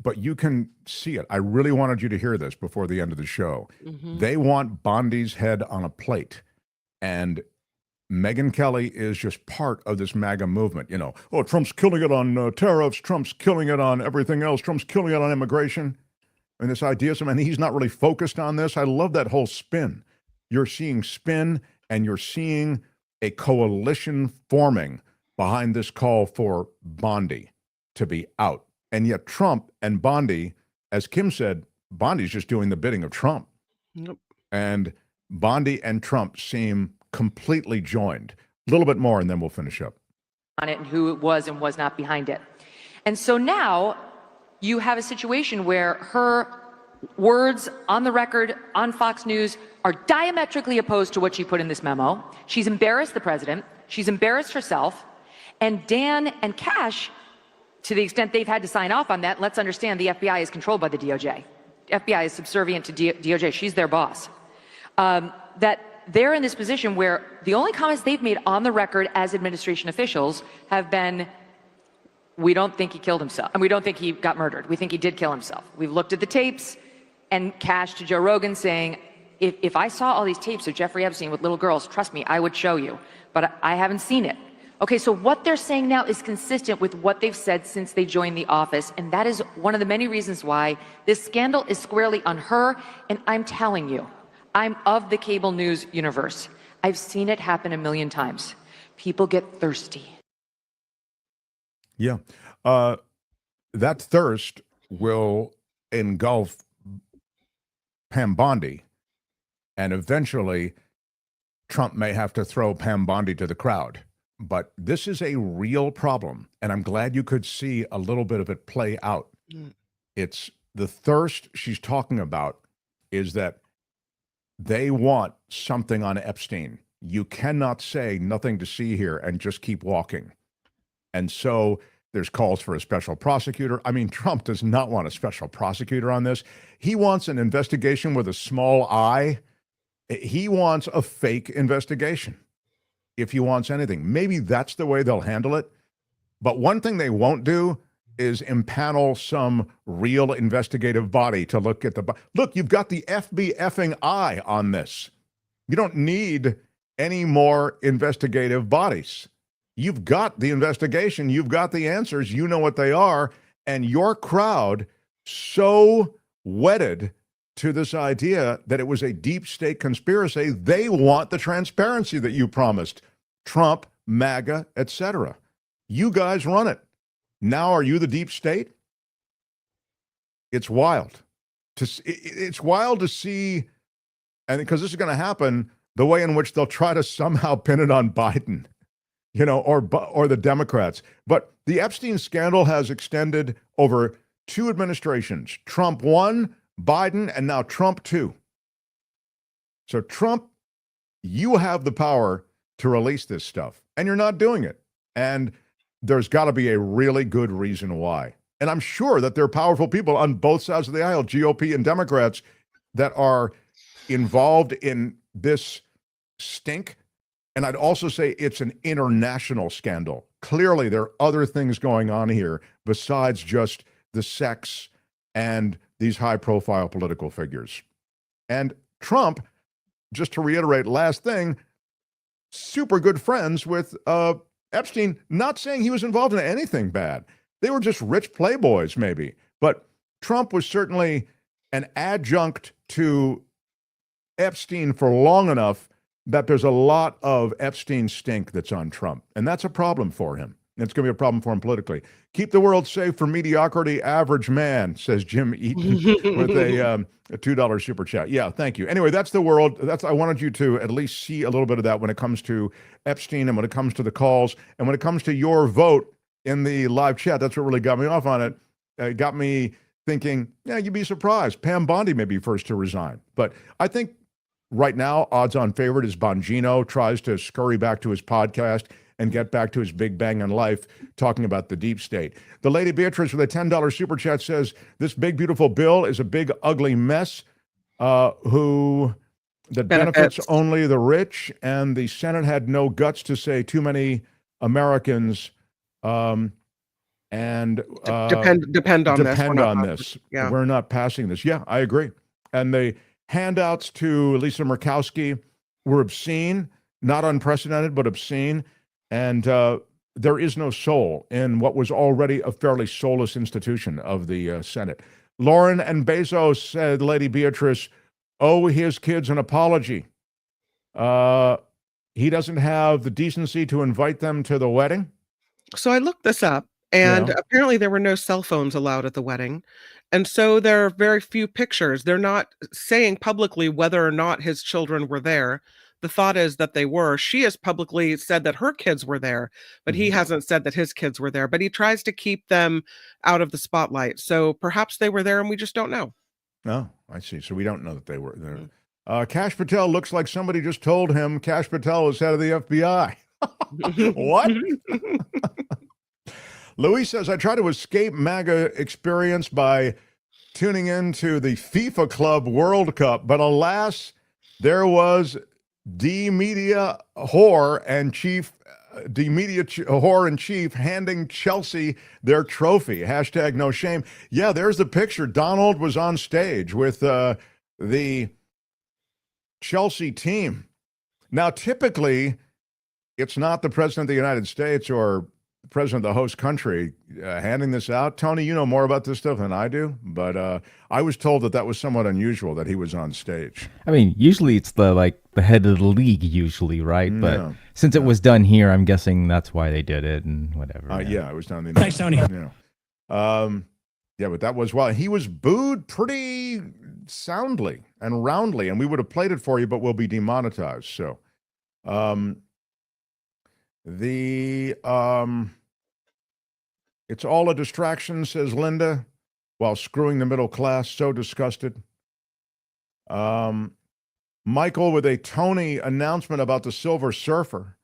But you can see it. I really wanted you to hear this before the end of the show. Mm-hmm. They want Bondi's head on a plate. And Megyn Kelly is just part of this MAGA movement. You know, oh, Trump's killing it on tariffs. Trump's killing it on everything else. Trump's killing it on immigration. And this idea, and he's not really focused on this. I love that whole spin. You're seeing spin, and you're seeing a coalition forming behind this call for Bondi to be out. And yet Trump and Bondi, as Kim said, Bondi's just doing the bidding of Trump. Yep. And Bondi and Trump seem completely joined. A little bit more, and then we'll finish up. On it and who it was and was not behind it. And so now you have a situation where her words on the record on Fox News are diametrically opposed to what she put in this memo. She's embarrassed the president. She's embarrassed herself. And Dan and Kash, to the extent they've had to sign off on that, let's understand the FBI is controlled by the DOJ. FBI is subservient to DOJ. She's their boss. That they're in this position where the only comments they've made on the record as administration officials have been, we don't think he killed himself, and we don't think he got murdered. We think he did kill himself. We've looked at the tapes, and Kash to Joe Rogan saying, if I saw all these tapes of Jeffrey Epstein with little girls, trust me, I would show you, but I haven't seen it. Okay, so what they're saying now is consistent with what they've said since they joined the office, and that is one of the many reasons why this scandal is squarely on her. And I'm telling you, I'm of the cable news universe. I've seen it happen a million times. People get thirsty. Yeah. That thirst will engulf Pam Bondi, and eventually Trump may have to throw Pam Bondi to the crowd. But this is a real problem, and I'm glad you could see a little bit of it play out. It's the thirst she's talking about is that they want something on Epstein. You cannot say nothing to see here and just keep walking. And so There's calls for a special prosecutor. I mean, Trump does not want a special prosecutor on this. He wants an investigation with a small I. He wants a fake investigation, if he wants anything. Maybe that's the way they'll handle it. But one thing they won't do is impanel some real investigative body to look at look, you've got the FBI on this. You don't need any more investigative bodies. You've got the investigation. You've got the answers. You know what they are. And your crowd so wedded to this idea that it was a deep state conspiracy, they want the transparency that you promised. Trump, MAGA, etc. You guys run it. Now are you the deep state? It's wild. It's wild to see, and because this is going to happen, the way in which they'll try to somehow pin it on Biden, or the Democrats. But the Epstein scandal has extended over 2 administrations. Trump 1, Biden, and now Trump 2. So Trump, you have the power to release this stuff, and you're not doing it. And there's got to be a really good reason why. And I'm sure that there are powerful people on both sides of the aisle, GOP and Democrats, that are involved in this stink. And I'd also say it's an international scandal. Clearly, there are other things going on here besides just the sex and these high-profile political figures. And Trump, just to reiterate, last thing, super good friends with Epstein, not saying he was involved in anything bad. They were just rich playboys, maybe. But Trump was certainly an adjunct to Epstein for long enough that there's a lot of Epstein stink that's on Trump. And that's a problem for him. It's going to be a problem for him politically. Keep the world safe from mediocrity, average man, says Jim Eaton with a $2 super chat. Yeah, thank you. Anyway, that's the world. I wanted you to at least see a little bit of that when it comes to Epstein and when it comes to the calls and when it comes to your vote in the live chat. That's what really got me off on it. It got me thinking, yeah, you'd be surprised. Pam Bondi may be first to resign. But I think right now, odds-on favorite is Bongino, tries to scurry back to his podcast and get back to his big bang on life, talking about the deep state. The Lady Beatrice with a $10 super chat says, this big, beautiful bill is a big, ugly mess that benefits only the rich, and the Senate had no guts to say too many Americans depend on this. Yeah. We're not passing this. Yeah, I agree. And the handouts to Lisa Murkowski were obscene, not unprecedented, but obscene. And there is no soul in what was already a fairly soulless institution of the Senate. Lauren and Bezos said, Lady Beatrice, owe his kids an apology. He doesn't have the decency to invite them to the wedding. So I looked this up, and apparently there were no cell phones allowed at the wedding. And so there are very few pictures. They're not saying publicly whether or not his children were there. The thought is that they were. She has publicly said that her kids were there, but he hasn't said that his kids were there. But he tries to keep them out of the spotlight. So perhaps they were there and we just don't know. Oh, I see. So we don't know that they were there. Kash Patel looks like somebody just told him Kash Patel was head of the FBI. What? Louis says, I try to escape MAGA experience by tuning into the FIFA Club World Cup, but alas, there was D-Media whore and chief handing Chelsea their trophy. Hashtag no shame. Yeah, there's the picture. Donald was on stage with the Chelsea team. Now, typically, it's not the president of the United States or the president of the host country handing this out. Tony, you know more about this stuff than I do, but I was told that was somewhat unusual that he was on stage. I mean, usually it's the head of the league, usually, right? But since it was done here, I'm guessing that's why they did it and whatever. Yeah, it was done. Thanks, Tony. Yeah, but that was he was booed pretty soundly and roundly, and we would have played it for you, but we'll be demonetized. So, it's all a distraction, says Linda, while screwing the middle class. So disgusted. Michael with a Tony announcement about the Silver Surfer.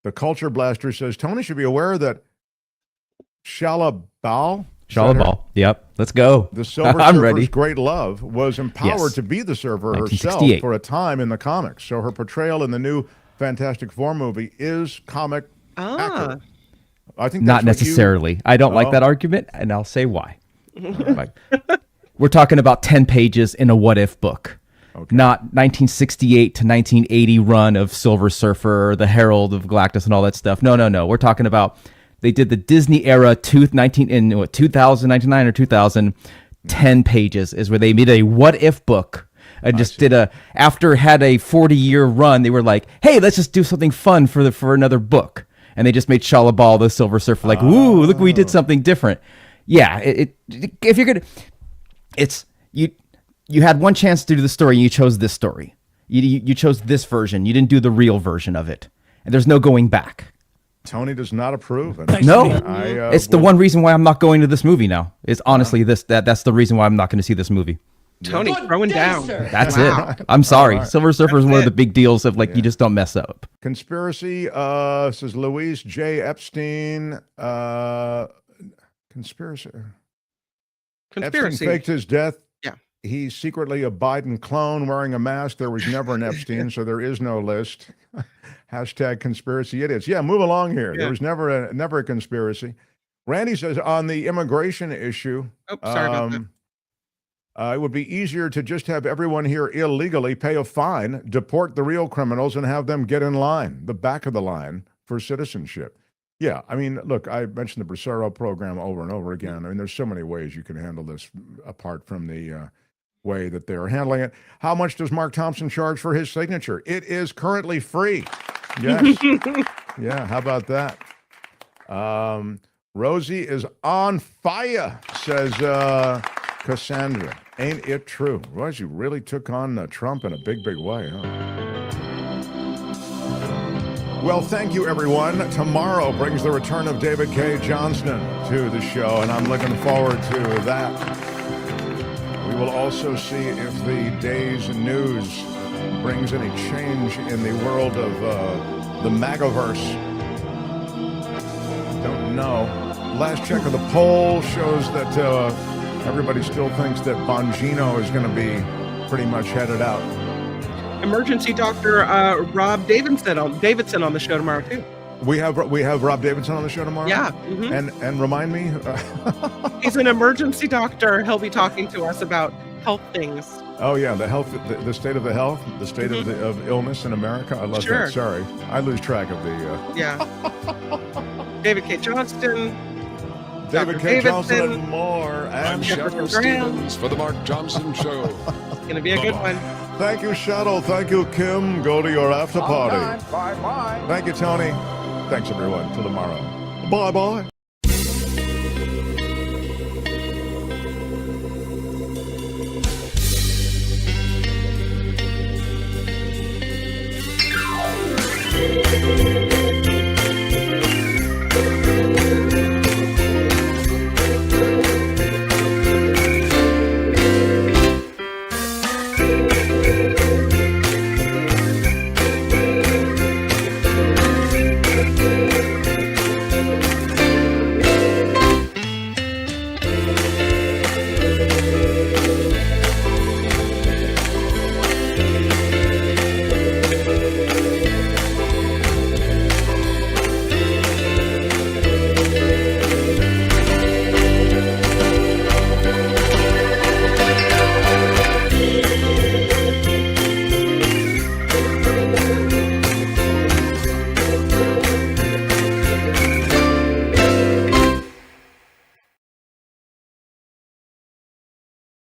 The Culture Blaster says Tony should be aware that Shalabal. Shalabal. Yep. Let's go. The Silver I'm Surfer's ready. great love was empowered Yes. to be the Surfer herself 1968. for a time in the comics. So her portrayal in the new Fantastic Four movie is comic accurate. I think Not that's what necessarily. I don't like Oh. that argument, and I'll say why. We're talking about 10 pages in a what if book. Not 1968 to 1980 run of Silver Surfer, the Herald of Galactus, and all that stuff. No. We're talking about they did the Disney era 1999 or 2000. 10 pages is where they made a what if book and just did had a 40-year run. They were like, hey, let's just do something fun for another book, and they just made Shalabal the Silver Surfer like, ooh, look, we did something different. Yeah, if you're gonna, it's you had one chance to do the story and you chose this story. You chose this version. You didn't do the real version of it. And there's no going back. Tony does not approve. No. It's the one reason why I'm not going to this movie now. It's honestly that's the reason why I'm not going to see this movie. Tony throwing down. That's it. I'm sorry. Silver Surfer is one of the big deals of you just don't mess up. Conspiracy, says Louise J. Epstein. Conspiracy. Epstein faked his death. Yeah. He's secretly a Biden clone wearing a mask. There was never an Epstein, so there is no list. Hashtag conspiracy idiots. Yeah, move along here. Yeah. There was never a conspiracy. Randy says on the immigration issue, sorry about that. It would be easier to just have everyone here illegally pay a fine, deport the real criminals, and have them get in line, the back of the line, for citizenship. Yeah, I mean, look, I mentioned the Bracero program over and over again. I mean, there's so many ways you can handle this apart from the way that they're handling it. How much does Mark Thompson charge for his signature? It is currently free. Yes. Yeah, how about that? Rosie is on fire, says Cassandra. Ain't it true? Rosie really took on Trump in a big, big way, huh? Well, thank you, everyone. Tomorrow brings the return of David K. Johnston to the show, and I'm looking forward to that. We will also see if the day's news brings any change in the world of the MAGAverse. Don't know. Last check of the poll shows that everybody still thinks that Bongino is going to be pretty much headed out. Emergency doctor Rob Davidson on the show tomorrow too. We have Rob Davidson on the show tomorrow. Yeah, and remind me, he's an emergency doctor. He'll be talking to us about health things. Oh yeah, the state of the health, the state of illness in America. I love that. Sorry, I lose track of the. Yeah. David K. Johnston. David K. Johnston and more. And Shuttle Stevens for the Mark Johnson Show. It's going to be a good one. Thank you, Shuttle. Thank you, Kim. Go to your after party. Bye-bye. Thank you, Tony. Thanks, everyone. Till tomorrow. Bye-bye.